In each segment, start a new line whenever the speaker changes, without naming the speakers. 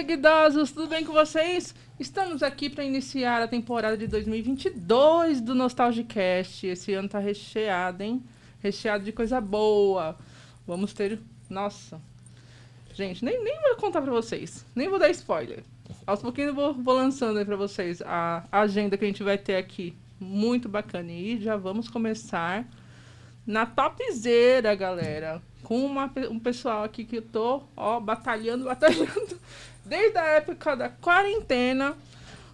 seguidosos, tudo bem com vocês? Estamos aqui para iniciar a temporada de 2022 do Nostalgicast. Esse ano tá recheado, hein? Recheado de coisa boa. Vamos ter... Nossa. Gente, nem vou contar para vocês. Nem vou dar spoiler. Aos pouquinhos eu vou lançando aí para vocês a agenda que a gente vai ter aqui. Muito bacana. E já vamos começar na topzera, galera. Com um pessoal aqui que eu tô, batalhando desde a época da quarentena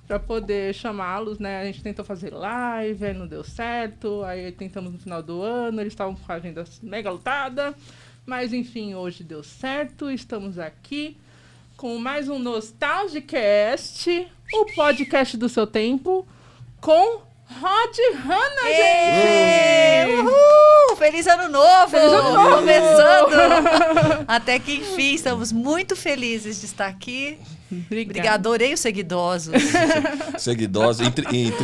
para poder chamá-los, né? A gente tentou fazer live, aí não deu certo, aí tentamos no final do ano, eles estavam com a agenda mega lotada, mas enfim, hoje deu certo, estamos aqui com mais um Nostalgicast, o podcast do seu tempo, com Rod Hanna, gente!
Uhul! Feliz ano novo!
Feliz ano novo!
Começando! Até que enfim, estamos muito felizes de estar aqui. Obrigada, adorei os seguidosos.
Seguidosos.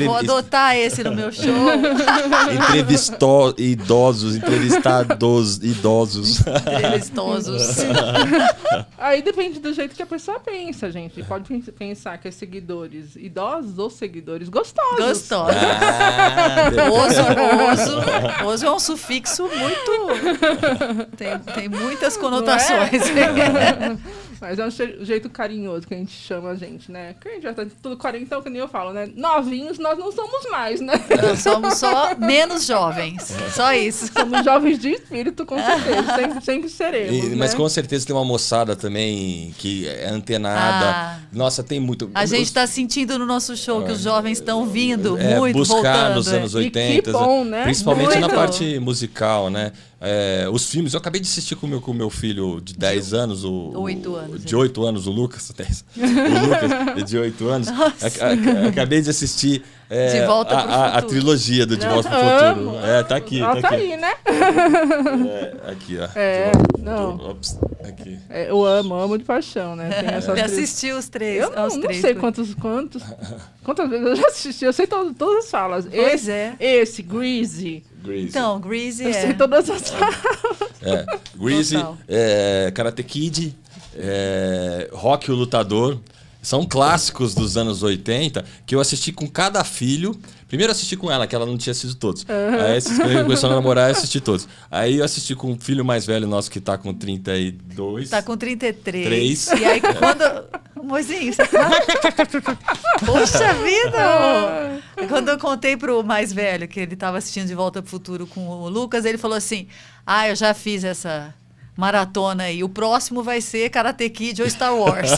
Vou adotar esse no meu show.
Entrevistados idosos.
Aí depende do jeito que a pessoa pensa, gente. Pode pensar que é seguidores idosos ou seguidores gostosos.
Gostosos. Oso é um sufixo muito... Tem muitas conotações.
Mas é um jeito carinhoso que a gente chama a gente, né? Porque a gente já tá tudo quarentão, que nem eu falo, né? Novinhos nós não somos mais, né?
Não, somos só menos jovens. Só isso.
Somos jovens de espírito, com certeza. Sempre seremos,
Mas
né?
com certeza tem uma moçada também que é antenada. Nossa, tem muito...
A gente tá sentindo no nosso show que os jovens estão vindo muito,
buscar
voltando.
Nos anos 80.
E que bom, né?
Principalmente
Muito.
na parte musical, né? Os filmes, eu acabei de assistir com o meu filho de 10 anos,
8 anos.
De 8 anos, o Lucas. O Lucas, de 8 anos. Acabei de assistir
De Volta pro
a
Futuro.
trilogia do De Volta pro
Amo.
Futuro. Tá aqui.
Ela tá
aqui.
aí, né?
Aqui, ó.
Não.
Ops, aqui.
Eu amo de paixão, né? Tem essas
Ele assistiu os três.
Eu não
três,
sei quantas vezes eu já assisti. Eu sei todas as falas.
Pois
Esse, Greasy.
Grease.
Então, Greasy
Eu sei todas as falas.
Greasy,
Total.
Karate Kid, Rocky o Lutador. São clássicos dos anos 80 que eu assisti com cada filho. Primeiro eu assisti com ela, que ela não tinha assistido todos. Aí quando começou a namorar, eu assisti todos. Aí eu assisti com o filho mais velho nosso, que tá com 32.
Tá com 33.
3.
E aí quando... Moizinho, você tá... Poxa vida! Quando eu contei pro mais velho que ele tava assistindo De Volta pro Futuro com o Lucas, ele falou assim, eu já fiz essa maratona aí. O próximo vai ser Karate Kid ou Star Wars.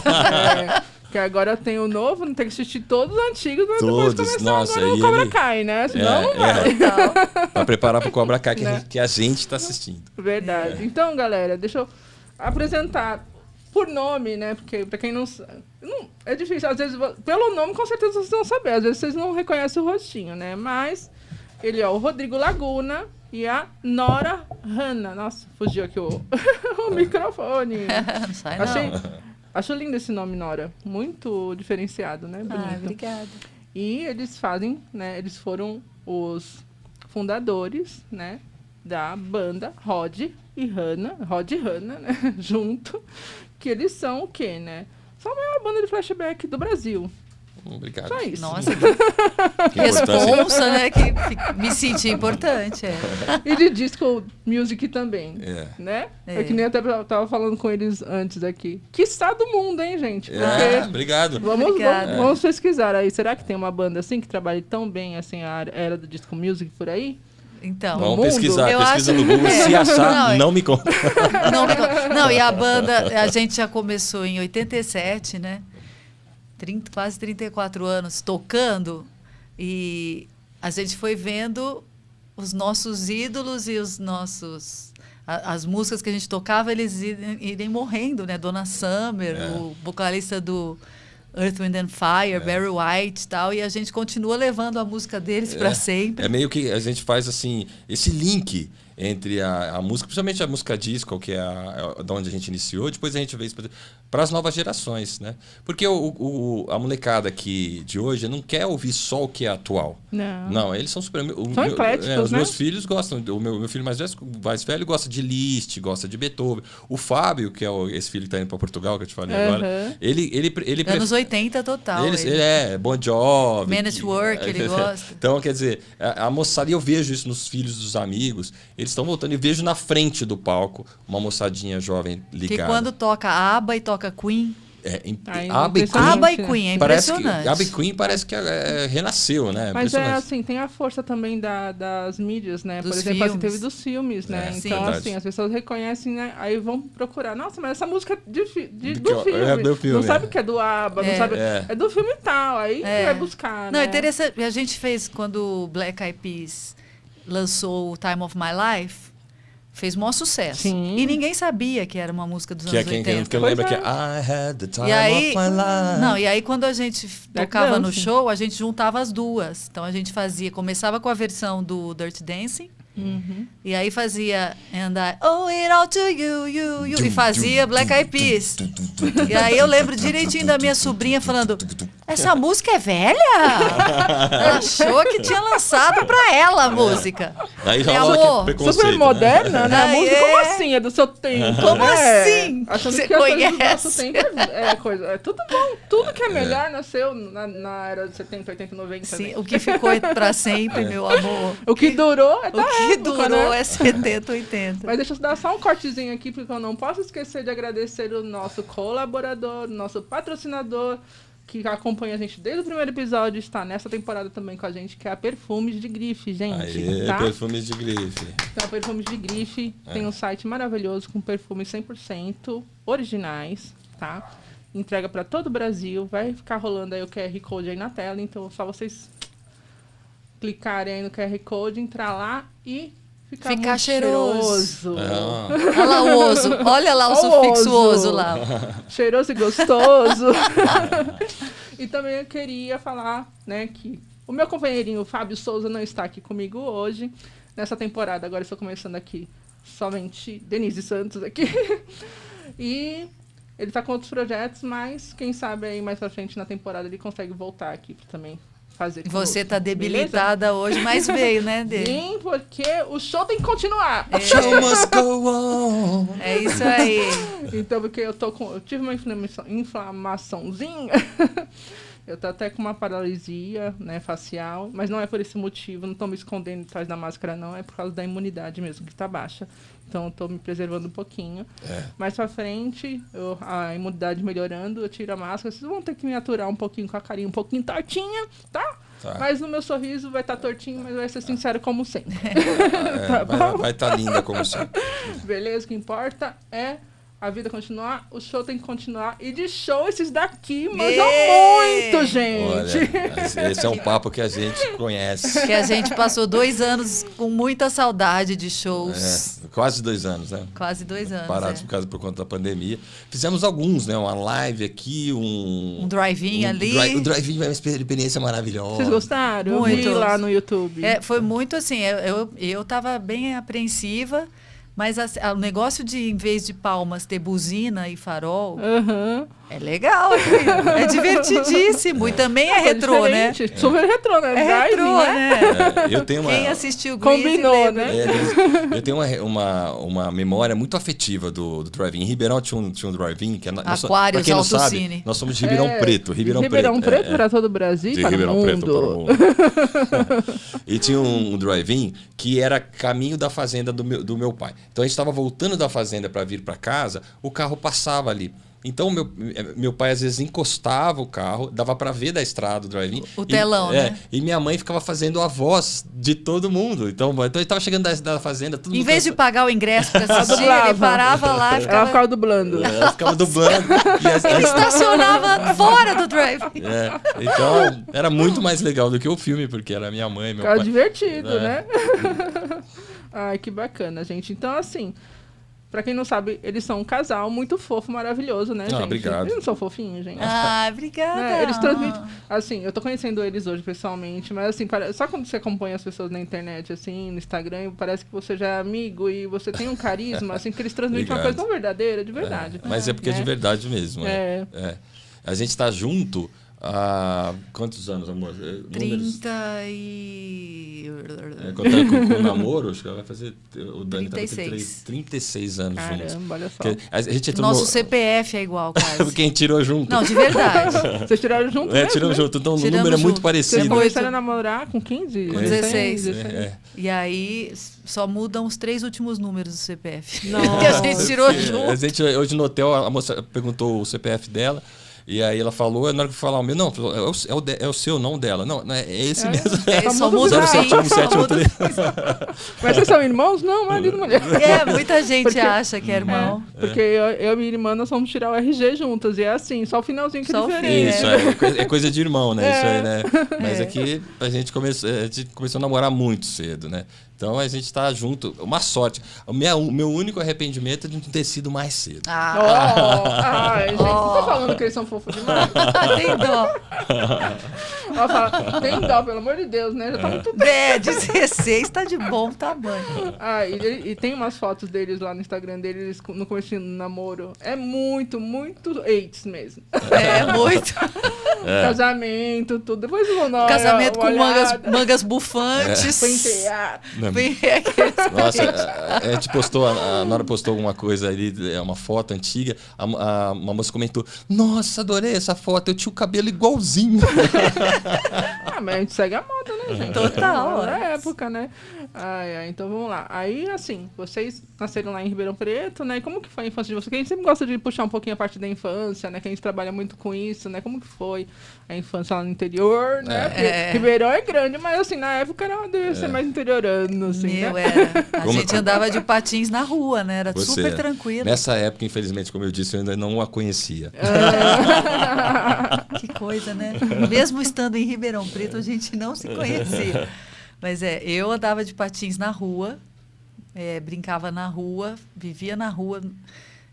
Porque agora tem o novo, não tem que assistir todos os antigos, mas
Todos,
depois começar
nossa,
agora o
e
Cobra
ele-
Kai, né? Senão não vai.
Então,
Pra preparar pro Cobra Kai,
Né?
que a gente tá assistindo.
Verdade. Então, galera, deixa eu apresentar por nome, né? Porque pra quem não sabe... É difícil, às vezes, pelo nome com certeza vocês vão saber. Às vezes vocês não reconhecem o rostinho, né? Mas ele é o Rodrigo Laguna e a Nora Hanna. Nossa, fugiu aqui o microfone.
não sai não.
Acho lindo esse nome, Nora. Muito diferenciado, né? Bonito.
Obrigada.
E eles fazem, né? Eles foram os fundadores, né? Da banda Rod e Hanna, né? Junto. Que eles são o quê, né? São a maior banda de flashback do Brasil.
Obrigado.
Só isso.
Nossa,
Que importância.
responsa, né? Que me senti importante.
E de disco music também. Né?
É.
Que nem até eu tava falando com eles antes aqui. Que está do mundo, hein, gente?
Obrigado.
Obrigada.
Vamos pesquisar aí. Será que tem uma banda assim que trabalhe tão bem assim a era do disco music por aí?
Então,
Vamos
mundo.
pesquisar.
Eu
Pesquisa
acho-
no Google. Se achar,
Não,
não me conta.
não, e a banda, a gente já começou em 87, né? Quase 34 anos tocando, e a gente foi vendo os nossos ídolos e as músicas que a gente tocava, eles irem morrendo, né? Donna Summer, o vocalista do Earth, Wind and Fire, Barry White e tal, e a gente continua levando a música deles para sempre.
É meio que a gente faz assim, esse link entre a música, principalmente a música disco, que é da onde a gente iniciou, depois a gente veio para as novas gerações, né? Porque a molecada aqui de hoje não quer ouvir só o que é atual. Não, eles são super...
São ecléticos,
os meus filhos gostam, o meu filho mais velho gosta de Liszt, gosta de Beethoven. O Fábio, que é esse filho que está indo para Portugal, que eu te falei agora, ele
anos 80 total.
Ele Bon Jovi.
Man at Work, ele gosta.
Então, quer dizer, a moçada, e eu vejo isso nos filhos dos amigos, eles estão voltando, e vejo na frente do palco uma moçadinha jovem ligada.
Que quando toca ABBA e toca Queen...
ABBA
e Queen, é impressionante.
ABBA e Queen parece que renasceu, né?
Mas assim, tem a força também das mídias, né?
Dos
Por exemplo,
filmes.
assim, teve dos filmes, né? Então, assim, as pessoas reconhecem, né? Aí vão procurar. Nossa, mas essa música é do filme.
Do filme.
Não sabe que é do ABBA, não sabe... É do filme e tal. Aí vai buscar,
Não,
né?
interessante. A gente fez, quando o Black Eyed Peas lançou o Time of My Life, fez o maior sucesso.
Sim.
E ninguém sabia que era uma música dos anos 80.
Que eu lembro que é I had the time
E aí,
of my life.
não, e aí quando a gente tocava no show, a gente juntava as duas. Então a gente começava com a versão do Dirty Dancing, e aí fazia And I owe it all to you, e fazia Black Eyed Peas. E aí eu lembro direitinho da minha sobrinha falando, essa música é velha? Ela achou que tinha lançado pra ela a música.
Aí já
Amor,
rola preconceito,
super moderna, né? A
Aí
música, como assim? É do seu tempo.
Como
né?
assim?
Achando
Você
que as coisas do
conhece?
nosso tempo é coisa. É tudo bom. Tudo que é melhor nasceu na era de 70, 80, 90.
Sim,
né?
o que ficou pra sempre, meu amor.
O que durou é
O
da
que
época,
durou
né?
é 70, 80.
Mas deixa eu dar só um cortezinho aqui, porque eu não posso esquecer de agradecer o nosso colaborador, nosso patrocinador, que acompanha a gente desde o primeiro episódio, está nessa temporada também com a gente, que é a Perfumes de Grife, gente.
Aê,
tá?
Perfumes de Grife.
Então, a Perfumes de Grife tem um site maravilhoso com perfumes 100% originais, tá? Entrega para todo o Brasil, vai ficar rolando aí o QR Code aí na tela, então só vocês clicarem aí no QR Code, entrar lá e ficar muito
cheiroso.
Ah,
Olha lá o oso. Olha lá o sufixo oso lá.
Cheiroso e gostoso. E também eu queria falar, né, que o meu companheirinho Fábio Souza não está aqui comigo hoje, nessa temporada. Agora estou começando aqui somente Denise Santos aqui. E ele está com outros projetos, mas quem sabe aí mais pra frente na temporada ele consegue voltar aqui pra também fazer.
Você tá
beleza?
debilitada hoje, mas veio, né, Dê?
Sim, porque o show tem que continuar.
Show must go on.
É isso aí.
Então, porque eu tive uma inflamaçãozinha. Eu tô até com uma paralisia, né, facial, mas não é por esse motivo, não tô me escondendo atrás da máscara, não, é por causa da imunidade mesmo, que tá baixa. Então, eu tô me preservando um pouquinho. Mais pra frente, a imunidade melhorando, eu tiro a máscara. Vocês vão ter que me aturar um pouquinho com a carinha um pouquinho tortinha, tá? Mas o meu sorriso vai estar tortinho, mas vai ser sincero como sempre.
Vai estar linda como sempre.
Beleza, o que importa é a vida continuar, o show tem que continuar. E de show, esses daqui manjam muito, gente.
Olha, esse é um papo que a gente conhece.
Que a gente passou 2 anos com muita saudade de shows.
Quase 2 anos, né?
Quase 2 anos.
Parados por conta da pandemia. Fizemos alguns, né? Uma live aqui, um
drive-in ali.
O drive-in é uma experiência maravilhosa.
Vocês gostaram?
Muito.
Eu vi lá no YouTube.
Foi muito assim, eu tava bem apreensiva, mas o negócio de, em vez de palmas, ter buzina e farol, é legal, é divertidíssimo. E também é retrô, né?
Super retrô, né?
É retrô, né?
Eu tenho uma...
Quem assistiu o Grease
combinou, né?
Eu tenho uma memória muito afetiva do drive-in. Em Ribeirão tinha um drive-in. Que
Aquários,
pra quem não sabe,
Autocine.
nós somos de Ribeirão Preto.
Ribeirão Preto para todo o Brasil e para
Ribeirão
o
Preto para o
mundo.
mundo. E tinha um drive-in que era caminho da fazenda do meu pai. Então a gente estava voltando da fazenda para vir para casa, o carro passava ali. Então, meu pai às vezes encostava o carro, dava para ver da estrada o drive-in.
O telão, né?
E minha mãe ficava fazendo a voz de todo mundo. Então ele estava chegando da fazenda... Todo
em
mundo
vez de pagar o ingresso para assistir, ele parava lá e ficava...
Ela ficava dublando.
Ela ficava dublando.
Ele estacionava fora do drive-in.
Então, era muito mais legal do que o filme, porque era minha mãe, meu pai.
Ficava divertido, né? Ai, que bacana, gente. Então, assim... Pra quem não sabe, eles são um casal muito fofo, maravilhoso, né, gente?
Obrigado.
Eles não são fofinhos, gente.
Obrigada.
Né? Eles transmitem... Assim, eu tô conhecendo eles hoje pessoalmente, mas assim, só quando você acompanha as pessoas na internet, assim, no Instagram, parece que você já é amigo e você tem um carisma, assim, que eles transmitem uma coisa tão verdadeira, de verdade.
Mas é porque é de verdade mesmo. A gente tá junto há quantos anos, amor?
30 e...
Contando com o namoro, acho que ela vai fazer... O Dani
36.
36 anos juntos.
Caramba, olha só.
A gente entrou
Nosso CPF é igual, quase.
Quem tirou junto.
Não, de verdade.
Vocês tiraram junto mesmo,
tirou
né?
junto. Então o
Tiramos
número é muito
junto.
parecido.
Vocês começaram a namorar com 15?
Com 16. E aí, só mudam os 3 últimos números do CPF.
Nossa.
Que a gente tirou junto.
A gente, hoje no hotel, a moça perguntou o CPF dela. E aí ela falou, na hora que eu falar o meu, não, é o seu, não o dela. Não, é esse mesmo.
Só muda o fim.
Mas vocês são irmãos? Não, marido e mulher.
Muita gente acha que é irmão.
Porque eu e minha irmã, nós vamos tirar o RG juntas. E é assim, só o finalzinho que é diferente.
Isso, é coisa de irmão, né? Isso aí, né? Mas aqui a gente começou a namorar muito cedo, né? Então a gente tá junto. Uma sorte. O meu único arrependimento é de não ter sido mais cedo.
Gente, não tô falando que eles são fofos demais.
Tem dó.
Ela fala, tem dó, pelo amor de Deus, né? Já tá muito bem.
16 tá de bom tamanho.
E tem umas fotos deles lá no Instagram deles no começo do namoro. É muito, muito AIDS mesmo.
Muito.
Casamento, tudo. Depois vão dar
casamento com mangas bufantes.
Pentear.
Nossa, a gente postou, a Nora postou alguma coisa ali, uma foto antiga, uma moça comentou, nossa, adorei essa foto, eu tinha o cabelo igualzinho.
Mas a gente segue a moda, né, gente?
Total.
Na época, né? Então vamos lá. Aí, assim, vocês nasceram lá em Ribeirão Preto, né? E como que foi a infância de vocês? Porque a gente sempre gosta de puxar um pouquinho a parte da infância, né? Que a gente trabalha muito com isso, né? Como que foi a infância lá no interior, né? Porque Ribeirão é grande, mas assim, na época devia ser mais interiorano, assim,
Meu,
né?
era. A gente andava de patins na rua, né? Era super tranquilo.
Nessa época, infelizmente, como eu disse, eu ainda não a conhecia.
Que coisa, né? Mesmo estando em Ribeirão Preto, a gente não se conhecia. Mas eu andava de patins na rua, brincava na rua, vivia na rua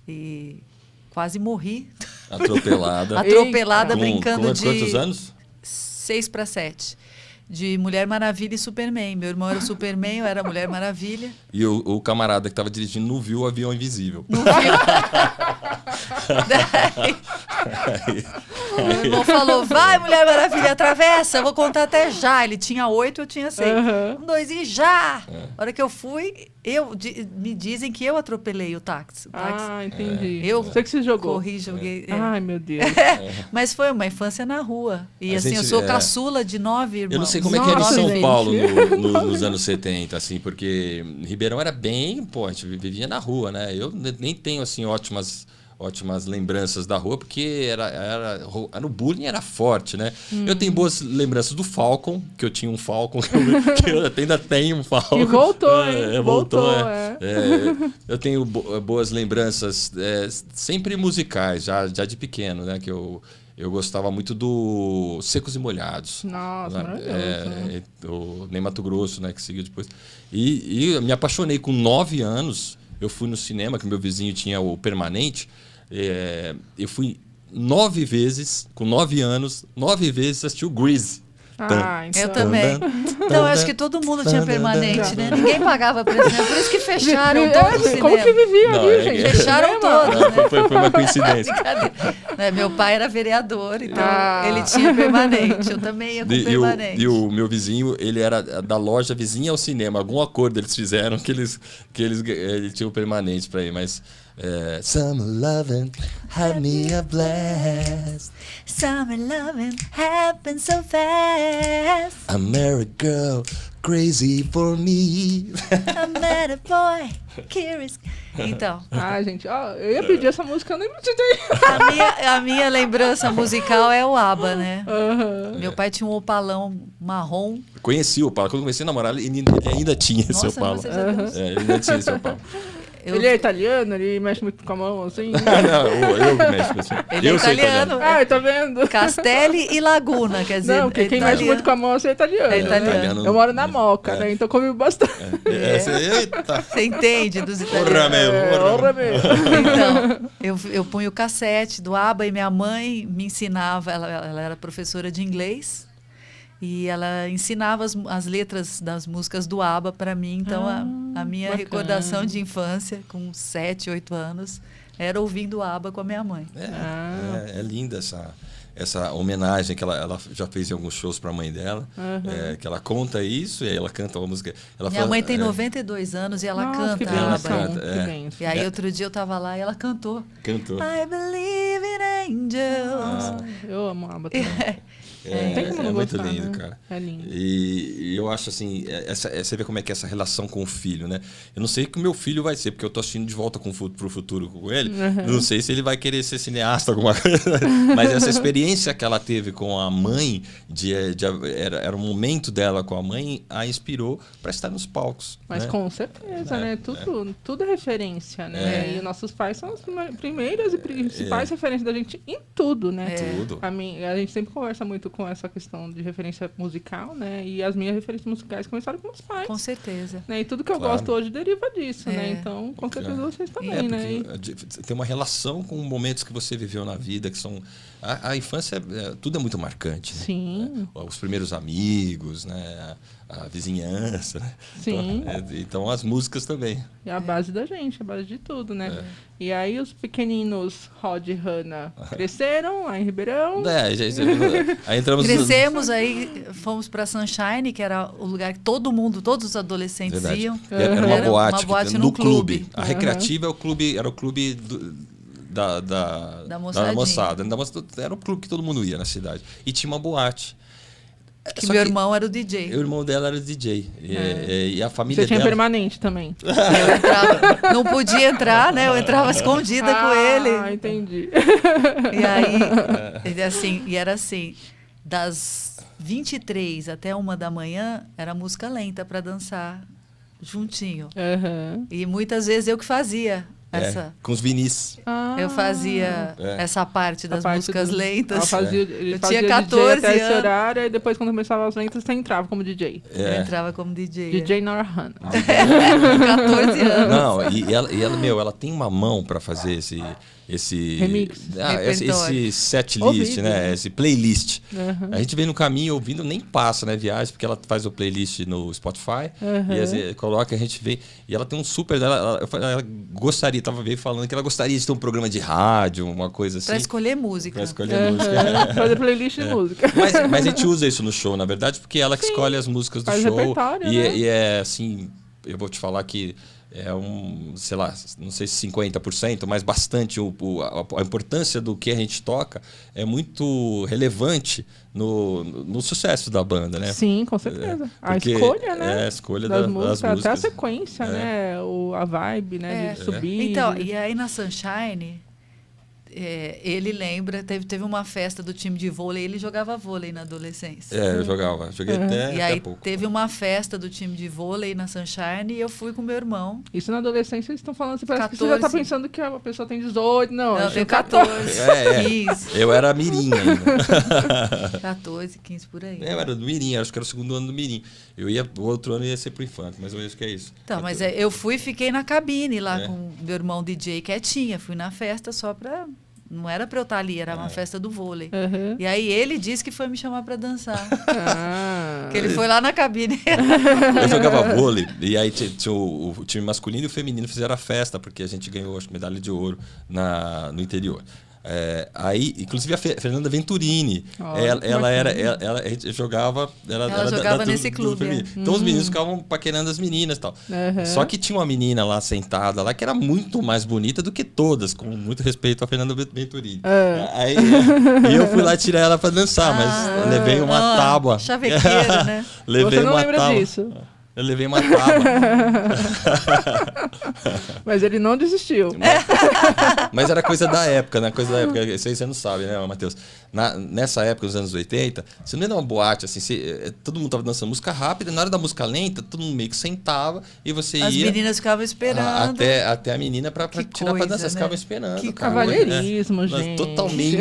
e quase morri.
Atropelada.
Atropelada, brincando de...
Quantos anos?
6 para 7. De Mulher Maravilha e Superman. Meu irmão era o Superman, eu era a Mulher Maravilha.
E o camarada que estava dirigindo não viu o avião invisível.
Não viu. Meu irmão falou, vai, Mulher Maravilha, atravessa, eu vou contar até já. Ele tinha 8, eu tinha 6. 1, 2 e já! A hora que eu fui, me dizem que eu atropelei o táxi.
Entendi.
Você
que se jogou.
Corri, joguei.
Ai, meu Deus.
Mas foi uma infância na rua. E assim, eu sou caçula de 9 irmãos.
Eu não sei como é que era em São Paulo nos anos 70, assim, porque Ribeirão era bem... Pô, a gente vivia na rua, né? Eu nem tenho, assim, ótimas lembranças da rua, porque o bullying era forte, né? Eu tenho boas lembranças do Falcon, que eu tinha um Falcon, que eu ainda tenho um Falcon.
E voltou, hein? Voltou.
Eu tenho boas lembranças, sempre musicais, já de pequeno, né? Que eu gostava muito do Secos e Molhados.
Nossa, maravilhoso.
O Ney Matogrosso, né? Que seguiu depois. E me apaixonei com 9 anos. Eu fui no cinema, que meu vizinho tinha o Permanente. Eu fui 9 vezes, com 9 anos, 9 vezes assistir o Grease.
Eu também. Então, acho que todo mundo tinha Permanente, né? Ninguém pagava preço, né? Por isso que fecharam todos os cinemas.
Como que vivia ali, gente?
Fecharam todos, né?
Foi uma coincidência.
Meu pai era vereador, então ele tinha Permanente. Eu também ia com Permanente.
E o meu vizinho, ele era da loja vizinha ao cinema. Algum acordo eles fizeram que ele tinha o Permanente pra ir, mas... Summer lovin' had me a blast.
Summer lovin' happened so fast.
I married a girl crazy for me.
I met a boy curious. Então.
Gente, eu ia pedir essa música, eu nem pedi.
A minha lembrança musical é o ABBA, né? Meu pai tinha um Opalão marrom.
Conheci o Opala. Quando comecei a namorar, ele ainda tinha esse Opala.
Ele
ainda tinha esse Opala.
Ele é italiano? Ele mexe muito com a mão, assim?
Não, eu que mexo assim.
Ele
Eu
é
sou
italiano.
Ah, tá vendo?
Castelli e Laguna, quer dizer.
Não, porque quem mexe muito com a mão assim é italiano.
É italiano.
Eu moro na Moca, né? Então comigo bastante.
Eita.
Você entende dos italianos.
Porra, meu.
Porra mesmo.
Então, eu punho o cassete do ABBA e minha mãe me ensinava, ela era professora de inglês, e ela ensinava as letras das músicas do ABBA para mim. Então, a minha
bacana.
recordação de infância, com 7, 8 anos, era ouvindo ABBA com a minha mãe.
É linda essa homenagem que ela já fez em alguns shows para a mãe dela, que ela conta isso e aí ela canta uma música.
Minha mãe tem 92 anos e ela
Nossa, que
canta ABBA.
bênção,
Ela canta,
que bênção.
E aí outro dia eu tava lá e ela cantou.
Cantou.
I believe in angels.
Eu amo ABBA também. Não tem como não
muito
gostar,
lindo,
né?
cara.
É lindo.
E eu acho assim, você vê como é que é essa relação com o filho, né? Eu não sei o que o meu filho vai ser, porque eu tô assistindo De Volta pro Futuro com ele. Não sei se ele vai querer ser cineasta, alguma coisa. Mas essa experiência que ela teve com a mãe, era um momento dela com a mãe, a inspirou para estar nos palcos.
Mas
né?
com certeza, né? Tudo é referência, né? E os nossos pais são as primeiras e principais referências da gente em tudo, né?
Tudo.
A gente sempre conversa muito com essa questão de referência musical, né? E as minhas referências musicais começaram com meus pais.
Com certeza.
Né? E tudo que eu gosto hoje deriva disso, né? Então, com certeza vocês também, né?
Tem uma relação com momentos que você viveu na vida, que são... A infância, tudo é muito marcante. Né?
Sim.
Os primeiros amigos, né? A vizinhança, né?
Sim.
Então as músicas também.
É a base da gente, a base de tudo, né? E aí os pequeninos Rod e Hannah cresceram lá em Ribeirão.
Aí entramos
Crescemos, aí fomos para Sunshine, que era o lugar que todos os adolescentes iam.
Era uma boate
no
no clube. A
Uhum.
Recreativa era o clube da moçada. Era o clube que todo mundo ia na cidade. E tinha uma boate.
Que meu irmão era o DJ.
O irmão dela era o DJ. E a família
Você tinha
dela...
permanente também.
Eu entrava, não podia entrar, né? Eu entrava escondida com ele.
Ah, entendi.
E aí, era assim, das 23 até 1 da manhã, era música lenta para dançar juntinho.
Uhum.
E muitas vezes eu que fazia essa...
com os vinis.
Eu fazia essa parte das músicas lentas.
Ela fazia,
Eu
fazia
tinha 14
DJ até esse
anos.
horário, e depois quando começava as lentas, você entrava como DJ.
Eu entrava como DJ.
DJ Nora Hannah.
14 anos.
Não, e ela tem uma mão para fazer esse
remix,
esse set list,
Ouvido,
né? Esse playlist.
Uhum.
A gente vem no caminho ouvindo, nem passa, né? Viagem, porque ela faz o playlist no Spotify e assim, coloca, a gente vê. E ela tem um super dela. Ela gostaria, tava bem falando que ela gostaria de ter um programa de rádio, uma coisa assim.
Pra escolher música.
Pra escolher música.
Fazer playlist de música.
Mas a gente usa isso no show, na verdade, porque ela que escolhe as músicas do
faz
show.
repertório,
E,
né?
e é assim, eu vou te falar que é sei lá, não sei se 50%, mas bastante. A importância do que a gente toca é muito relevante no sucesso da banda, né?
Sim, com certeza.
Porque
a escolha, né?
a escolha
das
das
músicas,
músicas.
até a sequência, né? A vibe, né? De subir.
Então, e aí na Sunshine, ele lembra, teve uma festa do time de vôlei, ele jogava vôlei na adolescência.
Eu joguei
E aí
até pouco.
teve uma festa do time de vôlei na Sunshine e eu fui com meu irmão.
Isso na adolescência, eles estão falando assim, parece que você já
14.
tá pensando que a pessoa tem 18. Não,
Eu
eu
tenho
tenho
14.14. Isso.
Eu era mirim ainda.
14, 15 por aí.
Eu era do mirim, acho que era o segundo ano do mirim. O outro ano ia ser pro infante, mas eu acho que é isso.
Então, mas eu fui e fiquei na cabine lá com meu irmão DJ quietinha. Fui na festa só pra... Não era pra eu estar ali, era uma festa do vôlei.
Uhum.
E aí ele disse que foi me chamar pra dançar.
Ah.
Que ele foi lá na cabine.
Eu jogava vôlei, e aí tinha o time masculino e o feminino fizeram a festa, porque a gente ganhou, acho, medalha de ouro no interior. Aí, inclusive a Fernanda Venturini, a gente jogava. Ela
jogava nesse clube.
feminino. Então os meninos ficavam paquerando as meninas e tal. Só que tinha uma menina lá sentada lá que era muito mais bonita do que todas, com muito respeito à Fernanda Venturini. Aí eu fui lá tirar ela pra dançar, mas levei uma tábua.
Chavequeira, né?
Levei
Você não
uma
lembra
tábua.
disso?
Eu levei uma tábua.
Mas ele não desistiu.
Mas era coisa da época, né? Coisa da época. Isso aí você não sabe, né, Matheus? nessa época, nos anos 80, você não ia dar uma boate, assim, todo mundo tava dançando música rápida, na hora da música lenta, todo mundo meio que sentava e você ia...
As meninas ficavam esperando.
Até a menina pra tirar pra dançar, ficavam esperando.
Que
cara.
cavalheirismo, gente.
Totalmente.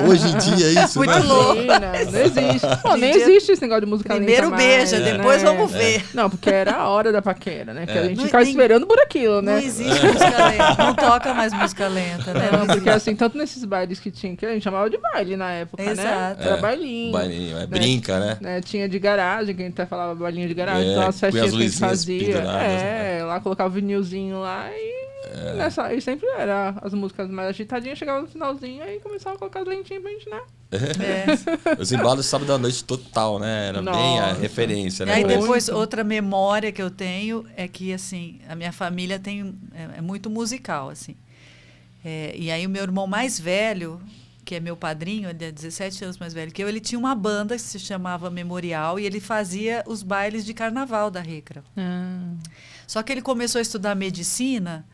Hoje em dia, isso.
Muito louco.
Não existe. Pô, nem existe esse negócio de música
Primeiro
lenta
beija,
mais,
depois
né?
vamos ver.
Não, porque era a hora da paquera, né? Que a gente
Não-
ficava
nem-
esperando por aquilo, né?
Não existe música lenta. Não toca mais música lenta, né?
Não,
Não
porque
existe.
assim, tanto nesses bailes que tinha, que a gente chamava de baile na época, né?
Exato.
Era bailinho.
Bailinho, brinca, né?
Tinha de garagem, que a gente até falava bailinho de garagem,
É,
então as
põe as
festinhas que a gente
luzinhas
fazia.
penduradas,
Lá colocava o vinilzinho lá e sempre era as músicas mais agitadinhas, chegava no finalzinho aí começava a colocar as lentinhas pra gente, né?
Os embalos sábado à noite total, né? Era bem a
Nossa.
referência,
E
né?
aí
pra
depois,
Muito.
outra memória que eu tenho é que, assim, a minha família é muito musical, assim. E aí o meu irmão mais velho, que é meu padrinho, ele é 17 anos mais velho que eu, ele tinha uma banda que se chamava Memorial e ele fazia os bailes de carnaval da Recra. Só que ele começou a estudar medicina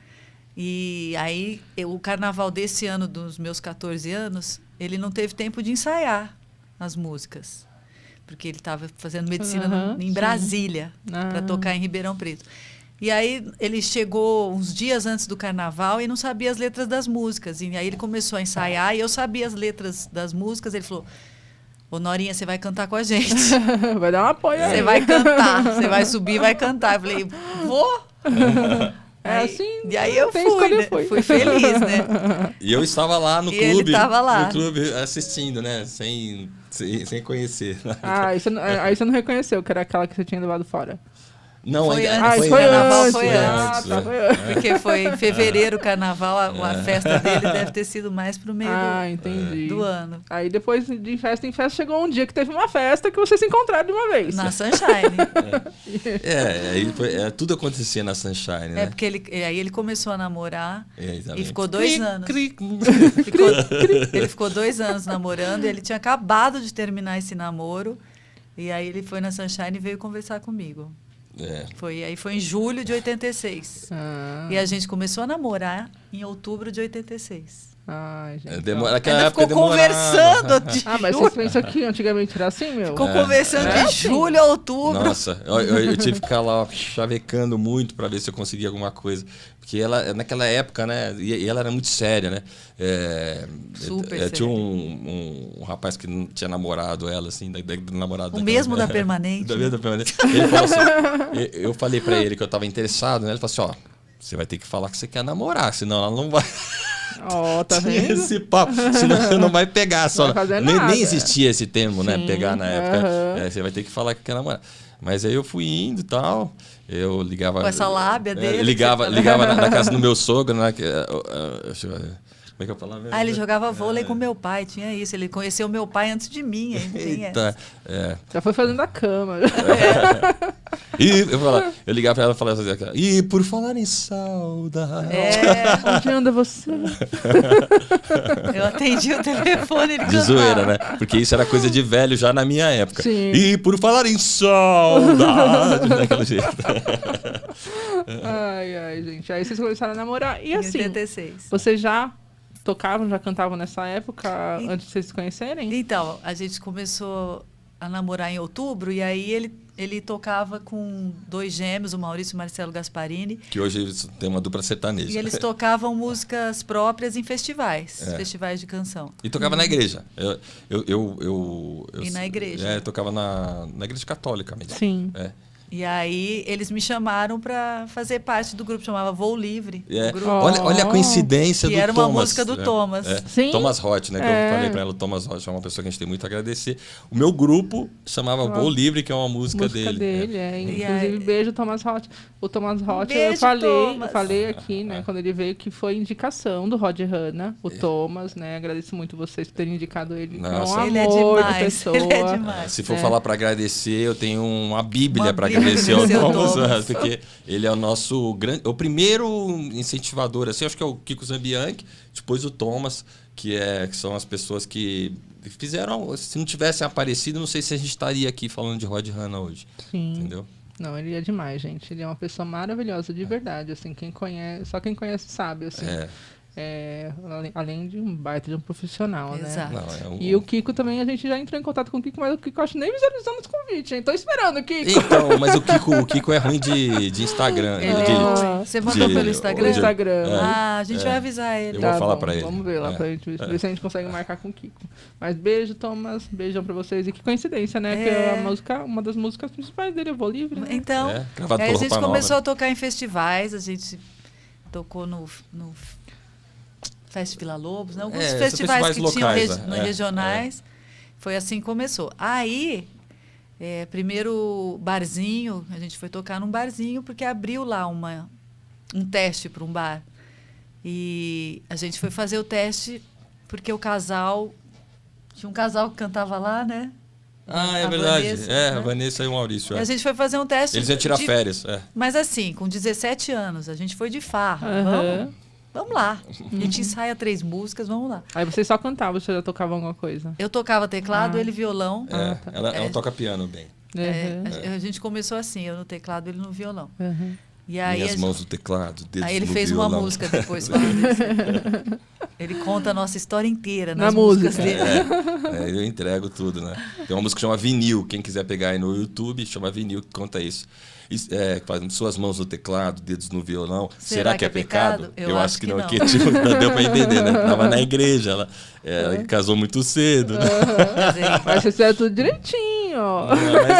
e aí o carnaval desse ano, dos meus 14 anos, ele não teve tempo de ensaiar as músicas. Porque ele estava fazendo medicina em
sim.
Brasília, para tocar em Ribeirão Preto. E aí ele chegou uns dias antes do carnaval e não sabia as letras das músicas. E aí ele começou a ensaiar e eu sabia as letras das músicas. Ele falou, ô Norinha, você vai cantar com a gente.
Vai dar um apoio aí.
Você vai cantar, você vai subir e vai cantar. Eu falei, vou.
Assim,
E aí eu
tem
fui,
escolha,
né?
foi.
Fui feliz, né?
E eu estava lá no
E
clube.
ele tava lá.
No clube assistindo, né? Sem conhecer.
Aí você não reconheceu que era aquela que você tinha levado fora.
Não,
Foi
ainda
antes,
foi
o carnaval
antes,
foi
foi
antes.
antes, tá, foi antes.
Porque foi em fevereiro o carnaval, a festa dele deve ter sido mais pro meio
Entendi.
do ano.
Aí depois de festa em festa chegou um dia que teve uma festa que vocês se encontraram de uma vez.
Na Sunshine.
Aí tudo acontecia na Sunshine, né?
Porque aí ele começou a namorar
Exatamente.
e ficou 2 anos.
Cri.
Ele ficou 2 anos namorando e ele tinha acabado de terminar esse namoro. E aí ele foi na Sunshine e veio conversar comigo. Aí foi em julho de 86. E a gente começou a namorar em outubro de 86.
Ai, gente.
Naquela
Ainda
época
ficou conversando de
Mas
julho.
vocês pensam que antigamente era assim, meu?
Ficou conversando de julho a outubro.
Nossa, eu tive que ficar lá chavecando muito para ver se eu conseguia alguma coisa. Porque ela, naquela época, né? E ela era muito séria, né?
Super
Tinha
séria.
um rapaz que não tinha namorado ela, assim, do namorado
O
daquela-
mesmo da Permanente.
Da mesma da Permanente. Ele falou assim, eu falei para ele que eu estava interessado, né? Ele falou assim, você vai ter que falar que você quer namorar, senão ela não vai...
Ó, tá
Tinha
vendo?
esse papo, senão não vai pegar só.
Não vai fazer
nem
nada.
existia esse termo, né?
Sim,
Pegar na época.
aham.
Você vai ter que falar que quer namorar. Mas aí eu fui indo e tal. Eu ligava.
Com essa lábia dele.
Ligava na casa do meu sogro, né? Deixa eu ver. Como é que eu falava?
Ele jogava vôlei com meu pai, tinha isso. Ele conheceu meu pai antes de mim. Hein?
Eita,
Já foi fazendo a cama.
E eu ligava pra ela e falava assim, e por falar em saudade.
Onde anda você?
Eu atendi o telefone, ele
De
cantava.
zoeira, né? Porque isso era coisa de velho já na minha época.
Sim.
E por falar em saudade, daquele jeito.
Ai, gente. Aí vocês começaram a namorar. E
Em
assim,
86.
vocês já tocavam, já cantavam nessa época, antes de vocês se conhecerem?
Então, a gente começou a namorar em outubro e aí ele tocava com 2 gêmeos, o Maurício e o Marcelo Gasparini.
Que hoje tem uma dupla sertaneja.
E eles tocavam músicas próprias em festivais, festivais de canção.
E tocava na igreja.
E na igreja.
Eu tocava na igreja católica mesmo.
Sim.
E aí eles me chamaram para fazer parte do grupo, chamava Voo Livre.
É.
o grupo.
Olha a coincidência
Que
do
era uma
Thomas.
música do Thomas.
Sim.
Thomas Roth, né? Que eu falei pra ela, o Thomas Roth é uma pessoa que a gente tem muito a agradecer. O meu grupo chamava Voo Livre, que é uma música dele.
Inclusive,
aí-
beijo, Thomas Roth. O Thomas Roth,
Beijo,
eu
Thomas.
falei aqui, né, quando ele veio, que foi indicação do Rod Hanna, o Thomas, né? Agradeço muito vocês por terem indicado ele.
Nossa.
É um
Ele é
amor de
demais,
pessoa.
ele é demais.
Se for falar para agradecer, eu tenho uma bíblia
Uma
para
bíblia
agradecer ao
do seu
Thomas,
Thomas.
porque ele é o nosso o primeiro incentivador, assim, acho que é o Kiko Zambianchi, depois o Thomas, que são as pessoas que fizeram, se não tivessem aparecido, não sei se a gente estaria aqui falando de Rod Hanna hoje.
Sim.
Entendeu?
Não, ele é demais, gente. Ele é uma pessoa maravilhosa, de verdade, assim, só quem conhece sabe, assim. Além de um baita de um profissional,
Exato.
né?
Não,
E o Kiko também, a gente já entrou em contato com o Kiko, mas o Kiko acho que nem visualizou nos convites, hein? Tô esperando, Kiko.
Então, mas o Kiko é ruim de Instagram.
Ele você mandou pelo Instagram?
Instagram.
A gente vai avisar ele.
Eu vou falar pra ele.
Vamos ver lá pra gente ver se a gente consegue marcar com o Kiko. Mas beijo, Thomas. Beijão pra vocês. E que coincidência, né? Que a música, uma das músicas principais dele é Vou Livre, né?
Então, aí a gente começou a tocar em festivais, a gente tocou no Fest Vila Lobos, né? Alguns festivais que
locais,
tinham regionais. Foi assim que começou. Aí, primeiro barzinho, a gente foi tocar num barzinho, porque abriu lá um teste para um bar. E a gente foi fazer o teste porque o casal... Tinha um casal que cantava lá, né?
É verdade.
Vanessa, né?
A Vanessa e o Maurício.
E a gente foi fazer um teste...
Eles iam tirar férias.
Mas assim, com 17 anos, a gente foi de farra. Vamos lá. A gente ensaia 3 músicas, vamos lá.
Aí vocês só cantavam, você já tocava alguma coisa?
Eu tocava teclado, ele violão.
Ela toca piano bem.
A gente começou assim, eu no teclado, ele no violão. E aí
Minhas mãos no teclado, dedos
aí ele
no
fez
violão.
uma música depois falando isso. Ele conta a nossa história inteira nas
Na
músicas
música.
dele.
Eu entrego tudo, né? Tem uma música que chama Vinil. Quem quiser pegar aí no YouTube, chama Vinil, que conta isso. Suas mãos no teclado, dedos no violão. Será que é pecado?
Eu acho que não.
Que, tipo, não deu pra entender, né? Tava na igreja, ela casou muito cedo. Né?
Mas vocês fizeram tudo direitinho, ó.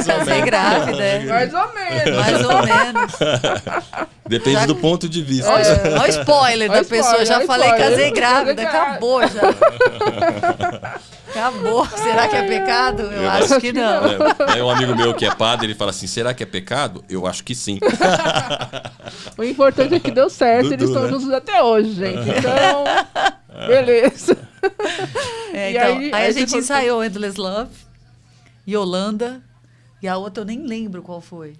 Casei grávida,
Mais ou menos.
Mais ou menos.
Depende do ponto de vista.
Olha o spoiler da pessoa. Já falei, casei grávida. Acabou já. Acabou. Será que é pecado? Eu acho que não.
Aí um amigo meu que é padre, ele fala assim, será que é pecado? Eu acho que sim.
O importante é que deu certo,
Dudu,
eles estão
né?
juntos até hoje, gente. Então, beleza.
Então, aí a gente ensaiou Endless Love, Yolanda, e a outra eu nem lembro qual foi.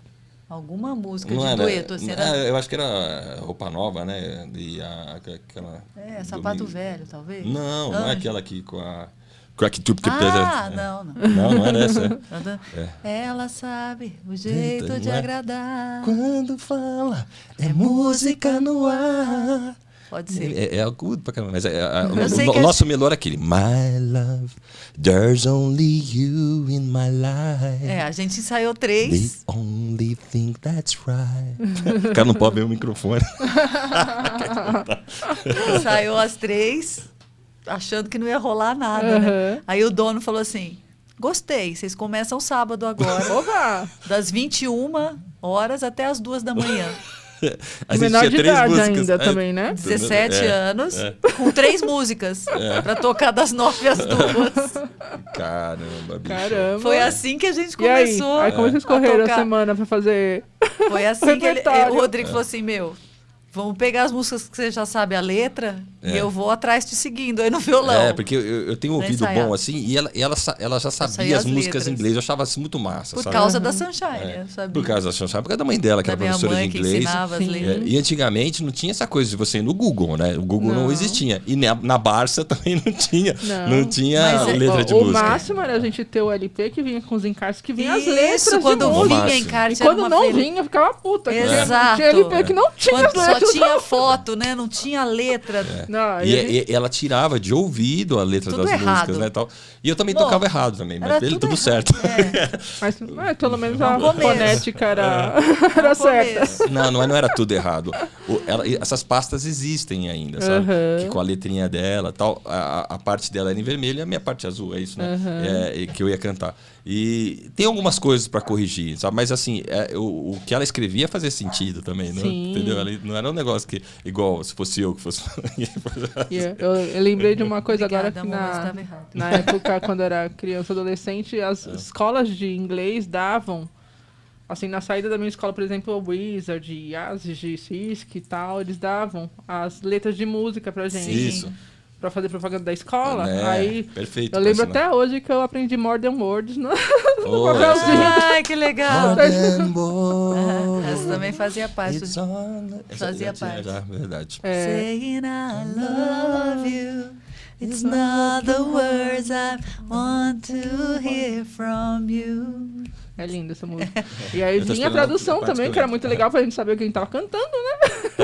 Alguma música de dueto, assim.
Eu acho que era Roupa Nova, né? E aquela...
Sapato Velho, talvez?
Não é aquela aqui com a... Crack Tube que
não.
Não era essa.
Ela sabe o jeito de agradar.
Quando fala, é música no ar.
Pode ser.
É agudo pra caramba. Mas o nosso melhor é aquele. My love, there's only you in my life.
A gente ensaiou 3.
The only thing that's right. O cara não pode ver o microfone.
Ensaiou as 3. Achando que não ia rolar nada, né? Aí o dono falou assim, gostei, vocês começam sábado agora.
Opa!
Das 21 horas até as 2 da manhã.
A gente
menor
tinha
de
3
idade
músicas.
ainda também, né?
17 anos, com 3 músicas, pra tocar das 9 às 2.
Caramba, bicho.
Caramba.
Foi assim que a gente
E aí?
começou
Aí como vocês correram a
tocar.
semana pra fazer...
Foi assim que o
repertório?
Rodrigo falou assim, vamos pegar as músicas que você já sabe a letra e eu vou atrás te seguindo aí no violão.
Porque eu tenho um ouvido bom assim e ela já sabia as músicas em inglês. Eu achava isso muito massa.
Por causa da Sunshine, eu sabia.
Por causa da Sunshine, por causa da mãe dela, que era professora de inglês.
Que ensinava as letras.
E antigamente não tinha essa coisa de você ir no Google, né? O Google não existia. E na Barça também não tinha. Não tinha letra de música.
O máximo era a gente ter o LP que vinha com os encartes, que vinha as
Isso,
letras
quando
de música.
vinha encarte
E quando não vinha, ficava puta.
Exato.
Tinha LP que não tinha as letras.
Só tinha foto, né? Não tinha letra.
Não,
e ela tirava de ouvido a letra
tudo
das
errado.
músicas, né? Tal. E eu também tocava errado também, mas tudo certo.
Mas pelo menos a fonética era certa.
Não era tudo errado. Essas pastas existem ainda, sabe? Que com a letrinha dela tal. A parte dela era em vermelho e a minha parte azul, é isso, né? Que eu ia cantar. E tem algumas coisas para corrigir, sabe? Mas assim, o que ela escrevia fazia sentido também, né? Entendeu? Não era um negócio que, igual se fosse eu que fosse.
Eu lembrei de uma coisa agora que
amor,
na época, quando eu era criança, adolescente, as escolas de inglês davam, assim, na saída da minha escola, por exemplo, o Wizard, Yazid, Cisc e tal, eles davam as letras de música pra gente.
Isso.
Pra fazer propaganda da escola. Aí,
perfeito.
Eu lembro até hoje que eu aprendi More Than Words no
papelzinho. Ai, que legal.
Essa
também fazia parte. Fazia parte.
Já, verdade.
Saying I love you, it's not the words I want to hear from you.
É linda essa música. E aí vinha a tradução também, que era muito legal pra gente saber quem tava cantando, né?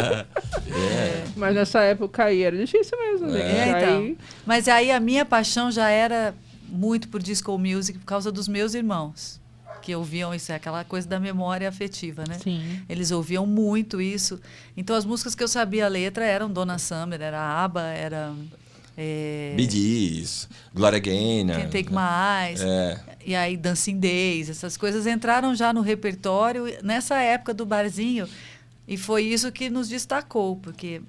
Mas nessa época aí era difícil mesmo, gente.
Então.
Aí,
Mas aí a minha paixão já era muito por disco music por causa dos meus irmãos, que ouviam isso, aquela coisa da memória afetiva, né?
sim.
Eles ouviam muito isso. Então as músicas que eu sabia a letra eram Donna Summer, era ABBA, era...
Bee Gees, Gloria Gaynor.
Can't Take My Eyes. E aí Dancing Days, essas coisas entraram já no repertório nessa época do barzinho. E foi isso que nos destacou, porque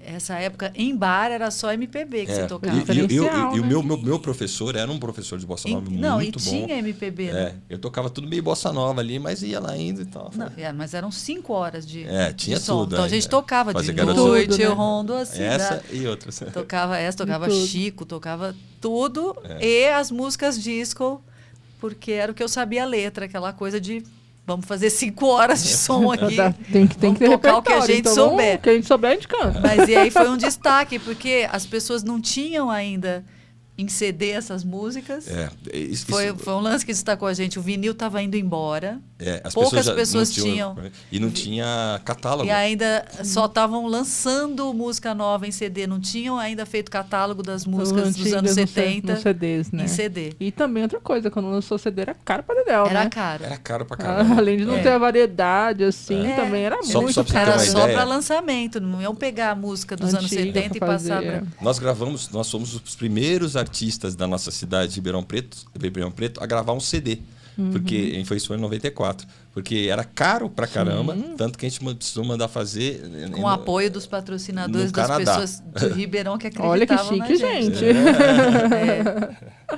essa época em bar era só MPB que você tocava.
E o meu professor era um professor de bossa nova muito bom.
Tinha MPB, né?
Eu tocava tudo meio bossa nova ali, mas ia lá ainda e tal.
Não, mas eram 5 horas de
tinha
de som.
tudo.
Então a gente tocava
Fazer
de
garoto.
noite,
Tudo, né?
eu rondo assim.
Essa e outras.
Tocava
tudo.
Chico, tocava tudo. E as músicas disco, porque era o que eu sabia a letra, aquela coisa de... Vamos fazer 5 horas de som aqui.
Tem que ter
tocar o que a
repertório,
gente
então
souber.
O que a gente souber, a gente canta.
Mas e aí foi um destaque, porque as pessoas não tinham ainda em CD essas músicas. Foi um lance que destacou a gente. O vinil estava indo embora. Poucas pessoas tinham.
E não tinha catálogo.
E ainda só estavam lançando música nova em CD. Não tinham ainda feito catálogo das músicas dos anos 70
nos CDs, né?
em CD.
E também outra coisa, quando lançou CD era caro pra dedéu,
Era
né?
caro.
Era caro pra caramba.
Além de não ter a variedade, assim, também era
Só
muito
pra você ter
Era
uma
só
ideia.
para lançamento. Não iam pegar a música dos anos
Antiga
70 e
pra
passar
fazer,
para...
Nós somos os primeiros artistas da nossa cidade de Ribeirão Preto a gravar um CD. Porque foi isso em 94. Porque era caro pra caramba, tanto que a gente precisou mandar fazer...
Com o apoio dos patrocinadores,
no
das
Canadá.
pessoas de Ribeirão que acreditavam
Olha que
na
chique,
gente.
gente.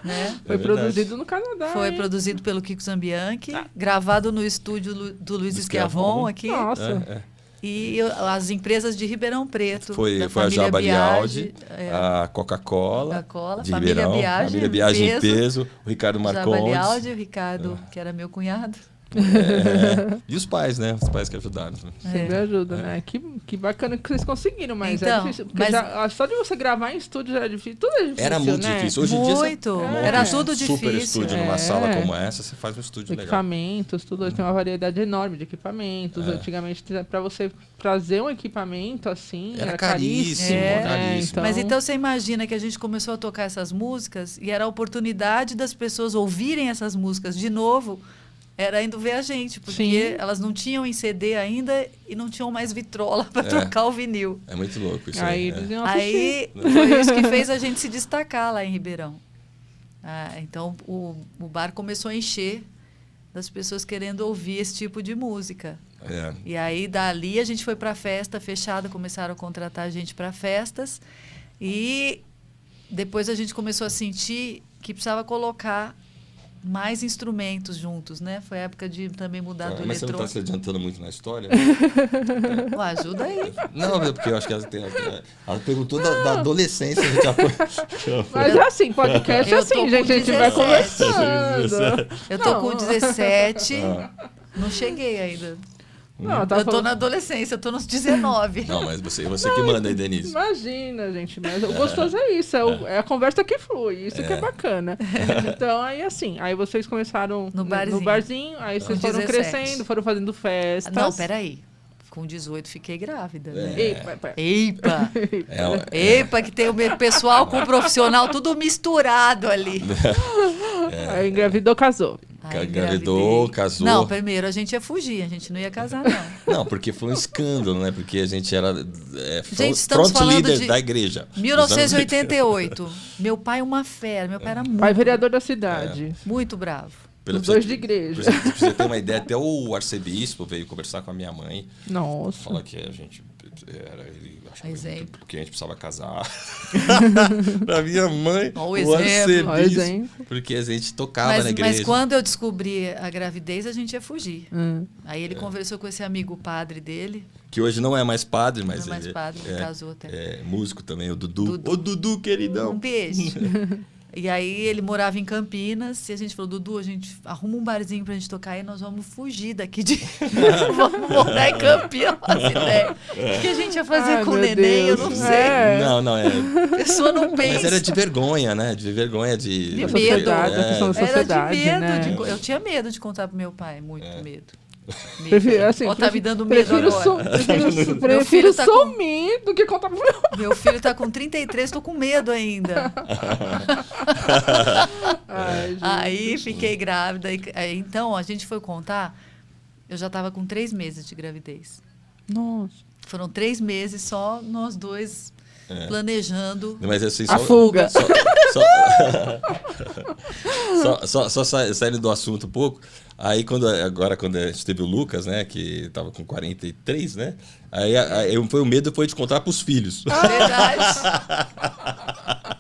Né?
Foi produzido no Canadá.
Foi
hein?
produzido pelo Kiko Zambianchi, gravado no estúdio do Luiz Schiavon aqui.
Nossa.
E as empresas de Ribeirão Preto.
Foi
da
a
família
Jabba
Biagi,
Lialdi, a Coca-Cola,
Coca-Cola,
de
família
Ribeirão,
Biagi,
família Biagi em
peso,
peso, o Ricardo
Jabba
Marcondes.
Lialdi, o Ricardo, que era meu cunhado.
E os pais, né? Os pais que ajudaram.
Sempre ajuda, né? Que bacana que vocês conseguiram, mas é
Então,
difícil. Porque só de você gravar em estúdio já era difícil. Tudo é difícil,
Era muito
né?
difícil. Hoje em dia,
Muito.
você monta
Era
um
tudo
super
difícil.
estúdio numa sala como essa, você faz um estúdio legal.
Equipamentos, tudo. Tem uma variedade enorme de equipamentos. Antigamente, para você trazer um equipamento assim, era caríssimo.
caríssimo.
Mas então você imagina que a gente começou a tocar essas músicas e era a oportunidade das pessoas ouvirem essas músicas de novo. Era indo ver a gente, porque elas não tinham em CD ainda e não tinham mais vitrola para trocar o vinil.
É muito louco isso
Aí
aí.
eles iam
Aí foi isso que fez a gente se destacar lá em Ribeirão. Então o bar começou a encher das pessoas querendo ouvir esse tipo de música. E aí dali a gente foi para festa fechada, começaram a contratar a gente para festas e depois a gente começou a sentir que precisava colocar mais instrumentos juntos, né? Foi a época de também mudar do
Mas você não
eletrônico.
está se adiantando muito na história?
Ajuda aí.
Não, porque eu acho que ela perguntou da adolescência. A gente já foi.
Mas é assim, podcast é
Eu tô
assim,
com
gente. A gente vai
17.
conversando.
Eu tô com 17, não cheguei ainda.
Não,
Eu tô na adolescência, eu tô nos 19.
Não, mas você que manda aí, Denise.
Imagina, gente. Mas o gostoso é isso. É a conversa que flui. Isso que é bacana. Então, aí assim. Aí vocês começaram
No
no barzinho. Aí vocês
Com
foram
17.
crescendo, foram fazendo festas.
Não, peraí. Com 18 fiquei grávida, né?
Eipa.
Eipa, que tem o pessoal com o profissional tudo misturado ali.
Aí engravidou, casou.
Engravidou, casou.
Não, primeiro a gente ia fugir, a gente não ia casar, não.
Não, porque foi um escândalo, né? Porque a gente era
Gente, estamos
front
falando
leader
de
da igreja.
1988. Meu pai uma fera, meu pai era muito,
Pai vereador da cidade.
muito bravo.
Os dois de igreja.
Pra você ter uma ideia, até o arcebispo veio conversar com a minha mãe.
Nossa.
Falar que a gente ele achava que a gente precisava casar. Pra minha mãe,
Ó, o
exemplo.
porque a gente tocava na igreja.
Mas quando eu descobri a gravidez, a gente ia fugir. Aí ele conversou com esse amigo padre dele.
Que hoje não é mais padre, mas
não é mais padre, casou até.
É músico também, o Dudu. Ô, Dudu, queridão.
Um beijo. E aí ele morava em Campinas e a gente falou, Dudu, a gente arruma um barzinho pra gente tocar e nós vamos fugir daqui de... vamos morar em Campinas, faço ideia. O que a gente ia fazer com o neném, eu não sei.
Não,
A pessoa não pensa.
Mas era de vergonha, né? De vergonha
de
medo.
Era de
medo,
medo.
né?
Eu tinha medo de contar pro meu pai, muito medo.
Prefiro, assim,
Ó, tá me dando medo
prefiro
agora.
Prefiro
tá
sumir do que contar pro meu.
Meu filho tá com 33, tô com medo ainda.
Ai, gente.
Aí fiquei grávida. Então, a gente foi contar, eu já tava com 3 meses de gravidez.
Nossa.
Foram 3 meses só nós dois planejando
Mas assim,
a fuga.
Só saindo do assunto um pouco. Aí quando a gente teve o Lucas, né, que tava com 43, né? Aí foi o medo foi de contar pros filhos.
Verdade.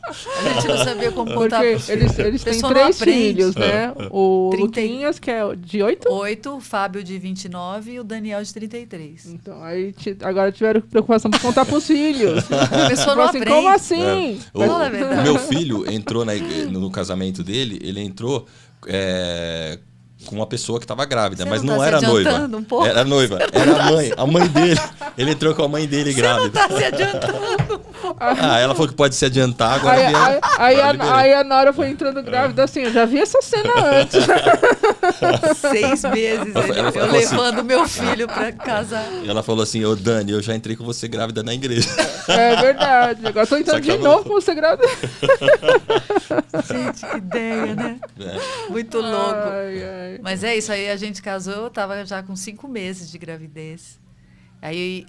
A gente não sabia como contar
Porque
pros filhos.
eles têm
Pessoa não
3
aprende.
filhos, né? O
30.
Luquinhas, que é de 8.
8, o Fábio de 29 e o Daniel de 33.
Então, aí agora tiveram preocupação por contar pros filhos.
A pessoa não
Assim,
aprende.
como assim?
Fala a verdade.
O meu filho entrou no casamento dele, ele entrou com uma pessoa que estava grávida,
Você
mas
não
não
tá
era
se
noiva.
adiantando um pouco?
Era noiva, era a mãe dele. Ele entrou com a mãe dele grávida.
Tá se adiantando.
Ela falou que pode se adiantar, agora
Aí a Nora foi entrando grávida assim, eu já vi essa cena antes.
6 meses
Ela
eu
falou
levando meu filho pra casar.
Ela falou assim, ô Dani, eu já entrei com você grávida na igreja.
É verdade. Agora tô entrando
Só que
de novo com você grávida.
Gente, que ideia, né? Muito louco.
Ai.
Mas é isso, aí a gente casou, eu tava já com 5 meses de gravidez. Aí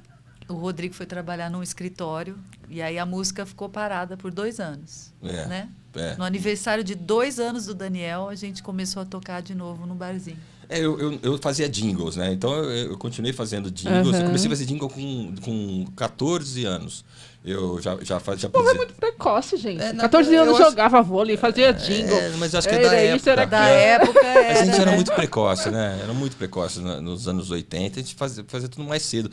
o Rodrigo foi trabalhar num escritório e aí a música ficou parada por 2 anos, né? No aniversário de 2 anos do Daniel, a gente começou a tocar de novo no barzinho.
Eu fazia jingles, né? Então eu continuei fazendo jingles. Eu comecei a fazer jingle com 14 anos. Eu já fazia.
Porra, é muito precoce, gente. 14 anos jogava vôlei, fazia jingle.
Mas acho que é da época.
Isso era
Da época
A gente era
né?
muito precoce, né? Era muito precoce nos anos 80. A gente fazia tudo mais cedo.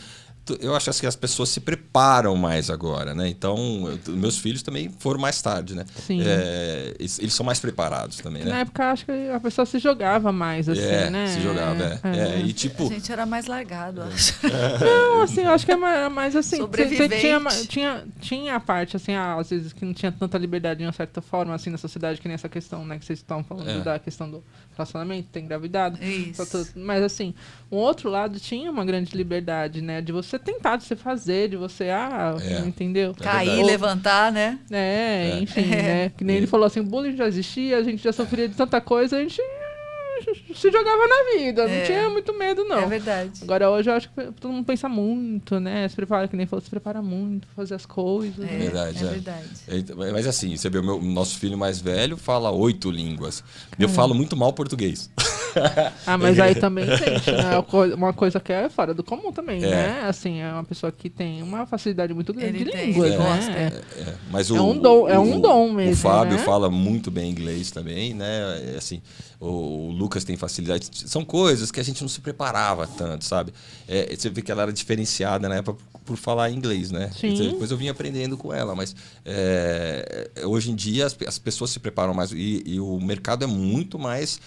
Eu acho que as pessoas se preparam mais agora, né? Então, meus filhos também foram mais tarde, né?
Sim.
Eles são mais preparados também, né?
Na época, acho que a pessoa se jogava mais, assim, né?
Se jogava, E tipo...
A gente era mais largado, acho.
Não, assim, eu acho que era mais assim.
Sobrevivente.
Tinha a parte, assim, às vezes que não tinha tanta liberdade de uma certa forma, assim, na sociedade, que nem essa questão, né? Que vocês estão falando da questão do relacionamento, ter engravidado.
Isso.
Mas, assim, um outro lado tinha uma grande liberdade, né? De você tentar, de você fazer, de você, entendeu?
Cair, levantar, né?
Enfim, né? Que nem ele falou assim, o bullying já existia, a gente já sofria de tanta coisa, a gente se jogava na vida, não tinha muito medo, não.
É verdade.
Agora, hoje, eu acho que todo mundo pensa muito, né? Se prepara, que nem falou, se prepara muito pra fazer as coisas.
É
Verdade.
verdade.
Mas assim, você vê, o nosso filho mais velho fala 8 línguas. Eu falo muito mal português.
Mas aí também, gente, né? Uma coisa que é fora do comum também, né? Assim, é uma pessoa que tem uma facilidade muito grande de línguas, né?
Mas
é um dom mesmo,
o Fábio
né?
fala muito bem inglês também, né? Assim, o Lucas tem facilidade. São coisas que a gente não se preparava tanto, sabe? Você vê que ela era diferenciada na época por falar inglês, né?
Sim.
Depois eu vim aprendendo com ela, mas hoje em dia as pessoas se preparam mais e o mercado é muito mais...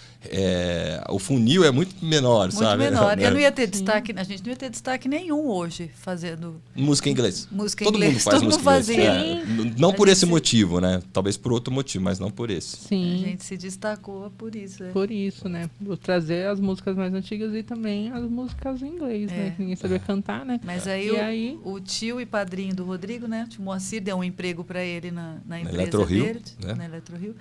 o funil é muito menor, sabe?
Muito menor. Eu não ia ter destaque, a gente não ia ter destaque nenhum hoje fazendo
música em inglês.
Todo mundo faz música em inglês.
Não por esse motivo, né? Talvez por outro motivo, mas não por esse.
Sim.
A gente se destacou por isso.
Por isso, né? Vou trazer as músicas mais antigas e também as músicas em inglês, né? Que ninguém sabia cantar, né?
Mas aí, o tio e padrinho do Rodrigo, né? O tio Moacir deu um emprego para ele na empresa
Eletrorio,
dele, na Eletrorio.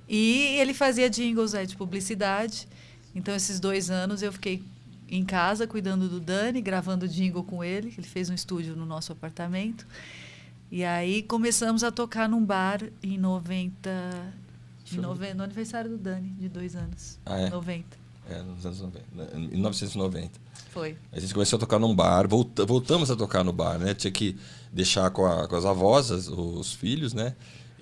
E ele fazia jingles de publicidade. Então, esses 2 anos eu fiquei em casa cuidando do Dani, gravando jingle com ele. Ele fez um estúdio no nosso apartamento. E aí começamos a tocar num bar em 90... no aniversário do Dani, de 2 anos. 90.
Nos anos 90. Em 1990.
Foi.
A gente começou a tocar num bar, voltamos a tocar no bar, né? Tinha que deixar com as avós, os filhos, né?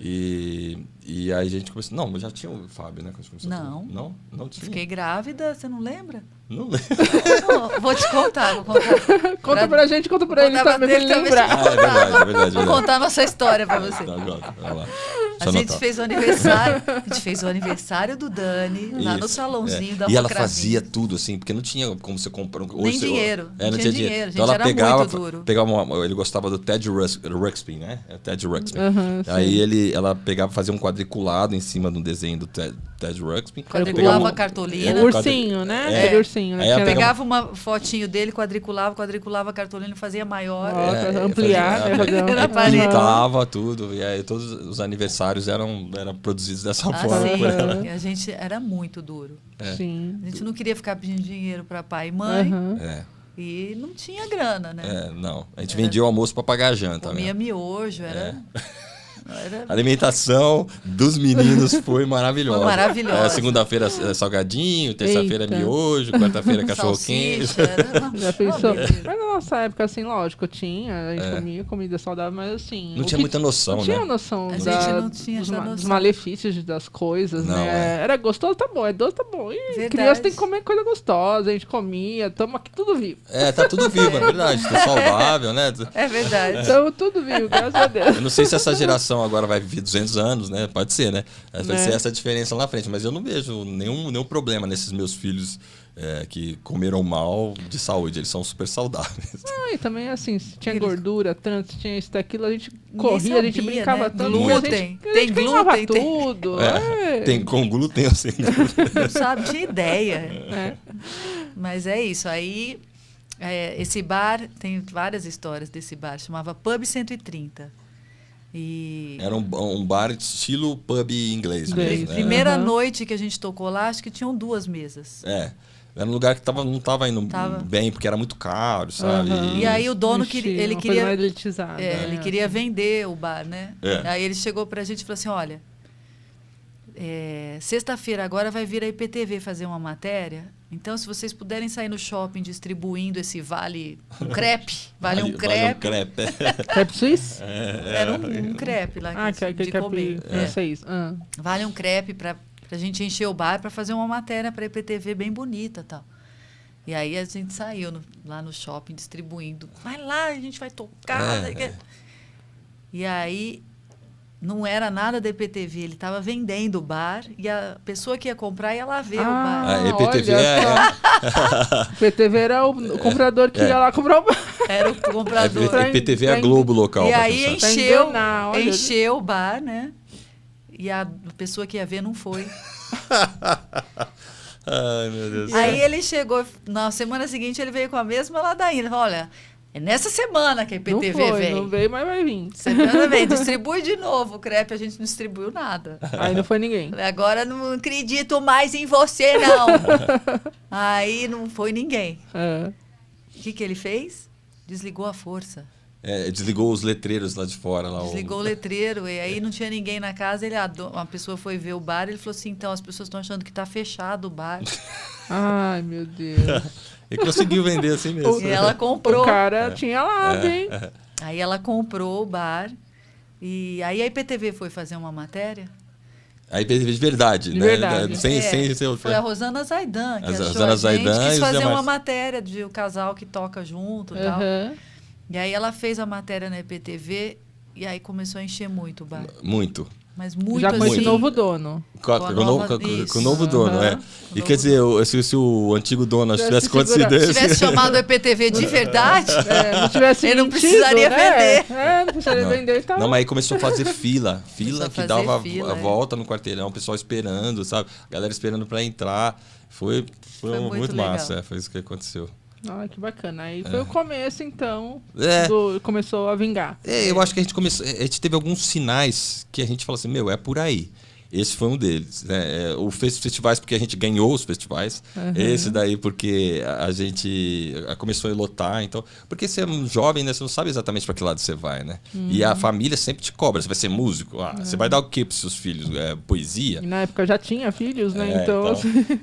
E aí a gente começou... Não, já tinha o Fábio, né?
Não.
Não tinha.
Fiquei grávida, você não lembra?
Não lembro.
Não, vou contar.
Conta pra gente, conta pra ele também, pra ele lembrar.
É verdade.
Vou contar a nossa história pra você.
Vai lá.
A gente fez o aniversário, do Dani, lá no
Isso,
salãozinho da
E ela
Rocravinho.
fazia tudo, assim, porque não tinha como você comprar...
Nem dinheiro.
Não tinha dinheiro.
A gente
Então ela
era
pegava,
muito duro.
ele gostava do Ted Ruxpin, né? Ted Ruxpin.
Sim.
Aí ela pegava, fazia um quadriculado em cima do desenho do Ted Ruxpin.
Quadriculava a cartolina.
O ursinho, né? Aquele ursinho, né?
Aí ela
Pegava uma fotinho dele, quadriculava a cartolina e fazia maior.
Ampliar, né?
Na parede.
Pintava tudo. E aí todos os aniversários eram produzidos dessa forma.
Sim.
Por ela.
E a gente era muito duro.
Sim.
A gente não queria ficar pedindo dinheiro para pai e mãe.
É.
E não tinha grana, né?
Não. A gente vendia o almoço para pagar a janta.
Comia
né?
miojo, era...
A alimentação dos meninos foi maravilhosa.
Foi maravilhosa.
Segunda-feira salgadinho, terça-feira
Eita.
miojo, quarta-feira cachorro-quente.
Salsicha, era...
Já pensou?
Uma
Mas na nossa época, assim, lógico, a gente comia comida saudável, mas assim...
Não tinha muita noção,
não
né?
tinha noção
A gente não tinha essa
dos
noção.
malefícios das coisas,
Não,
né? Era gostoso, tá bom. É doce, tá bom. E
Verdade.
criança tem que comer coisa gostosa. A gente comia, tamo aqui tudo vivo.
Tá tudo vivo, é verdade. Tá saudável, né?
É verdade.
Tamo tudo vivo, graças a Deus.
Eu não sei se essa geração agora vai viver 200 anos, né? Pode ser, né? Vai
Né?
ser essa diferença lá na frente. Mas eu não vejo nenhum problema nesses meus filhos que comeram mal de saúde. Eles são super saudáveis.
E também, assim, se tinha gordura tanto, se tinha isso, daquilo, a gente
Ninguém
corria, a gente
sabia,
brincava
né?
tanto.
Glúten.
A gente
Tem
queimava
glúten, tem-
tudo.
Tem com glúten ou sem glúten.
Não sabe, tinha ideia.
É.
Mas é isso. Aí, esse bar, tem várias histórias desse bar. Chamava Pub 130. E
Era um bar estilo pub inglês
Inglês.
mesmo. Né?
primeira
Aham.
noite que a gente tocou lá, acho que tinham 2 mesas.
Era um lugar que não estava indo
Tava.
bem, porque era muito caro, sabe?
Aham.
E aí o dono
Ixi,
ele
uma coisa
queria...
mais elitizada,
ele
né?
queria vender o bar, né?
É.
Aí ele chegou pra gente e falou assim, olha, sexta-feira agora vai vir a IPTV fazer uma matéria, então se vocês puderem sair no shopping distribuindo esse vale um crepe, vale um crepe,
Crepe suíço?
era um crepe lá de comer.
crepe francês.
Vale um crepe pra gente encher o bar para fazer uma matéria para IPTV bem bonita e tal. E aí a gente saiu lá no shopping distribuindo. Vai lá, a gente vai tocar. E aí não era nada da IPTV, ele estava vendendo o bar e a pessoa que ia comprar ia lá ver o bar.
A EPTV
O IPTV era o comprador que ia lá comprar o bar.
Era o comprador.
Pra-
EPTV é a
pra-
Globo local.
E
pra
aí
pensar.
Pra enganar, olha.
encheu o bar, né? E a pessoa que ia ver não foi.
Ai, meu Deus.
Aí ele chegou, na semana seguinte ele veio com a mesma ladainha. Ele falou, olha, é nessa semana que a
Não
IPTV
foi,
vem.
não veio, mas vai vir.
Semana vem, distribui de novo. O crepe a gente não distribuiu nada.
Aí não foi ninguém.
Agora não acredito mais em você, não. Aí não foi ninguém.
É.
O que ele fez? Desligou a força.
Desligou os letreiros lá de fora. Lá,
Desligou o letreiro. E aí não tinha ninguém na casa. Uma pessoa foi ver o bar e ele falou assim, então as pessoas estão achando que está fechado o bar.
Ai, meu Deus.
E conseguiu vender assim mesmo.
E ela comprou.
O cara tinha lá, hein?
Aí ela comprou o bar. E aí a IPTV foi fazer uma matéria.
Aí de verdade,
De
né?
verdade.
Sem ser
Foi a Rosana Zaidan, que
A
achou
Rosana
a gente,
Zaidan e
quis
os
fazer
demais.
uma matéria de o casal que toca junto e tal.
Aham.
E aí ela fez a matéria na IPTV e aí começou a encher muito o bar.
Muito.
Mas muito
Já com
assim.
esse novo dono.
Com o novo dono,
Aham.
E quer dizer, se o antigo dono tivesse acontecido
Se
esse...
tivesse chamado a IPTV de verdade,
Não tivesse
ele não
mentido,
precisaria
né?
vender.
Não precisaria vender e tal.
Não, mas aí começou a fazer fila.
Começou a
Que
fazer
dava
fila,
a volta no quarteirão, o pessoal esperando, sabe? A galera esperando pra entrar. Foi muito
legal.
massa, foi isso que aconteceu.
Ai, que bacana. Aí foi o começo, então, começou a vingar.
Eu acho que a gente teve alguns sinais que a gente falou assim, é por aí. Esse foi um deles. Né? O festivais, porque a gente ganhou os festivais.
Uhum.
Esse daí, porque a gente começou a lotar. Então, porque você é um jovem, né? Você não sabe exatamente para que lado você vai, né? E a família sempre te cobra. Você vai ser músico? Você vai dar o quê para seus filhos? Poesia?
E na época já tinha filhos, né? Então,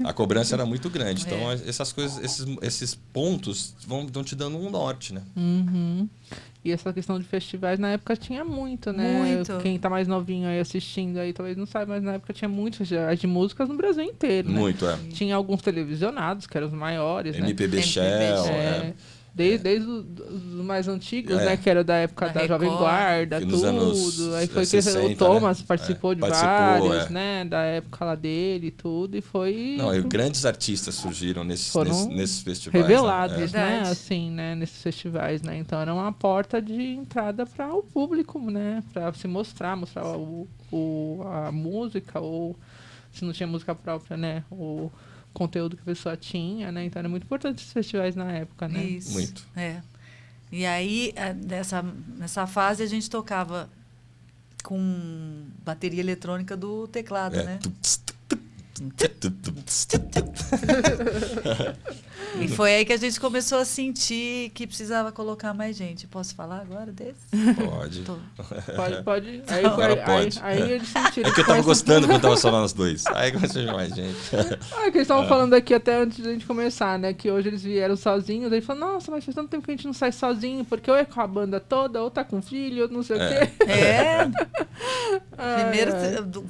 a cobrança era muito grande. Então, essas coisas, esses pontos vão te dando um norte, né?
Uhum. E essa questão de festivais, na época tinha muito, né?
Muito.
Quem tá mais novinho aí assistindo aí talvez não saiba, mas na época tinha muitos festivais de músicas no Brasil inteiro, né?
Muito,
Tinha alguns televisionados, que eram os maiores, né?
MPB Shell.
Desde os mais antigos, né? Que era da época da Jovem Guarda, tudo. Aí foi 60, que o Thomas, né? Participou de vários, né? Da época lá dele e tudo. E foi...
Não, e grandes artistas surgiram nesses festivais.
Revelados, né? Assim, né? Nesses festivais, né? Então era uma porta de entrada para o público, né? Para se mostrar a música, ou se não tinha música própria, né? O conteúdo que a pessoa tinha, né? Então era muito importante esses festivais na época, né?
Isso.
Muito.
E aí, nessa fase, a gente tocava com bateria eletrônica do teclado, né? E foi aí que a gente começou a sentir que precisava colocar mais gente. Posso falar agora desse?
Pode.
Pode.
Pode.
Aí eles sentiram.
É que eu tava gostando quando tava só nós dois. Aí começou a chamar mais gente.
Que eles estavam falando aqui até antes da gente começar, né? Que hoje eles vieram sozinhos. Aí falaram, nossa, mas faz tanto tempo que a gente não sai sozinho, porque ou é com a banda toda, ou tá com filho, ou não sei o quê.
Primeiro,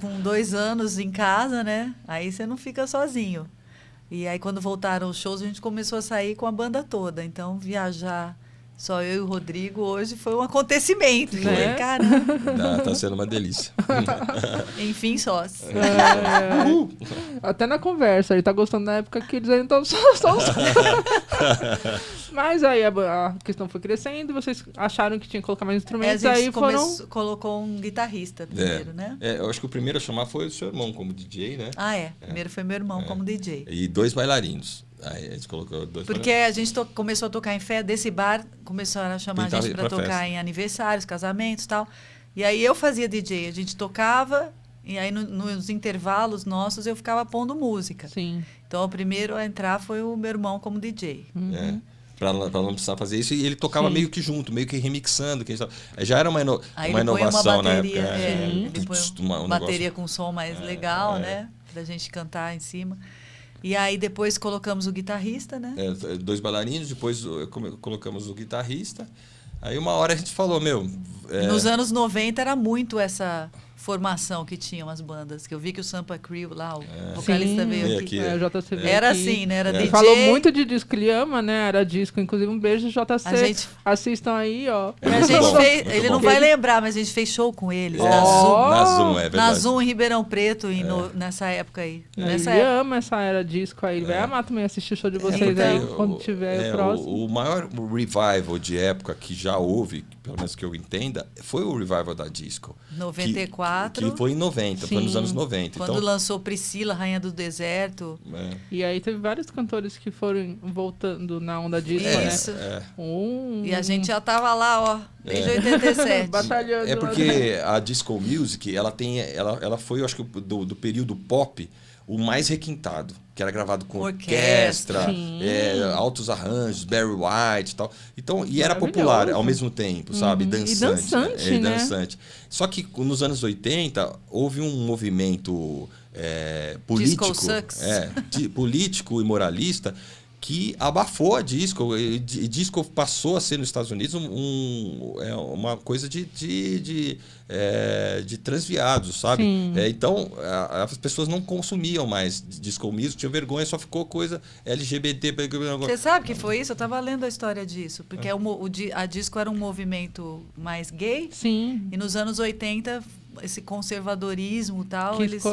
com 2 anos em casa, né? Aí você não fica sozinho. E aí, quando voltaram os shows, a gente começou a sair com a banda toda. Então, viajar só eu e o Rodrigo hoje foi um acontecimento. Né? Caramba.
Tá sendo uma delícia.
Enfim, sós.
Até na conversa, ele tá gostando da época que eles ainda estão só Mas aí a questão foi crescendo e vocês acharam que tinha que colocar mais instrumentos,
a gente
aí
colocou um guitarrista primeiro, né?
Eu acho que o primeiro a chamar foi o seu irmão como DJ, né?
Primeiro foi meu irmão como DJ.
E 2 bailarinos. Aí a gente colocou 2
Porque a gente começou a tocar em fé, desse bar começaram a chamar a gente para tocar festa. Em aniversários, casamentos e tal. E aí eu fazia DJ, a gente tocava, e aí nos intervalos nossos eu ficava pondo música.
Sim.
Então o primeiro a entrar foi o meu irmão como DJ.
Pra não precisar fazer isso, e ele tocava meio que junto, meio que remixando. Já era uma inovação na época.
Ele põe uma bateria com som mais legal, né? Pra gente cantar em cima. E aí depois colocamos o guitarrista, né?
2 bailarinos, depois colocamos o guitarrista. Aí uma hora a gente falou,
Nos anos 90 era muito essa formação que tinham as bandas, que eu vi que o Sampa Crew lá, o vocalista veio aqui.
O JC veio
era
aqui.
assim, né? Era DJ.
Ele falou muito de disco que ele ama, né? Era disco, inclusive um beijo JC. Assistam aí, ó.
A gente fez, ele não vai lembrar, mas a gente fez show com eles na Zoom.
Na Zoom, é verdade.
Na Zoom em Ribeirão Preto, nessa época aí.
Ele ama essa era disco aí. Ele vai amar também assistir o show de vocês aí, quando tiver o próximo.
O maior revival de época que já houve, pelo menos que eu entenda, foi o revival da disco.
94.
Que foi em 90, foi nos anos 90.
Quando lançou Priscila, Rainha do Deserto.
E aí teve vários cantores que foram voltando na onda disco, né?
Isso. E a gente já tava lá, ó, desde 87.
Batalhando.
É porque a disco music, ela foi, eu acho que do período pop, o mais requintado, que era gravado com orquestra, altos arranjos, Barry White e tal. Então, e era popular ao mesmo tempo, sabe? Dançante.
E
dançante. Só que nos anos 80 houve um movimento político, político e moralista que abafou a disco. E disco passou a ser nos Estados Unidos uma coisa de transviados, sabe? Então, as pessoas não consumiam mais disco music, tinham vergonha, só ficou coisa LGBT.
Você sabe que foi isso? Eu estava lendo a história disso, porque a disco era um movimento mais gay.
Sim.
E nos anos 80, esse conservadorismo e tal, eles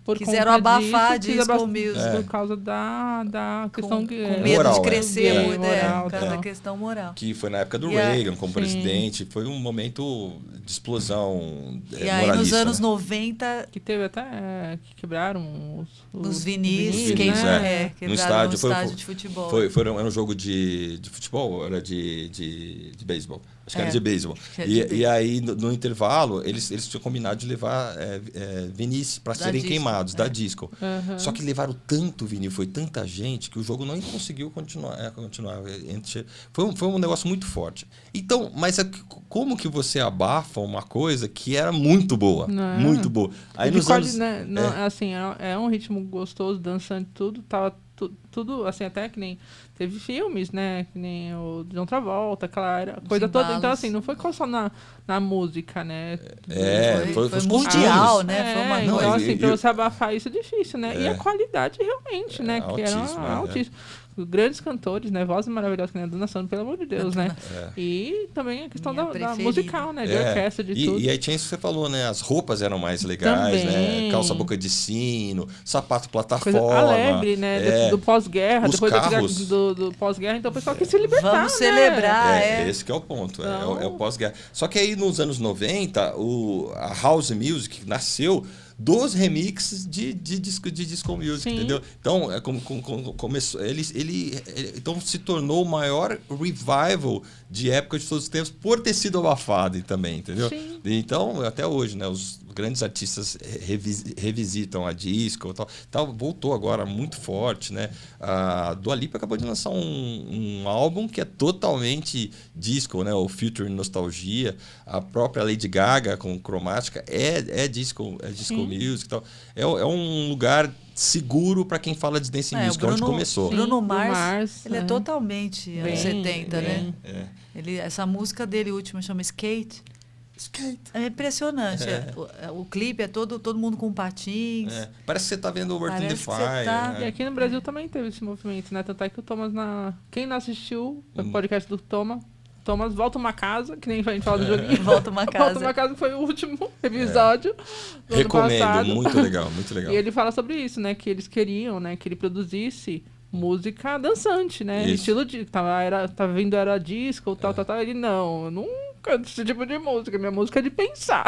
por
quiseram abafar a disco music.
Por causa da questão
com medo
moral,
de crescer,
moral,
por causa da questão moral.
Que foi na época do Reagan como presidente, foi um momento de explosão moralista.
E aí nos anos 90...
Que teve até... que quebraram
os vinis,
né?
Quebraram
no estádio,
de futebol.
Era um jogo de futebol, era de beisebol. Acho que era de beisebol. E aí, no intervalo, eles tinham combinado de levar vinis para serem queimados, da disco. Só que levaram tanto vinil, foi tanta gente, que o jogo não conseguiu continuar. Foi um negócio muito forte. Então, mas como que você abafa uma coisa que era muito boa? Muito boa. Aí nos anos...
assim, é um ritmo gostoso, dançante, tudo, tava tudo, assim, até que nem... Teve filmes, né? Que nem o John Travolta, aquela coisa toda. Então, assim, não foi só na música, né?
Foi mundial, né?
Foi uma então, assim, pra você abafar isso é difícil, né? E a qualidade realmente, né? Que era altíssima. grandes cantores, né? Vozes maravilhosas, que nem a Dona Sônia, pelo amor de Deus, né? E também a questão da musical, né? De orquestra, de tudo.
E aí tinha isso que você falou, né? As roupas eram mais legais,
também.
né? Calça boca de sino, sapato
Coisa
plataforma.
alegre, né? Do pós-guerra, depois do pós-guerra. Então o pessoal quis se libertar,
vamos celebrar,
Esse que é o ponto, é o pós-guerra. Só que aí nos anos 90, a House Music nasceu dos remixes de disco music, entendeu? Então, começou, ele então se tornou o maior revival de época de todos os tempos por ter sido abafado também, entendeu?
Sim.
Então, até hoje, né, os grandes artistas revisitam a disco, tal, voltou agora muito forte, né? A Dua Lipa acabou de lançar um álbum que é totalmente disco, né? O Future Nostalgia, a própria Lady Gaga com Cromática é disco music e tal. É um lugar seguro para quem fala de dance music, onde começou.
Bruno Mars, ele é totalmente anos 70,
né?
Essa música dele última chama Skate. É impressionante. O clipe é todo mundo com patins.
Parece que você está vendo o Earth in the Fire.
E aqui no Brasil também teve esse movimento, né? Tanto é que o Thomas, quem não assistiu o podcast do Thomas, Volta Uma Casa, que nem a gente fala do joguinho.
Volta Uma Casa.
Volta Uma Casa foi o último episódio do
Recomendo,
ano passado.
muito legal, muito legal.
E ele fala sobre isso, né? Que eles queriam, né? Que ele produzisse música dançante, né?
Isso.
Estilo de... Tava vindo era disco, tal. Ele, não, eu não canto esse tipo de música. Minha música é de pensar.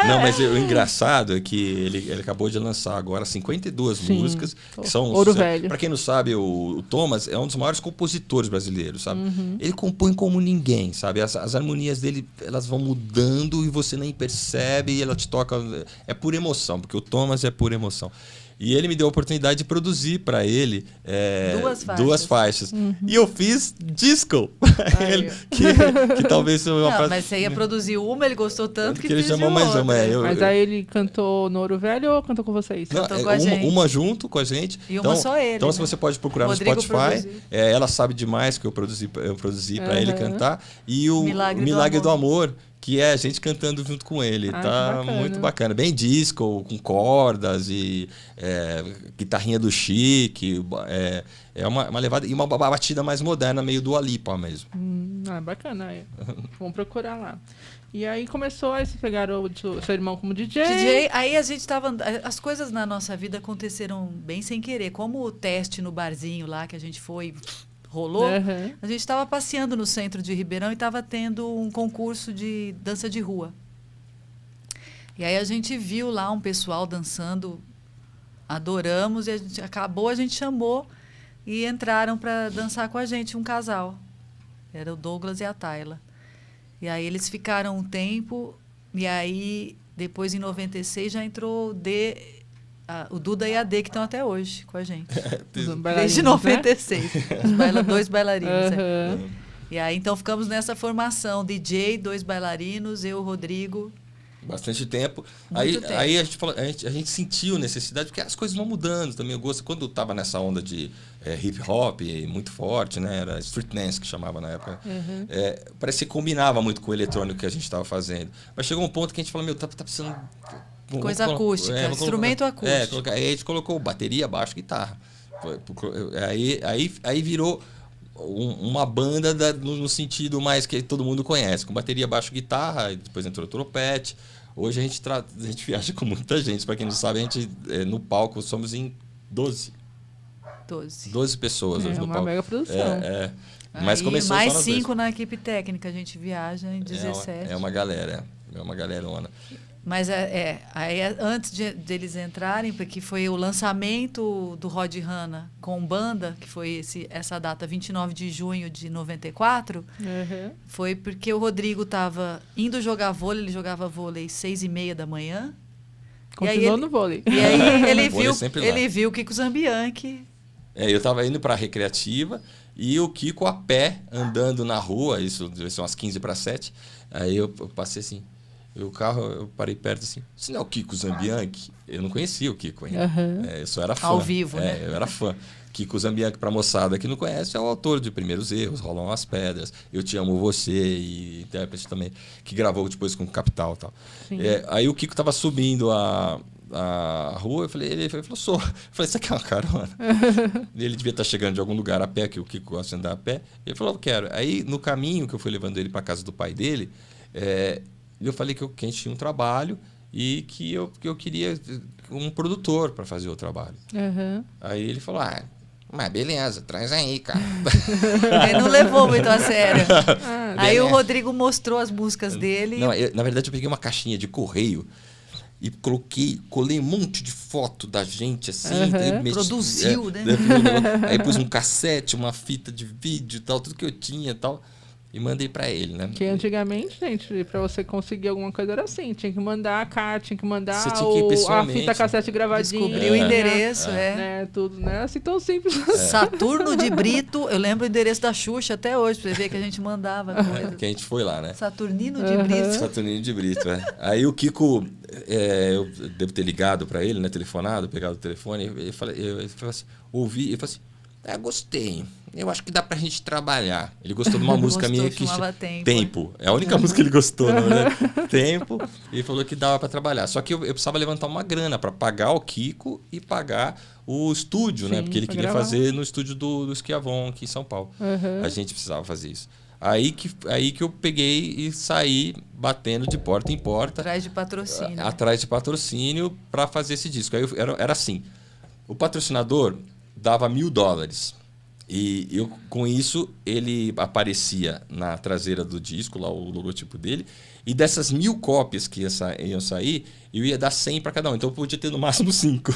Não, mas o engraçado é que ele acabou de lançar agora 52 músicas. Que são
Ouro Velho.
Pra quem não sabe, o Thomas é um dos maiores compositores brasileiros, sabe? Ele compõe como ninguém, sabe? As harmonias dele, elas vão mudando e você nem percebe e ela te toca... É por emoção, porque o Thomas é por emoção. E ele me deu a oportunidade de produzir para ele duas faixas. E eu fiz disco para ele, que talvez seja uma frase...
Mas você ia produzir uma, ele gostou tanto que
ele chamou mais uma.
Mas aí ele cantou no Ouro Velho ou cantou com vocês?
Cantou com a gente.
Uma junto com a gente.
E uma só ele.
Então, se você pode procurar
Rodrigo
no Spotify, ela sabe demais que eu produzi para ele cantar. E o Milagre do Amor, que é a gente cantando junto com ele. Tá muito bacana. Bem disco, com cordas e guitarrinha do Chique. É uma levada e uma batida mais moderna, meio do Dua Lipa mesmo.
Bacana. Vamos procurar lá. E aí começou, aí você pegaram o seu irmão como DJ.
Aí a gente tava... As coisas na nossa vida aconteceram bem sem querer. Como o teste no barzinho lá que a gente foi... rolou, a gente estava passeando no centro de Ribeirão e estava tendo um concurso de dança de rua. E aí a gente viu lá um pessoal dançando, adoramos, e a gente chamou e entraram para dançar com a gente, um casal. Era o Douglas e a Tayla. E aí eles ficaram um tempo, e aí depois em 96 já entrou o Duda e a D, que estão até hoje com a gente. Desde 96. Né? Dois bailarinos. E aí, então, ficamos nessa formação. DJ, 2 bailarinos, eu, Rodrigo.
Bastante tempo. Aí a gente sentiu necessidade, porque as coisas vão mudando também. Eu gosto, quando eu estava nessa onda de hip hop muito forte, né? Era street dance que chamava na época. Parecia que combinava muito com o eletrônico que a gente estava fazendo. Mas chegou um ponto que a gente falou, tá precisando...
Coisa acústica, instrumento acústico.
Aí a gente colocou bateria, baixo, guitarra. Aí virou uma banda no sentido mais que todo mundo conhece, com bateria, baixo, guitarra, depois entrou trompete. Hoje a gente viaja com muita gente. Para quem não sabe, a gente no palco somos em 12 pessoas hoje no palco.
É uma mega produção.
Mas começou
mais
só
5 na equipe técnica, a gente viaja em 17.
É uma galera, é uma galerona.
Mas aí, antes deles entrarem, porque foi o lançamento do Rod Hanna com banda, que foi essa data, 29 de junho de 94, foi porque o Rodrigo estava indo jogar vôlei, ele jogava vôlei 6h30 da manhã.
Continuou no vôlei.
E aí ele viu o Kiko Zambianchi.
Eu estava indo para a recreativa e o Kiko a pé, andando na rua, isso são umas 6:45, aí eu passei assim... O carro, eu parei perto assim, isso não é o Kiko Zambianchi? Eu não conhecia o Kiko ainda. Eu só era fã.
Ao vivo, né?
Eu era fã. Kiko Zambianchi, para a moçada que não conhece, é o autor de Primeiros Erros, Rolam as Pedras, Eu Te Amo Você, e intérprete também, que gravou depois com Capital e tal. Aí o Kiko estava subindo a rua, ele falou, sou. Eu falei, você quer uma carona? Ele devia estar chegando de algum lugar a pé, que o Kiko gosta de andar a pé. Ele falou, eu quero. Aí, no caminho que eu fui levando ele para casa do pai dele, eu falei que a gente tinha um trabalho e que eu queria um produtor para fazer o trabalho.
Uhum.
Aí ele falou, mas beleza, traz aí, cara.
Ele não levou muito a sério. Aí
beleza.
o Rodrigo mostrou as músicas dele.
Não, na verdade, eu peguei uma caixinha de correio e colei um monte de foto da gente, assim.
Produziu, né?
Aí pus um cassete, uma fita de vídeo e tal, tudo que eu tinha e tal. E mandei pra ele, né?
Que antigamente, gente, pra você conseguir alguma coisa era assim. Tinha que mandar a carta, tinha que mandar
Você tinha que ir
a
pessoalmente.
fita cassete gravadinha.
Descobrir o endereço,
né? Tudo, né? Assim tão simples.
Saturno de Brito, eu lembro o endereço da Xuxa até hoje, pra você ver que a gente mandava coisa.
Que a gente foi lá, né?
Saturnino de Brito.
Saturnino de Brito, Aí o Kiko, eu devo ter ligado pra ele, né? Telefonado, pegado o telefone. Ele falou assim, ouvi, e falou assim, gostei. Eu acho que dá pra gente trabalhar. Ele gostou de uma música minha que
chamava
Tempo. É a única música que ele gostou, né? Tempo. E ele falou que dava pra trabalhar. Só que eu precisava levantar uma grana pra pagar o Kiko e pagar o estúdio, né? Porque ele queria fazer no estúdio do Schiavon, aqui em São Paulo. A gente precisava fazer isso. Aí que eu peguei e saí batendo de porta em porta.
Atrás de patrocínio.
Atrás de patrocínio para fazer esse disco. Aí era assim, o patrocinador dava $1.000 e com isso ele aparecia na traseira do disco, lá o logotipo dele, e dessas 1.000 cópias que iam sair, eu ia dar 100 para cada um. Então eu podia ter no máximo 5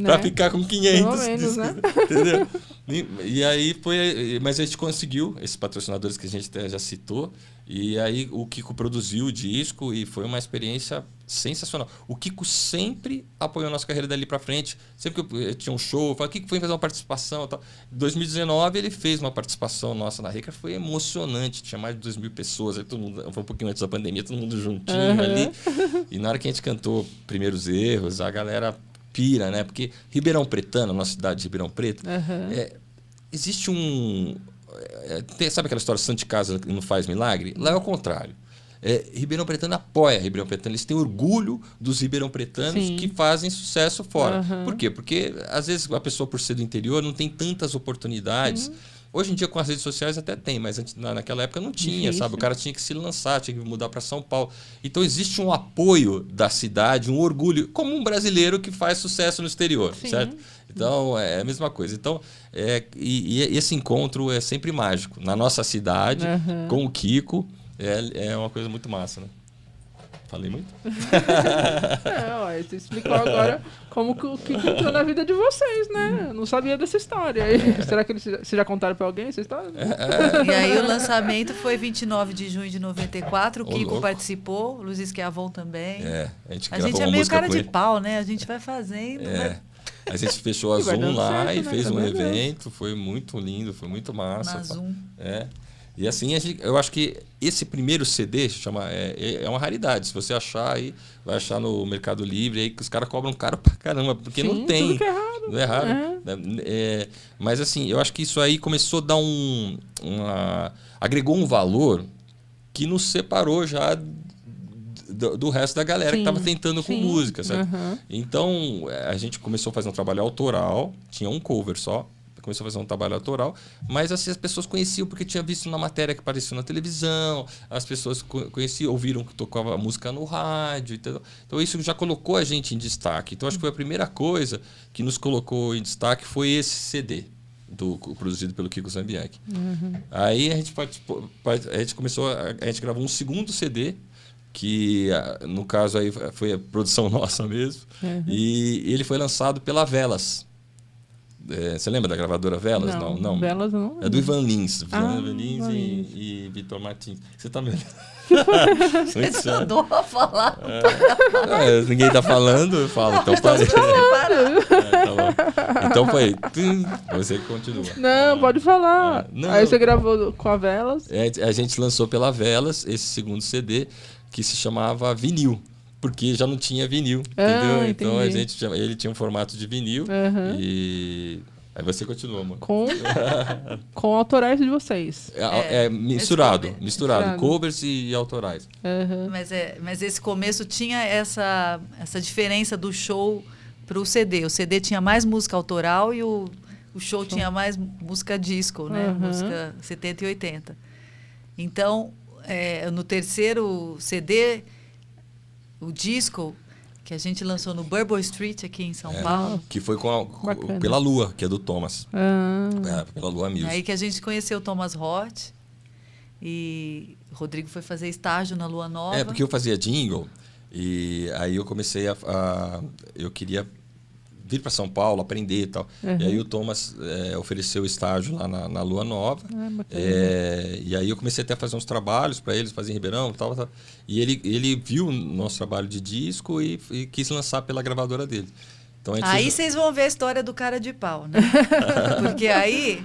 para ficar com 500.
Pelo menos, né?
Entendeu? E aí foi, mas a gente conseguiu esses patrocinadores que a gente já citou, e aí o Kiko produziu o disco e foi uma experiência sensacional. O Kiko sempre apoiou a nossa carreira dali para frente. Sempre que eu tinha um show, eu falava, Kiko, foi fazer uma participação e tal. Em 2019 ele fez uma participação nossa na Reca, foi emocionante, tinha mais de 2.000 pessoas, aí todo mundo, foi um pouquinho antes da pandemia, todo mundo juntinho ali. E na hora que a gente cantou Primeiros Erros, a galera pira, né? Porque Ribeirão Pretano, nossa cidade de Ribeirão Preto, existe sabe aquela história Santo de Casa não faz milagre? Lá é o contrário. Ribeirão Pretano apoia Ribeirão Pretano. Eles têm orgulho dos Ribeirão Pretanos que fazem sucesso fora. Por quê? Porque às vezes a pessoa, por ser do interior, não tem tantas oportunidades. Hoje em dia, com as redes sociais, até tem, mas naquela época não tinha, sabe? O cara tinha que se lançar, tinha que mudar para São Paulo. Então, existe um apoio da cidade, um orgulho, como um brasileiro que faz sucesso no exterior, certo? Então, é a mesma coisa. Então, e esse encontro é sempre mágico. Na nossa cidade, com o Kiko, é uma coisa muito massa, né? Falei muito?
Você explicou agora como que o Kiko entrou na vida de vocês, né? Eu não sabia dessa história. Será que vocês já contaram pra alguém essa história?
E aí o lançamento foi 29 de junho de 94. O Kiko
louco.
participou, o Luiz Schiavon também.
A gente
A
gravou
gente é
uma
meio
música
cara
com
de
ele.
pau, né? A gente vai fazendo.
A gente fechou a
vai
Zoom
dando
lá
certo,
e
né?
fez um
Também
evento, foi muito lindo, foi muito massa.
Na Zoom.
E assim, eu acho que esse primeiro CD é uma raridade. Se você achar aí, vai achar no Mercado Livre, aí que os caras cobram caro pra caramba, porque não tem.
Tudo que é raro.
Não é raro. Mas assim, eu acho que isso aí começou a dar agregou um valor que nos separou já do resto da galera que estava tentando com música, certo? Então, a gente começou a fazer um trabalho autoral, tinha um cover só, começou a fazer um trabalho autoral, mas assim, as pessoas conheciam porque tinha visto na matéria que apareceu na televisão, as pessoas conheciam, ouviram que tocava música no rádio, entendeu? Então isso já colocou a gente em destaque. Então acho que foi a primeira coisa que nos colocou em destaque foi esse CD produzido pelo Kiko Zambianchi. Aí a gente a gente gravou um segundo CD que no caso aí foi a produção nossa mesmo, e ele foi lançado pela Velas. Você lembra da gravadora Velas? Não.
Velas não.
É do Ivan Lins. Ivan Lins e Vitor Martins. Você tá vendo?
Você andou a falar.
Ninguém tá falando, eu falo. Então parei. Tá bom. Então foi. Você continua.
Não, pode falar. Aí você gravou com a Velas.
A gente lançou pela Velas esse segundo CD que se chamava Vinil. Porque já não tinha vinil, entendeu? Então ele tinha um formato de vinil Aí você continua, amor.
Com autorais de vocês.
Misturado.
Misturado.
Covers e autorais.
Uhum.
Mas esse começo tinha essa diferença do show para o CD. O CD tinha mais música autoral e o show tinha mais música disco, né?
Uhum.
Música 70 e 80. Então, no terceiro CD, o disco, que a gente lançou no Bourbon Street, aqui em São Paulo.
Que foi pela Lua, que é do Thomas. Pela Lua Music.
Aí que a gente conheceu o Thomas Roth. E o Rodrigo foi fazer estágio na Lua Nova.
Porque eu fazia jingle. E aí eu comecei eu queria vir para São Paulo, aprender e tal.
Uhum.
E aí o Thomas ofereceu estágio lá na Lua Nova. E aí eu comecei até a fazer uns trabalhos para eles, fazer em Ribeirão e tal. E ele viu o nosso trabalho de disco e quis lançar pela gravadora dele. Então,
aí vocês vão ver a história do cara de pau, né? Porque aí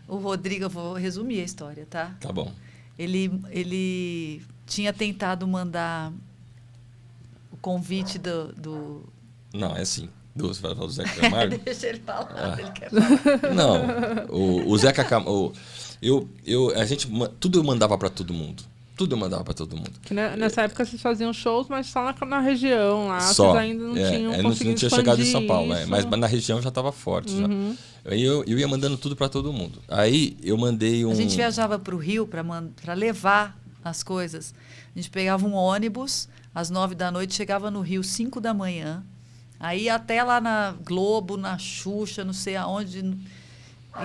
o Rodrigo, eu vou resumir a história, tá?
Tá bom.
Ele tinha tentado mandar o convite do...
Não, é assim. Você vai falar do Zeca Camargo?
Deixa ele falar, ele quer falar.
Não, o Zeca Camargo... Tudo eu mandava para todo mundo. Tudo eu mandava para todo mundo.
Que nessa época vocês faziam shows, mas só na região lá.
Só.
Vocês ainda não tinham conseguido
não tinha chegado em São Paulo,
isso.
mas na região já estava forte.
Uhum.
Já. Aí eu ia mandando tudo para todo mundo. Aí eu mandei
A gente viajava para o Rio para levar as coisas. A gente pegava um ônibus, às 9h, chegava no Rio 5h. Aí até lá na Globo, na Xuxa, não sei aonde.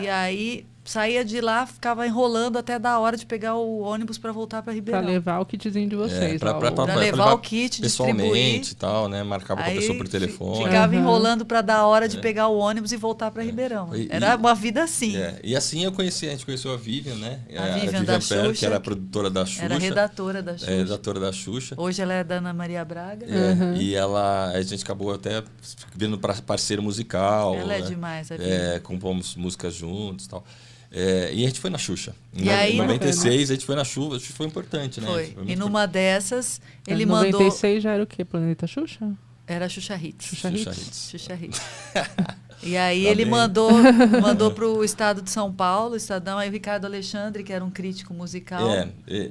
E aí saía de lá, ficava enrolando até da hora de pegar o ônibus para voltar para Ribeirão.
Para levar o kitzinho de vocês.
Para levar o kit,
pessoalmente
distribuir.
E tal, né? Marcava com a pessoa por telefone.
Ficava enrolando para dar a hora de pegar o ônibus e voltar para Ribeirão. Era uma vida assim.
E assim a gente conheceu a Vivian, né?
A Vivian da Xuxa,
que era a produtora da Xuxa.
Era redatora da Xuxa.
Redatora da Xuxa.
Hoje ela é da Ana Maria Braga.
E a gente acabou até vindo para parceiro musical.
Ela é demais, a Vivian.
Compomos músicas juntos e tal. E a gente foi na Xuxa. Em 96 a gente foi na Xuxa, acho que foi importante, né?
Foi numa dessas, ele mandou...
Em 96 já era o quê? Planeta Xuxa?
Era Xuxa Hits.
Xuxa Hits.
E aí ele mandou para o estado de São Paulo, o Estadão, aí o Ricardo Alexandre, que era um crítico musical,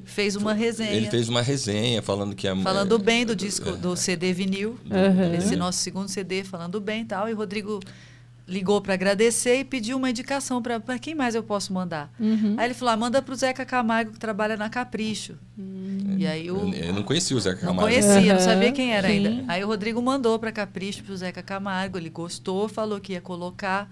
fez uma resenha.
Ele fez uma resenha falando que...
Falando bem do disco, do CD vinil, esse nosso segundo CD, falando bem e tal, e o Rodrigo... ligou para agradecer e pediu uma indicação para quem mais eu posso mandar. Aí ele falou, manda para o Zeca Camargo, que trabalha na Capricho. E aí
eu não conhecia o Zeca Camargo.
Não conhecia, não sabia quem era ainda. Aí o Rodrigo mandou para Capricho, para o Zeca Camargo, ele gostou, falou que ia colocar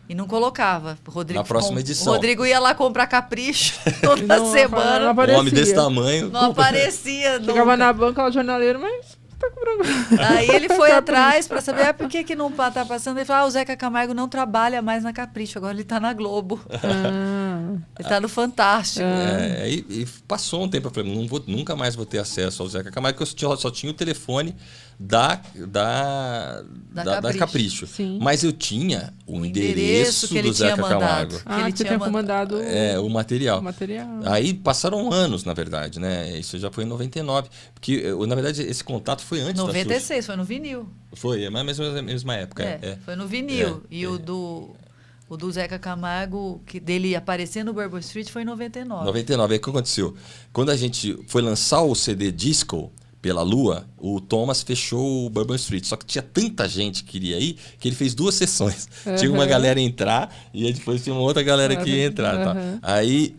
e não colocava.
Na próxima edição.
O Rodrigo ia lá comprar Capricho toda semana.
Um homem desse tamanho.
Não aparecia.
Chegava na banca, o jornaleiro, mas...
Aí ele foi atrás para saber por que não tá passando. Ele falou, o Zeca Camargo não trabalha mais na Capricho, agora ele tá na Globo. Ele tá no Fantástico.
E passou um tempo, eu falei, nunca mais vou ter acesso ao Zeca Camargo, porque eu só tinha o telefone da Capricho. Mas eu tinha o endereço do Zeca Camargo.
Que ele tinha mandado
o material. Aí passaram anos, na verdade, né? Isso já foi em 99. Porque, na verdade, esse contato foi antes
96,
da Xuxa.
foi no vinil.
Foi, mas na mesma época.
Foi no vinil. E o do Zeca Camargo, que dele aparecer no Bourbon Street, foi em 99.
99. Aí o que aconteceu? Quando a gente foi lançar o CD Disco pela Lua, o Thomas fechou o Bourbon Street. Só que tinha tanta gente que queria ir que ele fez 2 sessões. Tinha uma galera entrar e depois tinha uma outra galera que ia entrar. Tá? Aí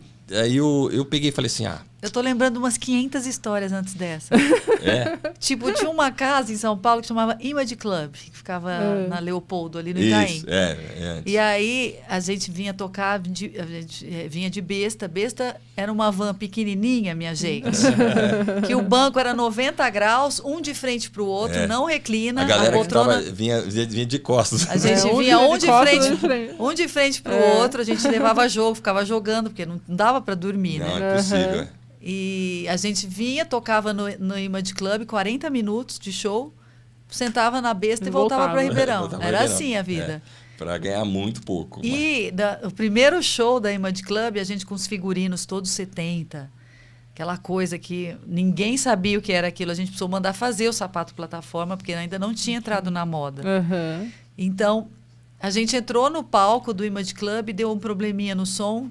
eu peguei e falei assim,
eu tô lembrando umas 500 histórias antes dessa. Tipo, tinha uma casa em São Paulo que chamava Image Club, que ficava na Leopoldo, ali no Itaim.
Isso,
E aí a gente vinha tocar, a gente vinha de besta. Besta era uma van pequenininha, minha gente. Que o banco era 90 graus, um de frente pro outro, não reclina.
A galera
poltrona...
que vinha de costas.
A gente vinha um de frente pro outro, a gente levava jogo, ficava jogando, porque não dava para dormir,
né? Não,
é
possível.
E a gente vinha, tocava no Image Club, 40 minutos de show, sentava na besta e voltava para Ribeirão. Era assim a vida.
Para ganhar muito pouco.
E o primeiro show da Image Club, a gente com os figurinos todos 70, aquela coisa que ninguém sabia o que era aquilo. A gente precisou mandar fazer o sapato plataforma, porque ainda não tinha entrado na moda. Então, A gente entrou no palco do Image Club, deu um probleminha no som,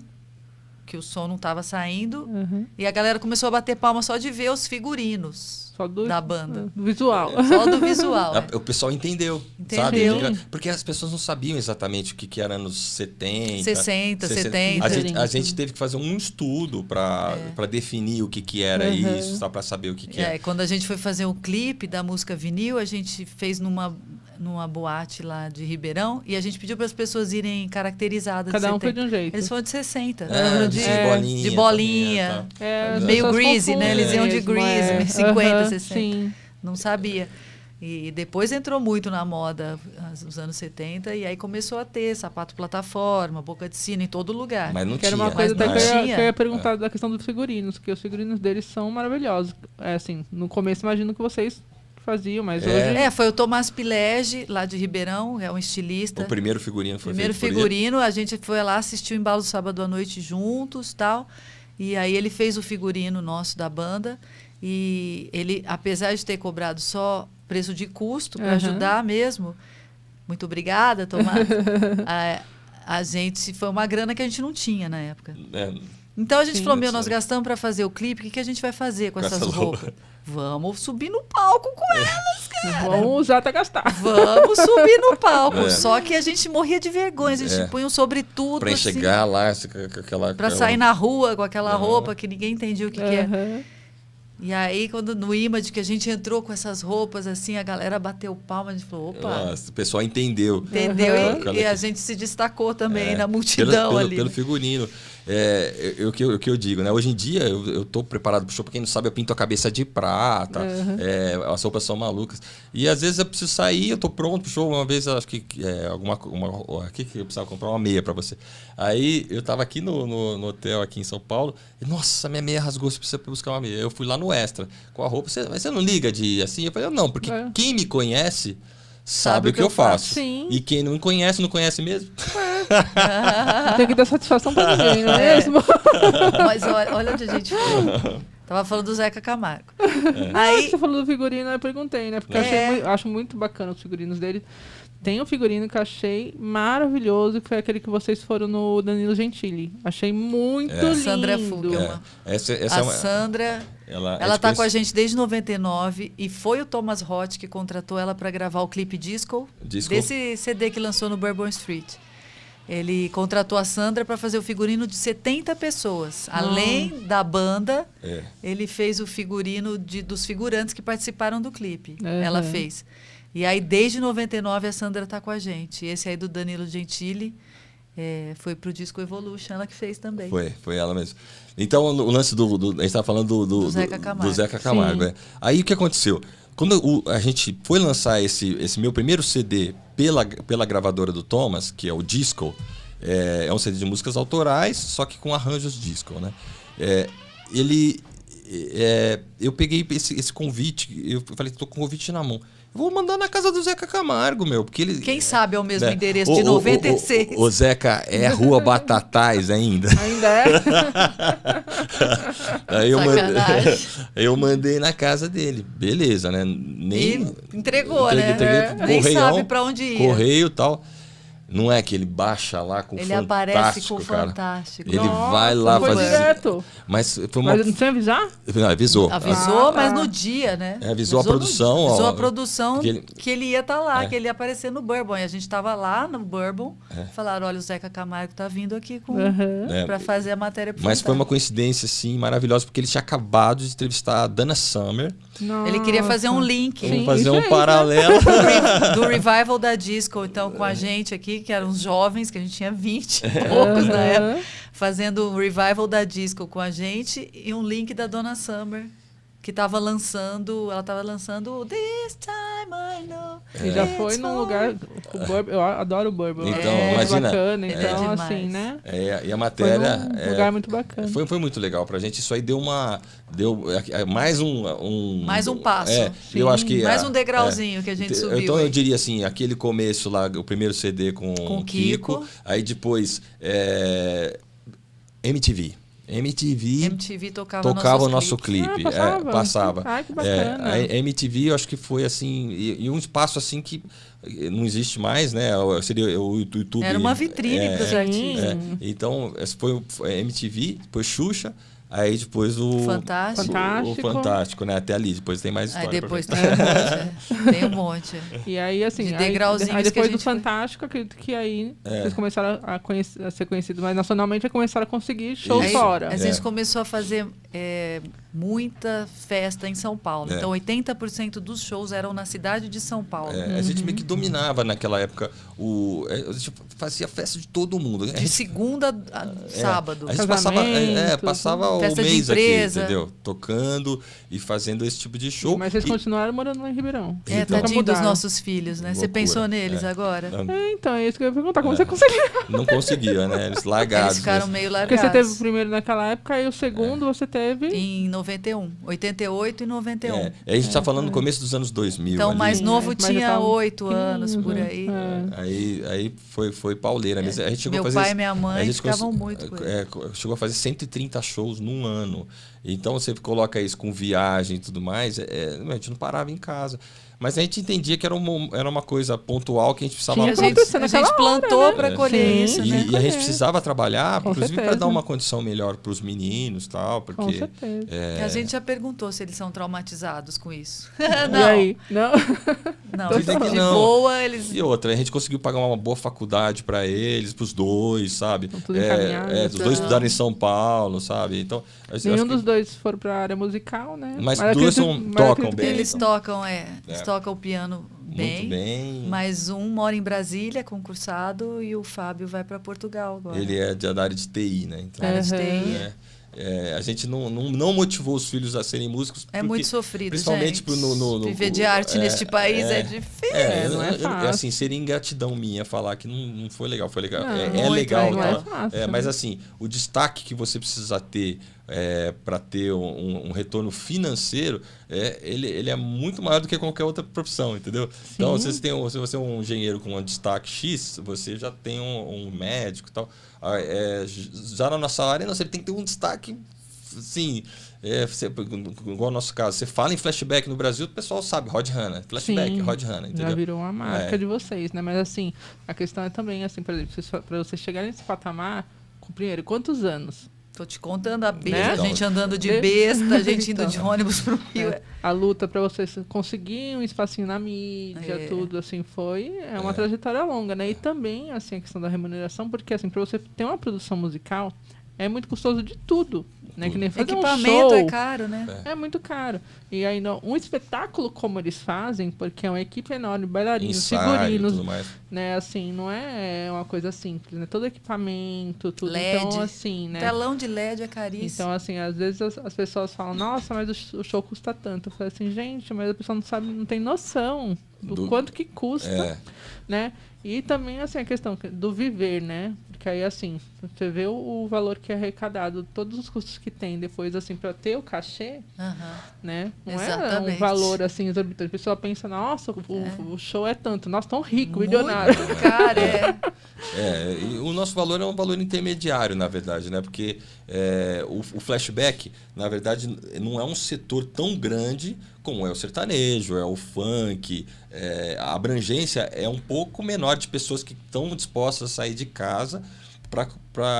que o som não estava saindo, e a galera começou a bater palma só de ver os figurinos
Só
da banda.
do visual.
Só do visual.
O pessoal entendeu,
Entendeu.
sabe? Porque as pessoas não sabiam exatamente o que era anos 70.
60, 70.
A gente teve que fazer um estudo para definir o que era isso, só para saber o que é.
Quando a gente foi fazer o clipe da música vinil, a gente fez numa boate lá de Ribeirão e a gente pediu para as pessoas irem caracterizadas.
Cada um
de
foi
70.
de um jeito.
Eles foram de 60.
De
bolinha. Meio
pessoas
greasy, né? Eles iam de
mesmo,
greasy, 50, 60.
Sim.
Não sabia. E depois entrou muito na moda, nos anos 70, e aí começou a ter sapato plataforma, boca de sino em todo lugar.
Mas não
Que era
tinha.
uma coisa
Mas
até
não
que
tinha.
eu ia perguntar da questão dos figurinos, que os figurinos deles são maravilhosos. Assim, no começo imagino que vocês faziam, mas hoje...
Foi o Tomás Pilege, lá de Ribeirão, é um estilista.
O primeiro figurino foi
Primeiro
feito por ele.
figurino, a gente foi lá, assistiu o Embalo Sábado à Noite juntos, tal. E aí ele fez o figurino nosso da banda. E ele, apesar de ter cobrado só preço de custo para ajudar mesmo, muito obrigada, Tomás. A gente, foi uma grana que a gente não tinha na época. Então a gente falou, nós gastamos para fazer o clipe, o que a gente vai fazer com essas roupas? Vamos subir no palco com elas, cara.
Vamos usar até gastar.
Vamos subir no palco. Só que a gente morria de vergonha. A gente punha um sobretudo.
Pra
assim,
chegar lá, aquela...
Pra sair na rua com aquela roupa que ninguém entendia o que é. E aí, quando no Image que a gente entrou com essas roupas, assim, a galera bateu palma, a gente falou, opa.
Nossa, o pessoal entendeu.
Entendeu? E a gente se destacou também na multidão ali.
Pelo figurino. O que eu digo, né? Hoje em dia eu tô preparado pro show, pra quem não sabe, eu pinto a cabeça de prata, as roupas são malucas. E às vezes eu preciso sair, eu tô pronto pro show. Uma vez eu acho que aqui que eu precisava comprar uma meia pra você. Aí eu tava aqui no hotel aqui em São Paulo, e nossa, minha meia rasgou, você precisa buscar uma meia. Eu fui lá no Extra com a roupa, você não liga de assim? Eu falei, não, porque quem me conhece sabe o que eu faço.
Sim.
E quem não me conhece, não conhece mesmo.
Tem que dar satisfação pra ninguém, não é mesmo?
Mas olha onde a gente foi. Tava falando do Zeca Camargo.
Aí você falou do figurino, eu perguntei, né? Porque eu acho muito bacana os figurinos dele. Tem um figurino que eu achei maravilhoso, que foi aquele que vocês foram no Danilo Gentili. Achei muito lindo.
Sandra Fugelman. Sandra, ela tá com a gente desde 99 e foi o Thomas Roth que contratou ela para gravar o clipe Disco desse CD que lançou no Bourbon Street. Ele contratou a Sandra para fazer o figurino de 70 pessoas. Além da banda, ele fez o figurino dos figurantes que participaram do clipe. Ela fez. E aí, desde 99, a Sandra está com a gente. Esse aí do Danilo Gentili foi pro Disco Evolution, ela que fez também.
Foi ela mesmo. Então, o lance a gente estava falando do
Zeca Camargo.
Do Zeca Camargo. Aí, o que aconteceu? Quando a gente foi lançar esse meu primeiro CD pela gravadora do Thomas, que é o Disco, é um CD de músicas autorais, só que com arranjos disco, né? Eu peguei esse convite, eu falei, tô com o convite na mão. Vou mandar na casa do Zeca Camargo, meu, porque ele...
Quem sabe é o mesmo endereço de 96.
O Zeca é Rua Batatais ainda.
Ainda é?
Aí eu mandei na casa dele. Beleza, né?
E entregou, né? Nem sabe pra onde ir.
Correio e tal. Não é que ele baixa lá com o Fantástico,
aparece com o
cara.
Fantástico.
Ele vai lá
foi
fazer...
direto.
Mas
não sem avisar?
Não, avisou.
Avisou, mas no dia, né?
Avisou a produção.
Avisou a produção que ele ia estar lá,
É.
que ele ia aparecer no Bourbon. E a gente estava lá no Bourbon, falaram, olha, o Zeca Camargo tá vindo aqui para fazer a matéria pro
Mas foi uma
Fantástico.
coincidência, assim, maravilhosa, porque ele tinha acabado de entrevistar a Dana Summer.
Ele queria fazer um link.
Vamos fazer um paralelo.
Do revival da disco, então, com a gente aqui, que eram os jovens, que a gente tinha 20 e poucos na época, fazendo o revival da disco com a gente e um link da Donna Summer, que ela estava lançando This Time I Know.
E já foi num lugar, eu adoro o Bourbon.
Então,
muito
imagina.
bacana, então,
demais.
assim, né?
E a matéria...
Foi num lugar muito bacana.
Foi muito legal pra gente. Isso aí deu mais um...
Mais um passo.
Eu acho que...
Mais um degrauzinho que a gente subiu.
Então eu diria assim, aquele começo lá, o primeiro CD com o Kiko. Aí depois, MTV.
MTV
tocava o nosso clipe.
Passava. Ai, que bacana.
A MTV, eu acho que foi assim, e um espaço assim que não existe mais, né? Seria o YouTube.
Era uma vitrine para os artistas.
Então, foi a MTV, depois Xuxa. Aí depois o Fantástico, né? Até ali, depois tem mais história.
Aí depois tem um monte.
E aí, assim,
de degrauzinhos
aí depois do Fantástico, acredito que aí vocês começaram a ser conhecidos mais nacionalmente e começaram a conseguir shows fora.
A gente começou a fazer muita festa em São Paulo. Então, 80% dos shows eram na cidade de São Paulo.
A gente meio que dominava naquela época. A gente fazia festa de todo mundo.
De segunda a sábado.
A gente passava
festa
o mês
de empresa.
aqui, entendeu? Tocando e fazendo esse tipo de show.
Mas vocês continuaram morando lá em Ribeirão.
Tadinho dos nossos filhos, né? Você pensou neles agora?
Então, é isso que eu ia perguntar. Como você conseguiu?
Não conseguia, né? Eles largados.
Eles ficaram meio largados.
Porque você teve o primeiro naquela época e o segundo você teve...
Em 91. 88 e 91.
A gente tá falando no começo dos anos 2000.
Então, o
ali.
mais novo tinha 8 anos, por aí.
Aí foi pauleira. A gente chegou
Meu
a fazer,
pai e minha mãe ficavam muito.
Chegou a fazer 130 shows num ano. Então, você coloca isso com viagem e tudo mais, a gente não parava em casa. Mas a gente entendia que era uma coisa pontual que a gente precisava...
A gente plantou para colher isso, né?
E a gente precisava trabalhar, inclusive para dar uma condição melhor para os meninos e tal. Porque,
com certeza.
A gente já perguntou se eles são traumatizados com isso.
Não. E aí? Não?
Não, de boa eles...
E outra, a gente conseguiu pagar uma boa faculdade para eles, para os dois, sabe?
Tudo encaminhado.
Os dois estudaram em São Paulo, sabe? Então,
nenhum dos dois foram para a área musical, né?
Mas dois tocam bem.
Eles tocam o piano bem,
muito bem.
Mas um mora em Brasília, concursado, e o Fábio vai para Portugal agora.
Ele é da área de TI, né? Então,
área de TI.
A gente não motivou os filhos a serem músicos.
É muito sofrido,
principalmente
gente. Viver de arte neste país é difícil.
Não é fácil.
Assim, seria ingratidão minha falar que não foi legal. Foi legal.
Não,
é legal.
Não
tá?
é fácil.
Mas assim, o destaque que você precisa ter para ter um retorno financeiro, ele é muito maior do que qualquer outra profissão, entendeu? Sim. Então, se você é um engenheiro com um destaque X, você já tem um médico e tal. Já na nossa área, você tem que ter um destaque, assim, igual no nosso caso. Você fala em flashback no Brasil, o pessoal sabe, Rod Hanna, flashback, sim, Rod Hanna, entendeu?
Já virou uma marca de vocês, né? Mas assim, a questão é também, assim, por exemplo, para você chegar nesse patamar, primeiro, quantos anos?
Tô te contando a besta, né? A gente andando de besta, a gente indo de ônibus pro Rio.
A luta para vocês conseguirem um espacinho na mídia, tudo assim, é uma trajetória longa, né? E também, assim, a questão da remuneração, porque, assim, para você ter uma produção musical, é muito custoso de tudo, né? Que nem fazer
equipamento
um show,
é caro, né?
É muito caro. E aí, um espetáculo como eles fazem, porque é uma equipe enorme, bailarinos, figurinos, né? Assim, não é uma coisa simples, né? Todo equipamento, tudo.
LED.
Então, assim, né?
Telão de LED é caríssimo.
Então, assim, às vezes as pessoas falam, nossa, mas o show custa tanto. Eu falei assim, gente, mas a pessoa não sabe, não tem noção do quanto que custa, né? E também, assim, a questão do viver, né? Porque aí, assim, você vê o valor que é arrecadado, todos os custos que tem depois, assim, para ter o cachê, né? Não
exatamente.
É um valor, assim, exorbitante. A pessoa pensa, nossa, o show é tanto, nossa, tão rico, milionário.
Cara,
e o nosso valor é um valor intermediário, na verdade, né? Porque o flashback, na verdade, não é um setor tão grande como é o sertanejo, é o funk. A abrangência é um pouco menor de pessoas que estão dispostas a sair de casa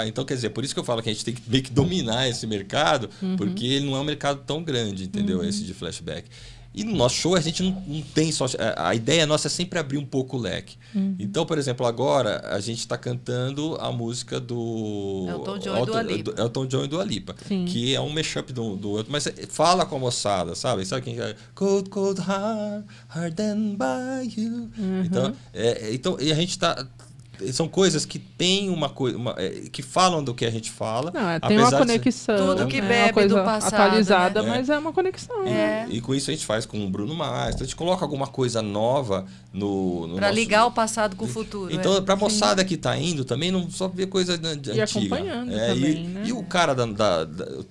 então, quer dizer, por isso que eu falo que a gente tem que meio que dominar esse mercado, porque ele não é um mercado tão grande, entendeu? Esse de flashback. E no nosso show a gente não tem só... A ideia nossa é sempre abrir um pouco o leque. Então, por exemplo, agora a gente está cantando a música do...
Elton John e Dua Lipa.
Elton John e Dua Lipa, que é um mashup do outro. Mas fala com a moçada, sabe? Sabe quem é? Cold, cold heart, hardened by you. Então, e a gente está... São coisas que têm uma coisa, que falam do que a gente fala.
Não, tem uma conexão.
Tudo que bebe do passado.
Atualizada, né? Mas é uma conexão.
E com isso a gente faz com o Bruno Mars. Então a gente coloca alguma coisa nova no
para ligar o passado com o futuro.
Então, para a moçada que está indo também, não só ver coisa antiga.
E acompanhando também, né?
E o cara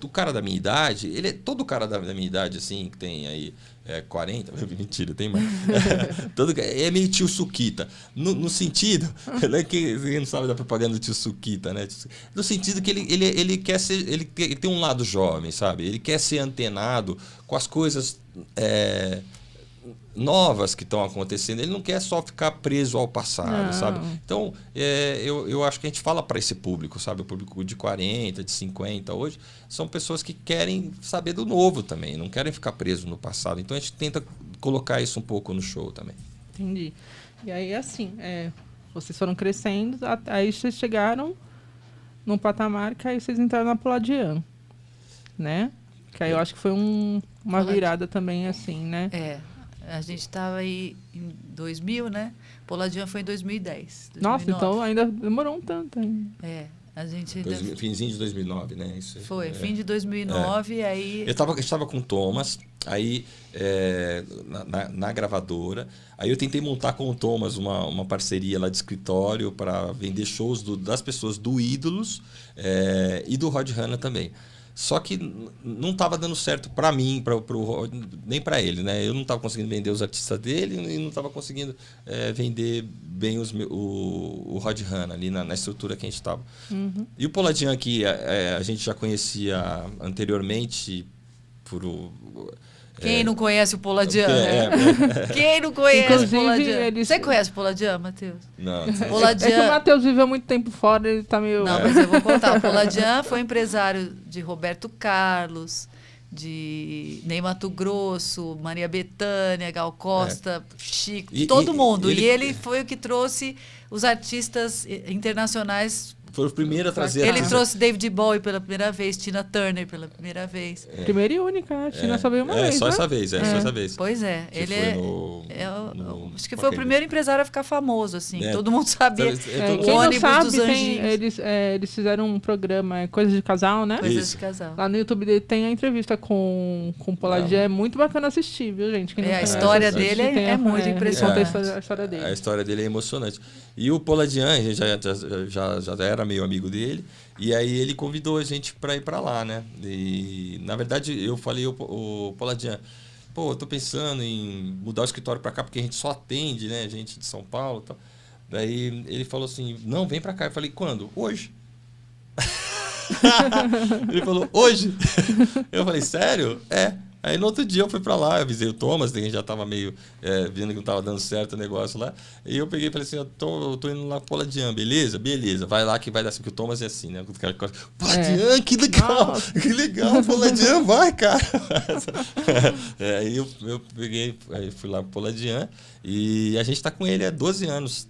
o cara da minha idade, todo cara da minha idade, assim, que tem aí 40, mentira, tem mais. É meio tio Suquita. No sentido, né, quem não sabe da propaganda do tio Suquita, né? No sentido que ele quer ser. Ele tem um lado jovem, sabe? Ele quer ser antenado com as coisas novas que estão acontecendo. Ele não quer só ficar preso ao passado, sabe? Então, eu acho que a gente fala para esse público, sabe? O público de 40, de 50 hoje, são pessoas que querem saber do novo também, não querem ficar preso no passado. Então, a gente tenta colocar isso um pouco no show também.
Entendi. E aí, assim, vocês foram crescendo, aí vocês chegaram num patamar que aí vocês entraram na Palladian, né? Que aí eu acho que foi uma virada também, assim, né?
A gente estava aí em 2000, né? Palladian foi em 2010. 2009.
Nossa, então ainda demorou um tanto ainda.
A gente...
Finzinho de 2009, né? Isso,
foi, fim de 2009, aí...
Eu estava com o Thomas, aí na gravadora, aí eu tentei montar com o Thomas uma parceria lá de escritório para vender shows das pessoas do Ídolos e do Rod Hanna também. Só que não estava dando certo para mim, nem para ele, né? Eu não estava conseguindo vender os artistas dele e não estava conseguindo vender bem o Rod Hanna ali na estrutura que a gente estava.
Uhum.
E o Palladian, que a gente já conhecia anteriormente por
Quem não conhece o Palladian? Quem não conhece o Palladian? Você conhece o Palladian, Matheus?
Não.
É que o Matheus viveu muito tempo fora, ele tá meio...
Não, mas eu vou contar. O Palladian foi empresário de Roberto Carlos, de Ney Matogrosso, Maria Bethânia, Gal Costa, Chico, todo mundo. E ele foi o que trouxe os artistas internacionais.
Foi o primeiro a trazer...
Ele trouxe David Bowie pela primeira vez, Tina Turner pela primeira vez.
Primeira e única, né? Tina só veio uma vez,
só
né?
essa vez, só essa vez.
Pois é.
Que
Ele acho que foi o
Ok.
primeiro empresário a ficar famoso, assim. Todo mundo sabia.
Quem
Quem não
ônibus
sabe,
dos anjinhos.
eles fizeram um programa, Coisas de Casal, né?
Coisas
Isso.
de casal.
Lá no YouTube dele tem a entrevista com o Palladian. É muito bacana assistir, viu, gente? Quem não
A
conhece,
história
assiste,
dele
tem
é muito
ele
impressionante.
conta a história dele.
A história dele é emocionante. E o Palladian, a gente já era meio amigo dele, e aí ele convidou a gente para ir para lá, né? E, na verdade, eu falei, o Palladian, eu tô pensando em mudar o escritório para cá, porque a gente só atende, né? Gente de São Paulo e tal. Daí ele falou assim, não, vem para cá. Eu falei, quando? Hoje. Ele falou, hoje? Eu falei, sério? Aí no outro dia eu fui pra lá, eu avisei o Thomas, que já tava meio vendo que não tava dando certo o negócio lá. E eu peguei e falei assim, eu tô indo lá pro Palladian, beleza? Beleza, vai lá que vai dar assim, porque o Thomas é assim, né? Palladian, que legal! Nossa. Que legal, Palladian, vai, cara! Aí eu peguei, aí fui lá pro Palladian e a gente tá com ele há 12 anos.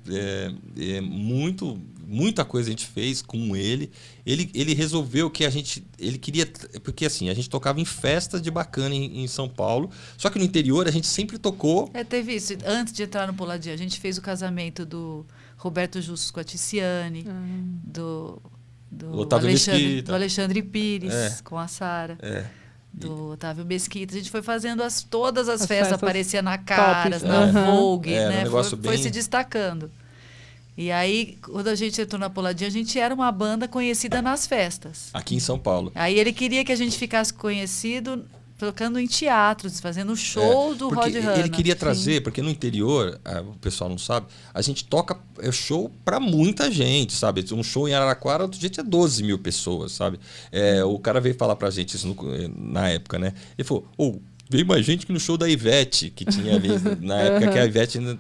Muita coisa a gente fez com ele. Ele resolveu que ele queria... Porque assim, a gente tocava em festas de bacana em São Paulo, só que no interior a gente sempre tocou...
Teve isso. Antes de entrar no Palladian, a gente fez o casamento do Roberto Justus com a Ticiane, do Alexandre Pires com a Sara. Do Otávio Mesquita. A gente foi fazendo todas as festas, aparecia na Caras, na Vogue, né? Foi se destacando. E aí, quando a gente entrou na Palladian, a gente era uma banda conhecida nas festas.
Aqui em São Paulo.
Aí ele queria que a gente ficasse conhecido tocando em teatros, fazendo show do Rod Hanna.
Ele queria trazer, porque no interior, o pessoal não sabe, a gente toca show para muita gente, sabe? Um show em Araraquara, outro dia tinha 12 mil pessoas, sabe? O cara veio falar pra gente isso na época, né? Ele falou, veio mais gente que no show da Ivete, que tinha na época que a Ivete ainda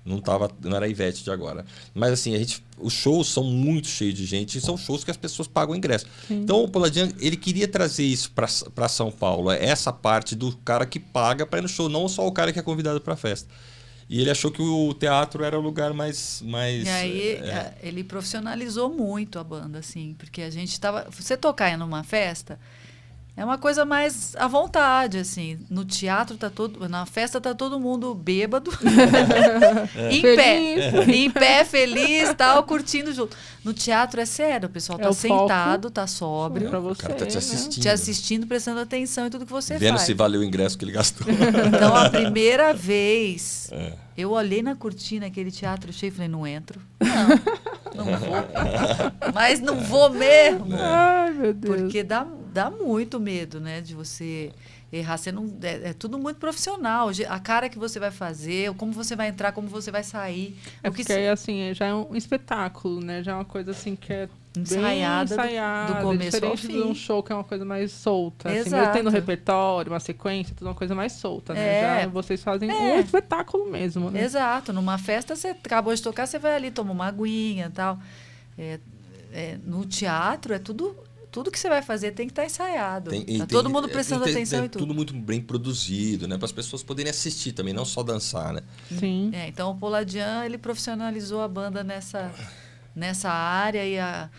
não era a Ivete de agora. Mas assim, os shows são muito cheios de gente e são shows que as pessoas pagam ingresso. Sim. Então o Palladian, ele queria trazer isso para São Paulo, essa parte do cara que paga para ir no show, não só o cara que é convidado para a festa. E ele achou que o teatro era o lugar mais... E
aí ele profissionalizou muito a banda, assim, porque a gente estava... Você tocar numa festa... É uma coisa mais à vontade, assim. No teatro na festa tá todo mundo bêbado, em pé, feliz, tal, curtindo junto. No teatro é sério, o pessoal tá sentado, tá sóbrio.
Pra você,
o cara tá te assistindo.
Te assistindo, prestando atenção em tudo que você faz.
Vendo se valeu o ingresso que ele gastou.
Então, a primeira vez, eu olhei na cortina, aquele teatro cheio, e falei, não entro. Não vou. Mas não vou mesmo.
Ai, meu Deus.
Porque dá muito medo, né, de você... errar. Você não, é tudo muito profissional. A cara que você vai fazer, como você vai entrar, como você vai sair.
Porque aí, assim, já é um espetáculo, né? Já é uma coisa, assim, que é
ensaiada
bem ensaiada,
do começo ao
diferente
fim.
de um show que é uma coisa mais solta. Assim,
Exato.
mesmo tendo um repertório, uma sequência, tudo uma coisa mais solta, né? Já vocês fazem um espetáculo mesmo, né?
Exato. Numa festa, você acabou de tocar, você vai ali, toma uma aguinha e tal. No teatro, é tudo que você vai fazer tem que estar ensaiado. Todo mundo prestando atenção e tudo.
Tudo muito bem produzido, né? Para as pessoas poderem assistir também, não só dançar, né?
Sim.
Então, o Poladian, ele profissionalizou a banda nessa área e a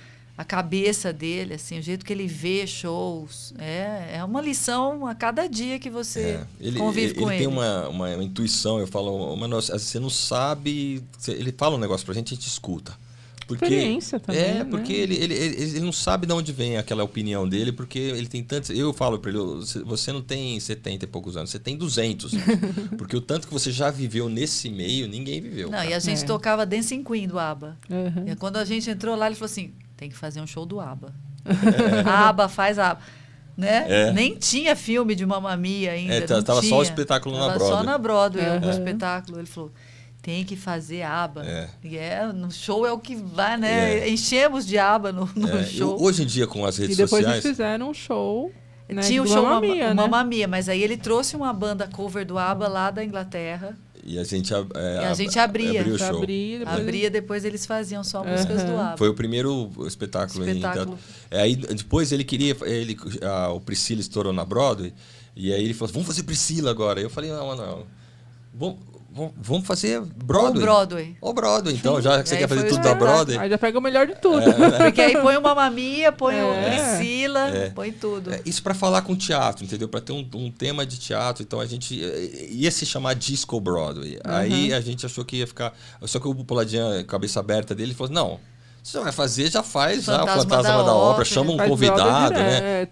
cabeça dele, assim, o jeito que ele vê shows. É uma lição a cada dia que você convive com ele.
Ele tem uma intuição, eu falo, mano, você não sabe... Ele fala um negócio pra gente, a gente escuta.
Experiência também,
porque ele não sabe de onde vem aquela opinião dele, porque ele tem tantos... Eu falo pra ele, você não tem 70 e poucos anos, você tem 200. Porque o tanto que você já viveu nesse meio, ninguém viveu.
Não, e a gente tocava Dancing Queen do ABBA.
Uhum.
E quando a gente entrou lá, ele falou assim, tem que fazer um show do ABBA. A ABBA faz ABBA. Né? Nem tinha filme de Mamma Mia ainda.
Tava só o espetáculo na Broadway.
Só na Broadway, o espetáculo. Ele falou... Tem que fazer ABBA. E no show é o que vai, né? Enchemos de ABBA no show.
Hoje em dia, com as redes
sociais... E depois
sociais...
eles fizeram um show, né?
Tinha o show
Mamma Mia, né?
Mamma Mia, mas aí ele trouxe uma banda cover do ABBA lá da Inglaterra.
E a gente,
abria.
Abria o show.
Abria, depois eles faziam só músicas do ABBA.
Foi o primeiro espetáculo. Então, aí depois ele queria... o Priscila estourou na Broadway. E aí ele falou, vamos fazer Priscila agora. Eu falei, não. Vamos fazer Broadway. O Broadway, então, já que você quer fazer tudo da Broadway.
Aí já pega o melhor de tudo.
Porque aí põe o Mamma Mia, põe o Priscila, põe tudo.
Isso para falar com teatro, entendeu? Para ter um tema de teatro. Então a gente ia se chamar Disco Broadway. Aí a gente achou que ia ficar... Só que o Poladian, cabeça aberta dele, falou, não... Você vai fazer, já faz. Já, o Fantasma da Ópera, chama um convidado, né?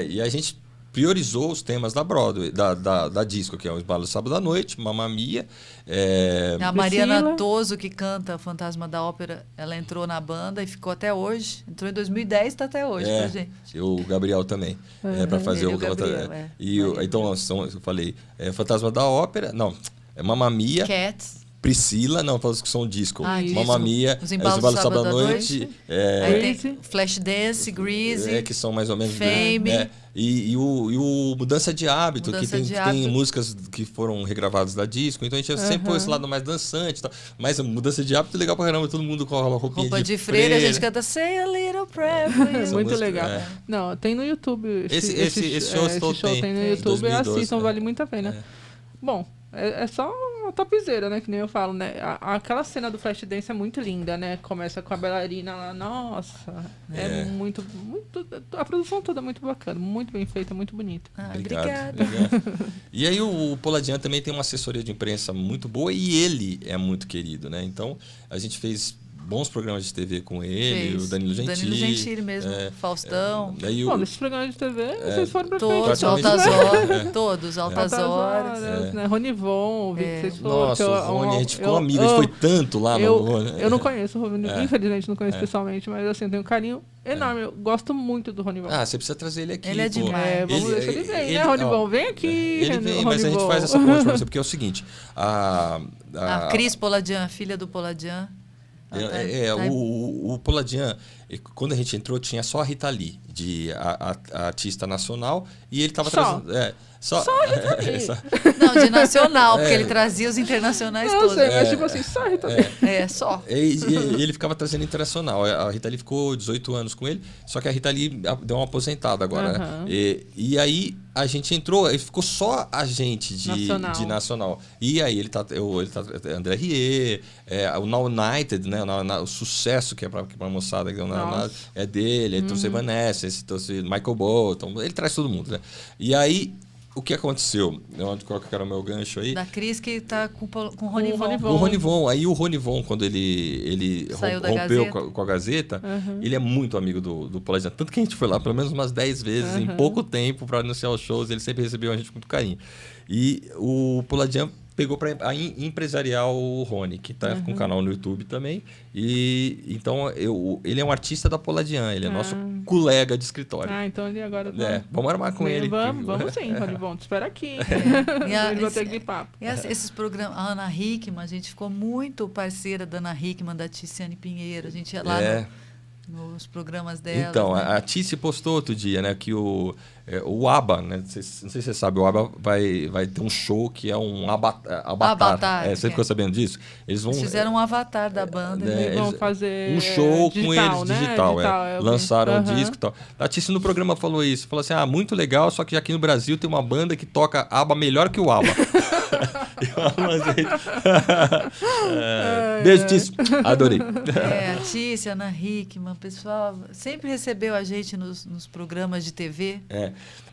E a gente... priorizou os temas da Broadway, da disco, que é o Embalo Sábado à Noite, Mamma Mia.
A Mariana Toso, que canta Fantasma da Ópera, ela entrou na banda e ficou até hoje. Entrou em 2010 e está até hoje pra gente.
E o Gabriel também, para fazer o
Gabriel,
então, eu falei, Fantasma da Ópera, não, Mamma Mia.
Cats.
Priscila, não, faz que são disco.
Mamma
Mia,
Os Embalos Sábado à Noite.
Aí
tem Flashdance, Greasy.
Que são mais ou menos...
Fame.
E o Mudança de Hábito, que tem músicas que foram regravadas da disco. Então a gente sempre foi esse lado mais dançante. Tal. Mas a Mudança de Hábito é legal pra caramba. Todo mundo com a roupinha
de freira. A gente canta Say a Little Prayer for You.
Muito música, legal. Não, tem no YouTube.
Esse show
tem no YouTube. Assistam, vale muito a pena. Bom, é só uma topzera, né? Que nem eu falo, né? Aquela cena do Flashdance é muito linda, né? Começa com a bailarina lá. Nossa, muito... A produção toda é muito bacana. Muito bem feita, muito bonita.
Obrigada.
E aí o Poladian também tem uma assessoria de imprensa muito boa e ele é muito querido, né? Então, a gente fez bons programas de TV com ele, o Danilo Gentili
mesmo, Faustão.
Bom, nesses programas de TV, vocês foram pra
todos, Altas Horas.
Né? Ronivon, vi que vocês foram.
Nossa, o Rony, a gente ficou amigo, a gente foi tanto lá no...
Eu não conheço o Rony, infelizmente não conheço pessoalmente, mas assim, eu tenho um carinho enorme. Eu gosto muito do Ronivon.
Você precisa trazer ele aqui.
Ele é demais.
Vamos deixar ele bem, né, Ronivon? Vem aqui,
Ele vem, mas a gente faz essa ponte pra você, porque é o seguinte...
A Cris Poladian, filha do Poladian.
O Poladian, quando a gente entrou, tinha só a Rita Lee, a artista nacional, e ele estava trazendo... Só
a Rita Lee.
Não, de nacional, porque ele trazia os internacionais todos.
Sei, mas tipo assim, só a Rita Lee.
Só.
E ele ficava trazendo internacional. A Rita Lee ficou 18 anos com ele, só que a Rita Lee deu uma aposentada agora, né? E aí a gente entrou, e ficou só a gente de nacional. E aí ele tá André Rieu, o Now United, né? O sucesso que é pra moçada é dele, ele trouxe Evanescence, trouxe Michael Bolton, ele traz todo mundo, né? E aí o que aconteceu? Onde coloca que era o meu gancho aí?
Da Cris que tá com o Ronivon.
O Ronivon. Aí o Ronivon, quando ele rompeu com a Gazeta, ele é muito amigo do Poladian. Tanto que a gente foi lá pelo menos umas 10 vezes em pouco tempo para anunciar os shows. Ele sempre recebeu a gente com muito carinho. E o Poladian pegou para empresariar o Rony, que tá com um canal no YouTube também. E então ele é um artista da Poladian, ele é nosso colega de escritório.
Então ele agora
vamos armar com ele.
Vamos sim, Rony, vamos, te espero aqui. Ele vai ter aquele papo.
Esses programas, a Ana Hickman, a gente ficou muito parceira da Ana Hickman, da Ticiane Pinheiro, a gente ia lá nos programas dela.
Então,
né?
a Tici postou outro dia, né, que o ABBA, né, não sei se você sabe, o ABBA vai ter um show que é um avatar. Você ficou sabendo disso? Eles
fizeram um avatar da banda.
Eles vão fazer
um show
digital,
com eles,
né?
digital. Lançaram um disco e tal. A Tici no programa falou isso. Falou assim, muito legal, só que aqui no Brasil tem uma banda que toca ABBA melhor que o ABBA. Beijo, Tici. Adorei.
A Tici, a Ana Hickman, o pessoal sempre recebeu a gente nos programas de TV.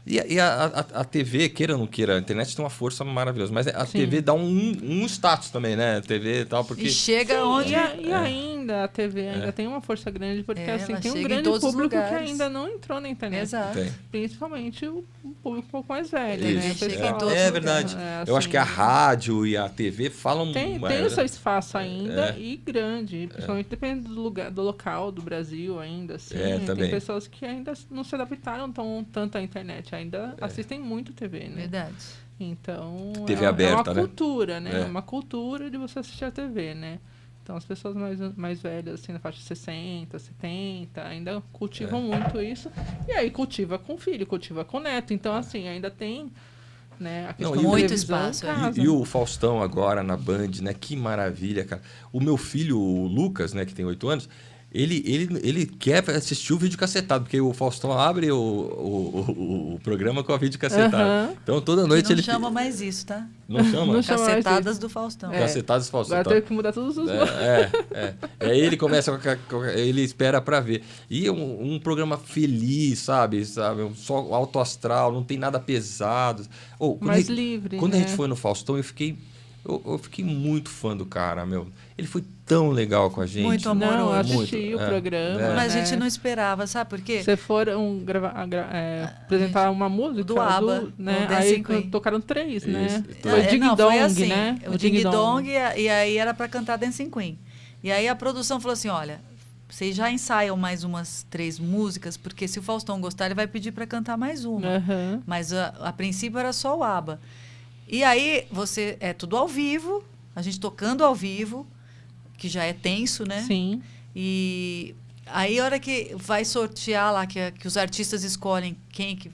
E a TV, queira ou não queira, a internet tem uma força maravilhosa, mas a TV dá um status também, né? A TV e tal, porque...
E chega onde...
E ainda a TV ainda tem uma força grande, porque assim, tem um grande público que ainda não entrou na internet.
Exato.
Principalmente o público um pouco mais velho, né?
É verdade. Eu acho que a rádio e a TV falam...
Tem o seu espaço ainda e grande, principalmente depende do local, do Brasil ainda, assim.
Também.
Tem pessoas que ainda não se adaptaram tanto à internet, ainda assistem muito TV, né?
Verdade.
Então,
TV aberta,
é uma cultura, né?
É.
É uma cultura de você assistir a TV, né? Então, as pessoas mais velhas, assim, na faixa de 60, 70, ainda cultivam muito isso. E aí, cultiva com filho, cultiva com neto. Então, assim, ainda tem... Né, a questão
muito espaço.
E o Faustão agora na Band, né? Que maravilha, cara. O meu filho, o Lucas, né, que tem 8 anos... Ele quer assistir o vídeo cacetado, porque o Faustão abre o programa com o vídeo cacetado. Então, toda noite ele...
Não chama mais isso, tá?
Não chama?
Não chama Cacetadas do Faustão.
Cacetadas do Faustão.
Agora teve que mudar todos os...
Aí ele começa... Ele espera pra ver. E um programa feliz, sabe? Só alto astral, não tem nada pesado.
Mais livre,
Quando a gente foi no Faustão, eu fiquei muito fã do cara, meu. Ele foi tão legal com a gente.
Muito amoroso.
Não, eu assisti o programa.
Mas a gente não esperava, sabe por quê?
Vocês foram apresentar uma música
do ABBA,
né? Aí tocaram 3, né?
Foi
Ding Dong,
foi assim,
né?
O Ding Dong, e aí era para cantar Dancing Queen. E aí a produção falou assim, olha, vocês já ensaiam mais umas 3 músicas, porque se o Faustão gostar, ele vai pedir para cantar mais uma. Mas a princípio era só o ABBA. E aí, é tudo ao vivo, a gente tocando ao vivo, que já é tenso, né?
Sim.
E aí, a hora que vai sortear lá, que os artistas escolhem quem que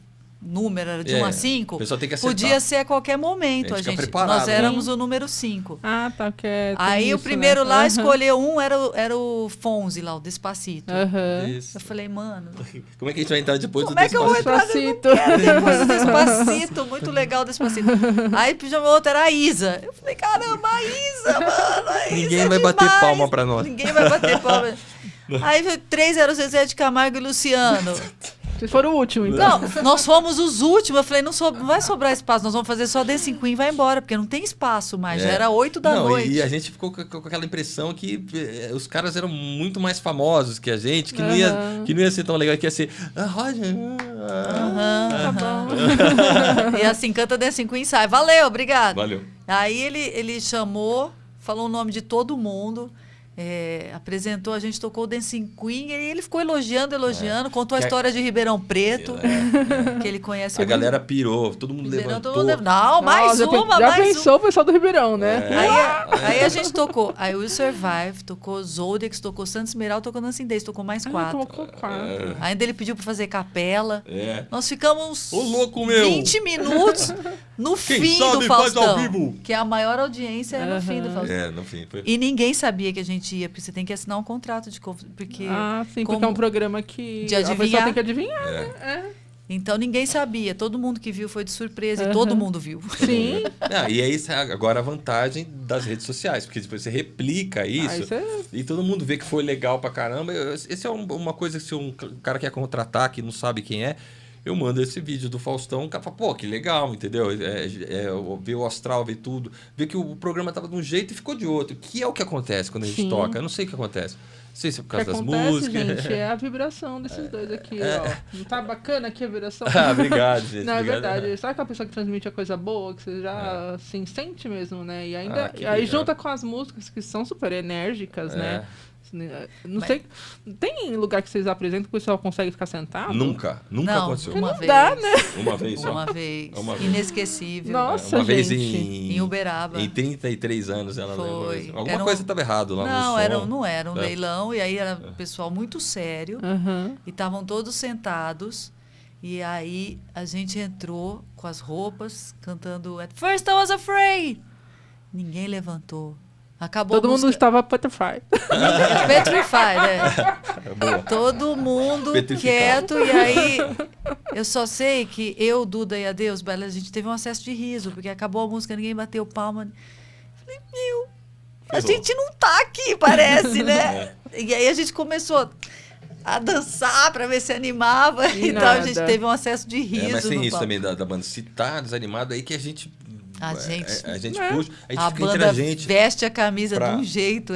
número era de 1 a 5, podia ser a qualquer momento. Nós éramos o número 5.
Ah, tá.
Aí o primeiro lá escolheu era o Fonzi lá, o Despacito.
Isso.
Eu falei, mano...
Como é que a gente vai entrar depois do
Despacito? Como é que eu vou entrar depois do Despacito? Muito legal o Despacito. Aí o outro era a Isa. Eu falei, caramba, a Isa, mano, a Isa
Ninguém vai bater palma pra nós.
Ninguém vai bater palma. Aí 3 era o Zezé de Camargo e Luciano.
Vocês foram o último, então.
Não, nós fomos os últimos. Eu falei, não vai sobrar espaço, nós vamos fazer só Dancing Queen e vai embora, porque não tem espaço mais. Já era 8 da noite.
E a gente ficou com aquela impressão que os caras eram muito mais famosos que a gente, que não ia ser tão legal, que ia ser... Roger...
Tá bom.
E assim, canta Dancing Queen e sai. Valeu, obrigado.
Valeu.
Aí ele chamou, falou o nome de todo mundo... apresentou, a gente tocou o Dancing Queen e ele ficou elogiando, contou a história de Ribeirão Preto, que ele conhece.
A galera pirou, todo mundo levantou.
Não, mais uma.
Já pensou o pessoal do Ribeirão, né?
Aí a gente tocou I Will Survive, tocou Zodiacs, tocou Santos Esmeralda, tocou Dancing Days, tocou mais 4.
Tocou 4.
Ainda ele pediu pra fazer capela. Nós ficamos 20 minutos no fim do Faustão, que é a maior audiência no fim do Faustão.
No fim.
E ninguém sabia que a gente ia, porque você tem que assinar um contrato de porque
porque é um programa que a pessoa tem que adivinhar, né?
Então ninguém sabia, todo mundo que viu foi de surpresa e todo mundo viu.
Sim.
E aí agora a vantagem das redes sociais, porque depois você replica isso e todo mundo vê que foi legal pra caramba. Essa é uma coisa que se um cara quer contratar, que não sabe quem é, eu mando esse vídeo do Faustão, o cara fala, pô, que legal, entendeu? Ver o astral, ver tudo, ver que o programa tava de um jeito e ficou de outro, que é o que acontece quando a gente toca. Eu não sei o que acontece. Não sei se é por causa das músicas.
Gente, é a vibração desses dois aqui, ó. Não tá bacana aqui a vibração?
Obrigado, gente.
Não,
obrigado.
é verdade. Sabe aquela pessoa que transmite a coisa boa, que você já assim, sente mesmo, né? E ainda
que
aí
legal.
junta com as músicas que são super enérgicas, né? Não sei. Tem lugar que vocês apresentam que o pessoal consegue ficar sentado?
Nunca
Não,
aconteceu.
uma
Não
vez.
dá, né?
Uma vez só.
Uma vez.
Uma vez.
Inesquecível.
Nossa,
Uma vez
gente.
Em Uberaba.
Em 33 anos ela lembra.
Foi.
Alguma
Era
coisa estava errado lá no som.
Não era um
É.
leilão, e aí era pessoal muito sério,
Aham.
e estavam todos sentados, e aí a gente entrou com as roupas, cantando At First I Was Afraid. Ninguém levantou. Acabou
Todo
a
mundo
música.
estava petrified.
Petrified, né?
Boa.
Todo mundo
Petrificado.
quieto, e aí eu só sei que eu, Duda e a Deus, Bela, a gente teve um acesso de riso, porque acabou a música, ninguém bateu palma. Falei, meu, a gente não tá aqui, parece, né? E aí a gente começou a dançar pra ver se animava,
E
então a gente
nada.
teve um acesso de riso.
Mas tem
no
isso
palco.
também da banda. Se tá desanimado aí que a gente.
A gente-
a gente
É.
puxa, a gente
A
fica entre
banda
a gente.
veste a camisa
pra-
de um jeito,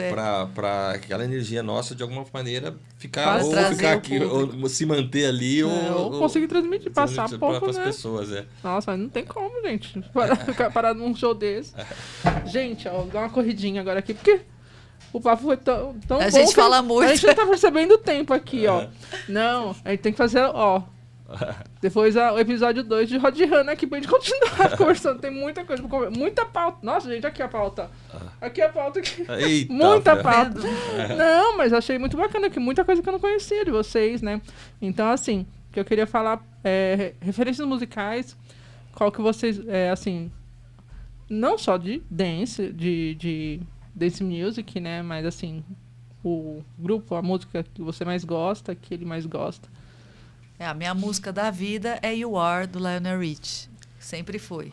Pra aquela energia nossa, de alguma maneira, ficar,
Faz
ou
trazer
ficar
o
aqui,
público.
ou se manter ali,
ou conseguir transmitir, passar um pouco,
para as
né?
pessoas.
Nossa, mas não tem como, gente. Ficar parado num show desse. Gente, ó, dá uma corridinha agora aqui, porque o papo foi tão
A
bom
gente
que
fala muito.
A gente não tá percebendo o tempo aqui, ó. Não, a gente tem que fazer, ó. Depois o episódio 2 de Rod Runner aqui pra gente continuar conversando. Tem muita coisa pra conversar. Muita pauta. Nossa, gente, aqui a pauta. Aqui a pauta. Aqui.
Eita,
Muita
velho.
pauta. Não, mas achei muito bacana que muita coisa que eu não conhecia de vocês, né? Então, assim, o que eu queria falar referências musicais, qual que vocês, assim, não só de dance, de dance music, né? Mas, assim, o grupo, a música que você mais gosta, que ele mais gosta.
A minha música da vida é You Are, do Lionel Richie. Sempre foi.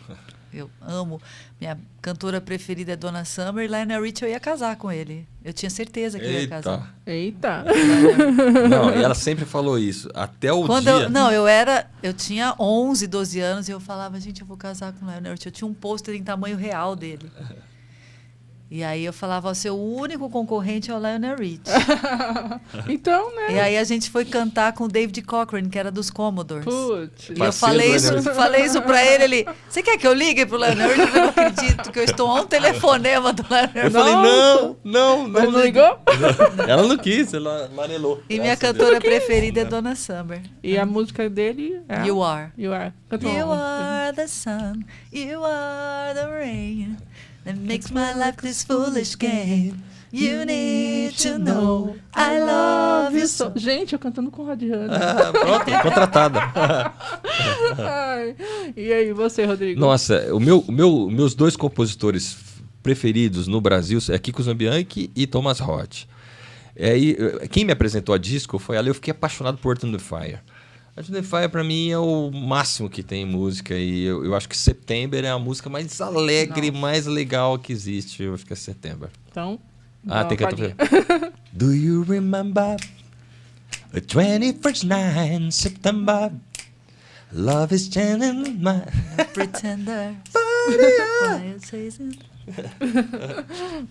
Eu amo. Minha cantora preferida é Donna Summer, e Lionel Richie eu ia casar com ele. Eu tinha certeza que eu ia casar.
Eita.
Eita!
Não, e ela sempre falou isso. Até o
Quando
dia.
eu tinha 11, 12 anos e eu falava, gente, eu vou casar com o Lionel Richie. Eu tinha um pôster em tamanho real dele. E aí eu falava, ó, seu único concorrente é o Lionel Richie.
Então, né?
E aí a gente foi cantar com o David Cochrane, que era dos Commodores.
Putz.
E eu
Parceiro do
falei isso pra ele, você quer que eu ligue pro Lionel Richie? Eu não acredito que eu estou a um telefonema do Lionel
Eu
Richie.
falei, não.
Mas não ligou?
Ela não quis, ela amarelou.
E minha
Graças a
cantora
Deus.
preferida é Donna Summer.
E a música dele é
You Are.
You Are. Canta
You
uma.
are the sun, you are the rain that makes my life this foolish game. You need to know I love you so.
Gente, eu cantando com o Rod Runner.
Pronto, contratada.
Ai. E aí, você, Rodrigo?
Nossa, meus dois compositores preferidos no Brasil é Kiko Zambianchi e Thomas Roth. Quem me apresentou a disco foi ali, eu fiquei apaixonado por Earth and the Fire. Earth and the Fire pra mim é o máximo que tem em música e eu acho que September é a música mais alegre, mais legal que existe. Eu acho que é September.
Então, dá
Tem
uma
que
palhinha.
Do you remember the 21st night September? Love is changing my...
Pretender. Quiet season.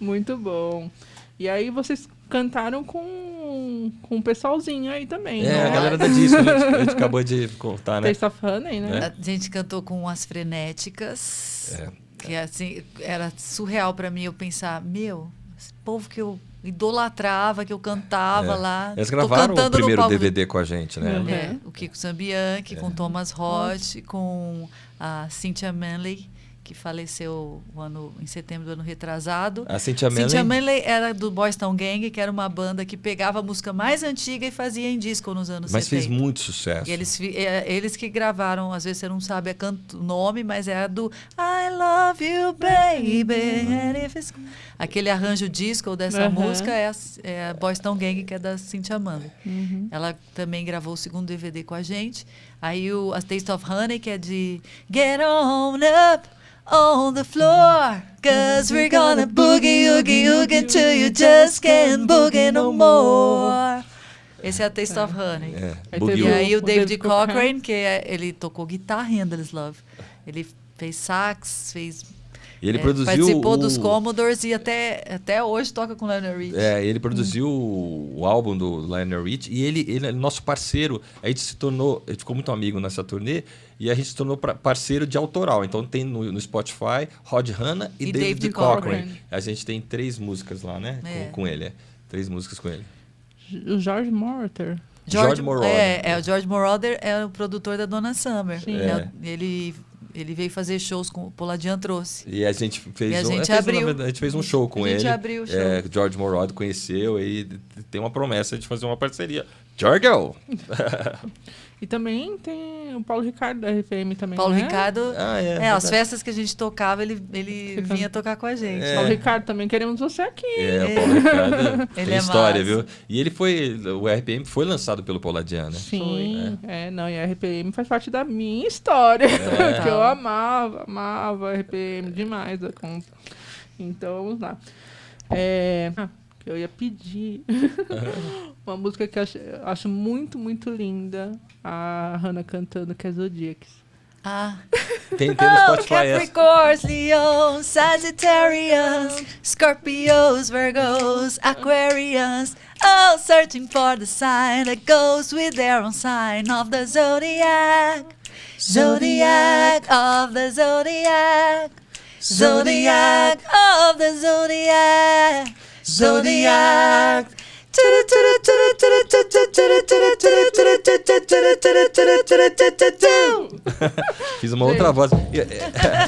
Muito bom. E aí, vocês cantaram com um pessoalzinho aí também, né?
a galera da disco, né? A gente acabou de contar, né?
Taste of Honey, né?
A gente cantou com as frenéticas.
É.
Que assim, era surreal pra mim eu pensar, meu, esse povo que eu idolatrava, que eu cantava lá.
Eles
tô
gravaram o
cantando no
primeiro
palco do-
DVD com a gente, né?
Uhum.
É, o Kiko Zambianchi, com Thomas Roth, com a Cynthia Manley, que faleceu em setembro do ano retrasado.
A Cynthia
Cynthia
Manley...
Manley era do Boys Town Gang, que era uma banda que pegava a música mais antiga e fazia em disco nos anos
Mas
70.
fez muito sucesso.
E eles que gravaram, às vezes você não sabe o nome, mas é a do I Love You Baby. And if it's... Aquele arranjo disco dessa
Uhum.
música é a Boys Town Gang, que é da Cynthia Manley.
Uhum.
Ela também gravou o segundo DVD com a gente. Aí a Taste of Honey, que é de Get on up on the floor, 'cause we're gonna boogie, oogie, oogie till you just can't boogie no more. Esse é a Taste of Honey.
Aí
Boogie
teve
E
Woogie.
aí o David
David
Cochrane, ele tocou guitarra em Endless Love. Ele fez sax,
E ele produziu
participou dos Commodores e até hoje toca com Lionel Rich.
Ele produziu o álbum do Lionel Rich e ele é nosso parceiro. A gente ficou muito amigo nessa turnê e a gente se tornou parceiro de autoral. Então tem no Spotify Rod Hanna e David Cochrane.
Cochrane.
A gente tem 3 músicas lá, né? Com ele. 3 músicas com ele.
O George Moroder.
George Moroder.
O George Moroder é o produtor da Donna Summer.
Sim.
Ele veio fazer shows com o Poladian trouxe.
E a gente fez
E a
um,
gente
a
abriu.
gente fez um show com
A
ele.
gente abriu o show.
George Moroder conheceu e tem uma promessa de fazer uma parceria. Giorgio!
E também tem o Paulo Ricardo da RPM também,
Paulo
né?
Ricardo,
Ah, é
as
verdade.
festas que a gente tocava, ele vinha tocar com a gente.
Paulo Ricardo, também queremos você aqui.
O Paulo Ricardo
Ele
tem
é
história,
massa.
viu? E o RPM foi lançado pelo Pauladian, né?
Sim, não, e a RPM faz parte da minha história, que eu amava a RPM demais a conta. Então, vamos lá. Eu ia pedir uma música que eu acho muito, muito linda, a Hannah cantando, que é Zodiacs.
Tem no Spotify essa.
Capricorns, Leons, Sagittarius, Scorpios, Virgos, Aquarians, all searching for the sign that goes with their own sign of the zodiac. Zodiac of the zodiac. Zodiac of the zodiac. Zodiac.
Fiz uma outra voz.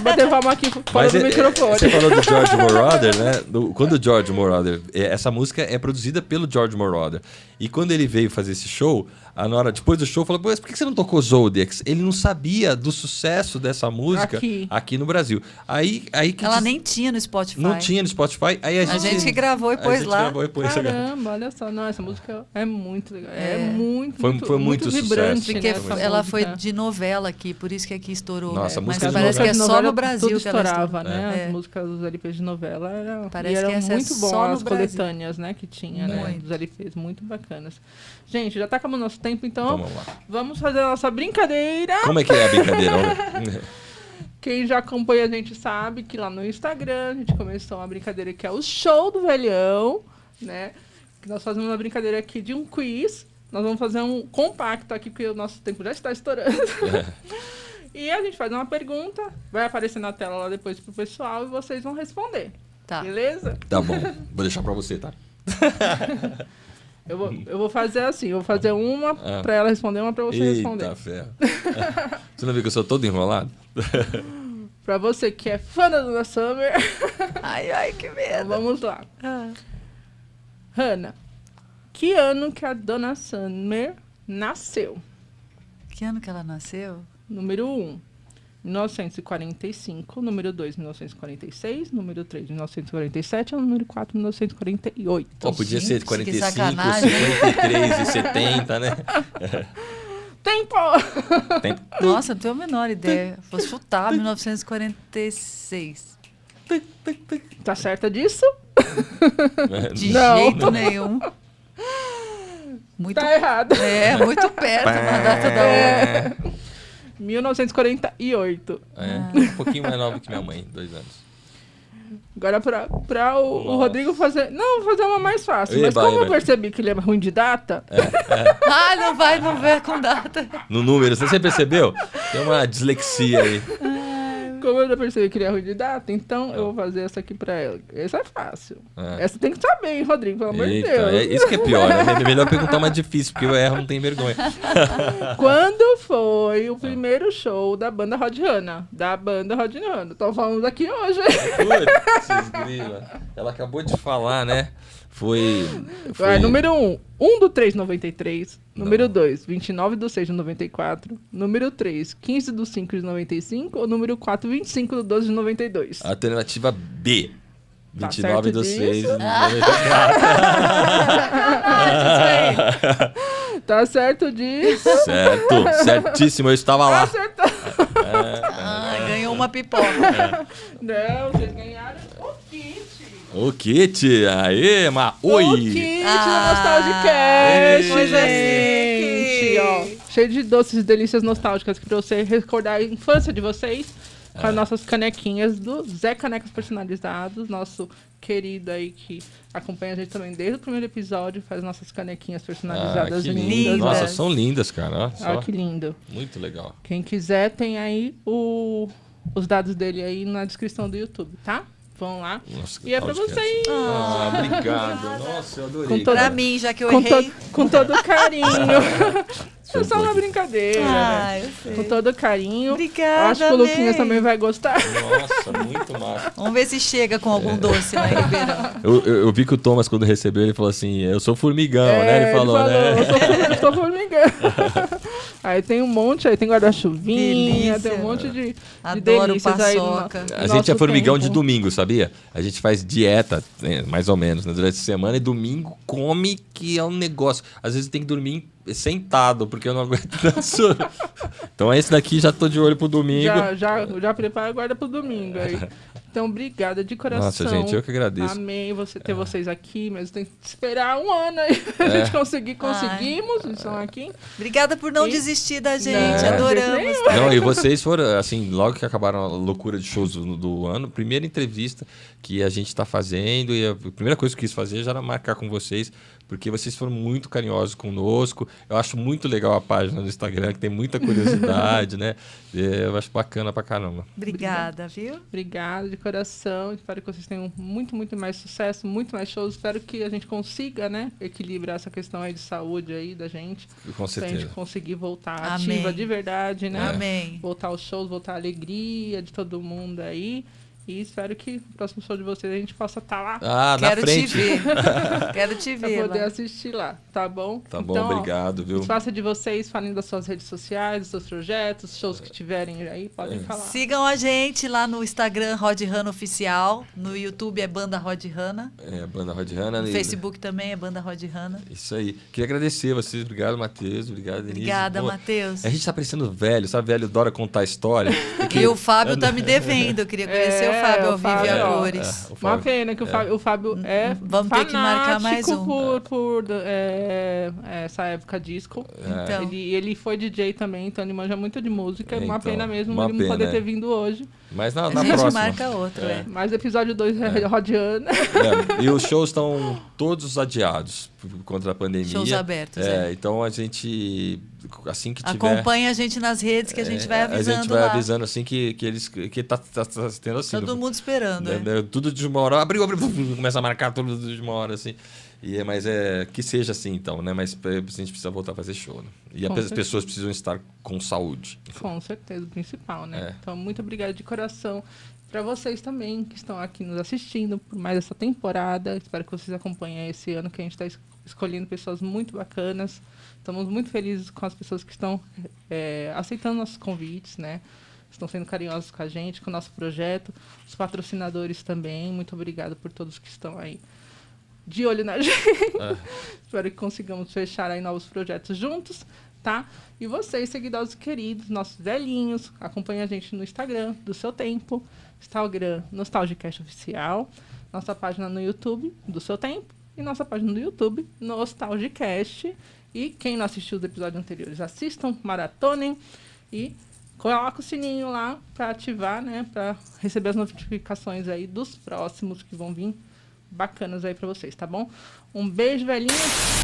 Bater palma aqui fora do microfone.
Você falou do George Moroder, né? Quando o George Moroder... Essa música é produzida pelo George Moroder. E quando ele veio fazer esse show, a Nora, depois do show, falou: por que você não tocou Zodiacs? Ele não sabia do sucesso dessa música aqui no Brasil. Aí que
Ela nem tinha no Spotify.
não tinha no Spotify. Aí
A gente que gravou e pôs lá.
Caramba, olha só. Não, essa música é muito legal.
Foi muito
vibrante.
sucesso.
Porque
Né,
ela
música.
foi de novela aqui, por isso que aqui estourou.
Nossa, a
Mas
música de
parece que é
As
só
novelas
no Brasil
tudo
que ela
estourava,
estourou.
né?
É.
As músicas dos LPs de novela eram,
Parece
eram
que essa é
muito bom,
só no
as
Brasil.
coletâneas, né, que tinha, né,
Muito.
dos LPs, muito bacanas. Gente, já tá acabando o nosso tempo, então
Vamos lá.
vamos fazer a nossa brincadeira.
Como é que é a brincadeira? Olha.
Quem já acompanha a gente sabe que lá no Instagram a gente começou uma brincadeira que é o Show do Velhão, né? Que nós fazemos uma brincadeira aqui de um quiz. Nós vamos fazer um compacto aqui, porque o nosso tempo já está estourando. E a gente faz uma pergunta, vai aparecer na tela lá depois pro pessoal e vocês vão responder.
Tá.
Beleza?
Tá bom. Vou deixar pra você, tá?
Eu vou fazer assim, eu vou fazer uma pra ela responder, uma pra você responder.
Eita ferro. Você não viu que eu sou todo enrolado?
Pra você que é fã da Donna Summer,
Ai, que
então
medo.
vamos lá. Hannah, que ano que a Donna Summer nasceu?
Que ano que ela nasceu?
Número 1, 1945. Número 2, 1946. Número 3, 1947. Ou número 4, 1948.
Pô, podia ser
Gente, que
45,
sacanagem.
53 e 70, né?
Tempo!
Nossa, não tenho a menor ideia. Vou chutar 1946.
Tá certa disso?
De
Não.
jeito nenhum. Muito,
Tá errado.
muito perto uma data da outra.
1948.
Um pouquinho mais nova que minha mãe, 2 anos.
Agora pra o Rodrigo fazer... Não, vou fazer uma mais fácil. Mas
Eba,
como eu
eba.
percebi que ele é ruim de data...
Não ver com data.
No número, você percebeu? Tem uma dislexia aí.
Como eu já percebi que ele é ruim de data, então eu vou fazer essa aqui pra ela. Essa é fácil.
É.
Essa tem que saber, hein, Rodrigo? Pelo amor de
Eita,
Deus.
é isso que é pior, né? É melhor perguntar mais difícil, porque eu erro, não tem vergonha.
Quando foi o primeiro show da banda Rod Hanna? Da banda Rod Hanna. Estão falando aqui hoje.
Putz, grila. Ela acabou de falar, né? Foi...
Vai, número 1 do 3 de 93. Número 2, 29 do 6 de 94. Número 3, 15 do 5 de 95. Ou número 4, 25 do 12 de 92.
Alternativa B.
Tá
29
certo
do 6 de
disso?
94.
Tá certo disso?
Certo, certíssimo, eu estava lá.
Acertou.
Ganhou uma pipoca.
Não, vocês ganharam o kit.
O kit, aê, oi!
O kit do Nostalgicast,
coisa
gente! Ó, cheio de doces e delícias nostálgicas pra você recordar a infância de vocês com as nossas canequinhas do Zé Canecas Personalizados, nosso querido aí que acompanha a gente também desde o primeiro episódio, faz nossas canequinhas personalizadas
que
lindas.
Nossa,
né?
são lindas, cara.
Olha que lindo.
Muito legal.
Quem quiser tem aí os dados dele aí na descrição do YouTube, tá? Vão lá.
Nossa,
E é pra vocês.
Obrigado. Nossa, eu adorei.
Com toda-
Pra mim, já que eu
Com,
errei.
com todo carinho. É só uma brincadeira, né?
Eu sei.
Com todo carinho.
Obrigada,
Eu acho que o Luquinhas
amei.
também vai gostar.
Nossa, muito massa.
Vamos ver se chega com algum doce lá em Ribeirão.
Eu vi que o Thomas, quando recebeu, ele falou assim: eu sou formigão, né? Ele falou, né?
Eu sou formigão. Aí tem um monte, aí tem guarda-chuvinha,
Delícia.
tem um monte de
Adoro
delícias aí.
paçoca.
A gente é formigão de
tempo.
domingo, sabia? A gente faz dieta, mais ou menos, né, durante a semana, e domingo come, que é um negócio. Às vezes tem que dormir sentado, porque eu não aguento tanto sono. Então esse daqui já tô de olho pro domingo.
Já prepara a guarda pro domingo aí. Então, obrigada de coração.
Nossa, gente, eu que agradeço.
Amei ter vocês aqui, mas tem que esperar um ano aí pra gente conseguir. Conseguimos, estão aqui.
Obrigada por não
E-
desistir da gente.
Não,
Adoramos.
de
tá?
Não, e vocês foram, assim, logo que acabaram a loucura de shows do ano, primeira entrevista que a gente tá fazendo, e a primeira coisa que eu quis fazer já era marcar com vocês, porque vocês foram muito carinhosos conosco. Eu acho muito legal a página do Instagram, que tem muita curiosidade, né? Eu acho bacana pra caramba.
Obrigada, viu?
Obrigada de coração. Espero que vocês tenham muito, muito mais sucesso, muito mais shows. Espero que a gente consiga, né, equilibrar essa questão aí de saúde aí da gente.
Com
Pra gente
certeza.
conseguir voltar
Amém.
ativa de verdade, né?
Amém.
Voltar aos shows, voltar a alegria de todo mundo aí. E espero que no próximo show de vocês a gente possa estar lá
Ah, na
Quero te
frente.
ver. Quero te
pra
ver.
poder
lá.
assistir lá, tá bom?
Tá bom,
Então, ó,
obrigado, viu?
espaço de vocês, falem das suas redes sociais, dos seus projetos, shows que tiverem aí, podem falar.
Sigam a gente lá no Instagram, Rod Hanna Oficial. No YouTube é Banda Rod Hanna.
É, a banda Rod Hanna.
No Facebook também é Banda Rod Hanna.
Isso aí. Queria agradecer vocês. Obrigado, Matheus. Obrigado, Denise.
Obrigada,
Pô,
Matheus.
A gente tá parecendo velho, sabe? Velho adora contar história.
E o Fábio tá me devendo. Eu queria conhecer o Fábio ao
o
vivo e
Fábio,
a
ó.
cores.
O
Uma
Fábio.
pena que o Fábio é
Vamos ter que marcar mais
fanático
um.
por essa época disco.
Então.
Ele foi DJ também, então ele manja muito de música.
É,
uma
então,
pena mesmo
uma
ele não
pena,
poder
é.
ter vindo hoje.
Mas na
A gente
próxima.
marca outro,
Mas episódio 2 é Rodiana.
É, e os shows estão todos adiados por conta da pandemia.
Shows abertos,
Então a gente, assim que tiver...
Acompanha a gente nas redes que a gente vai avisando
A gente vai
lá.
avisando assim que tá tendo assim.
Todo mundo esperando, né?
Tudo de uma hora. Abriu, começa a marcar tudo de uma hora, assim. Mas que seja assim, então, né? Mas a gente precisa voltar a fazer show, né? E
Com
as
certeza.
pessoas precisam estar com saúde.
Com certeza, o principal, né?
É.
Então, muito obrigada de coração. Para vocês também que estão aqui nos assistindo por mais essa temporada. Espero que vocês acompanhem esse ano, que a gente está escolhendo pessoas muito bacanas. Estamos muito felizes com as pessoas que estão aceitando nossos convites, né? Estão sendo carinhosos com a gente, com o nosso projeto. Os patrocinadores também. Muito obrigada por todos que estão aí de olho na gente. Espero que consigamos fechar aí novos projetos juntos, tá? E vocês, seguidores queridos, nossos velhinhos, acompanhem a gente no Instagram, do Seu Tempo, Instagram Nostalgicast Oficial, nossa página no YouTube, do Seu Tempo, e nossa página no YouTube, Nostalgicast. E quem não assistiu os episódios anteriores, assistam, maratonem e coloca o sininho lá para ativar, né? Para receber as notificações aí dos próximos que vão vir bacanas aí para vocês, tá bom? Um beijo, velhinhos.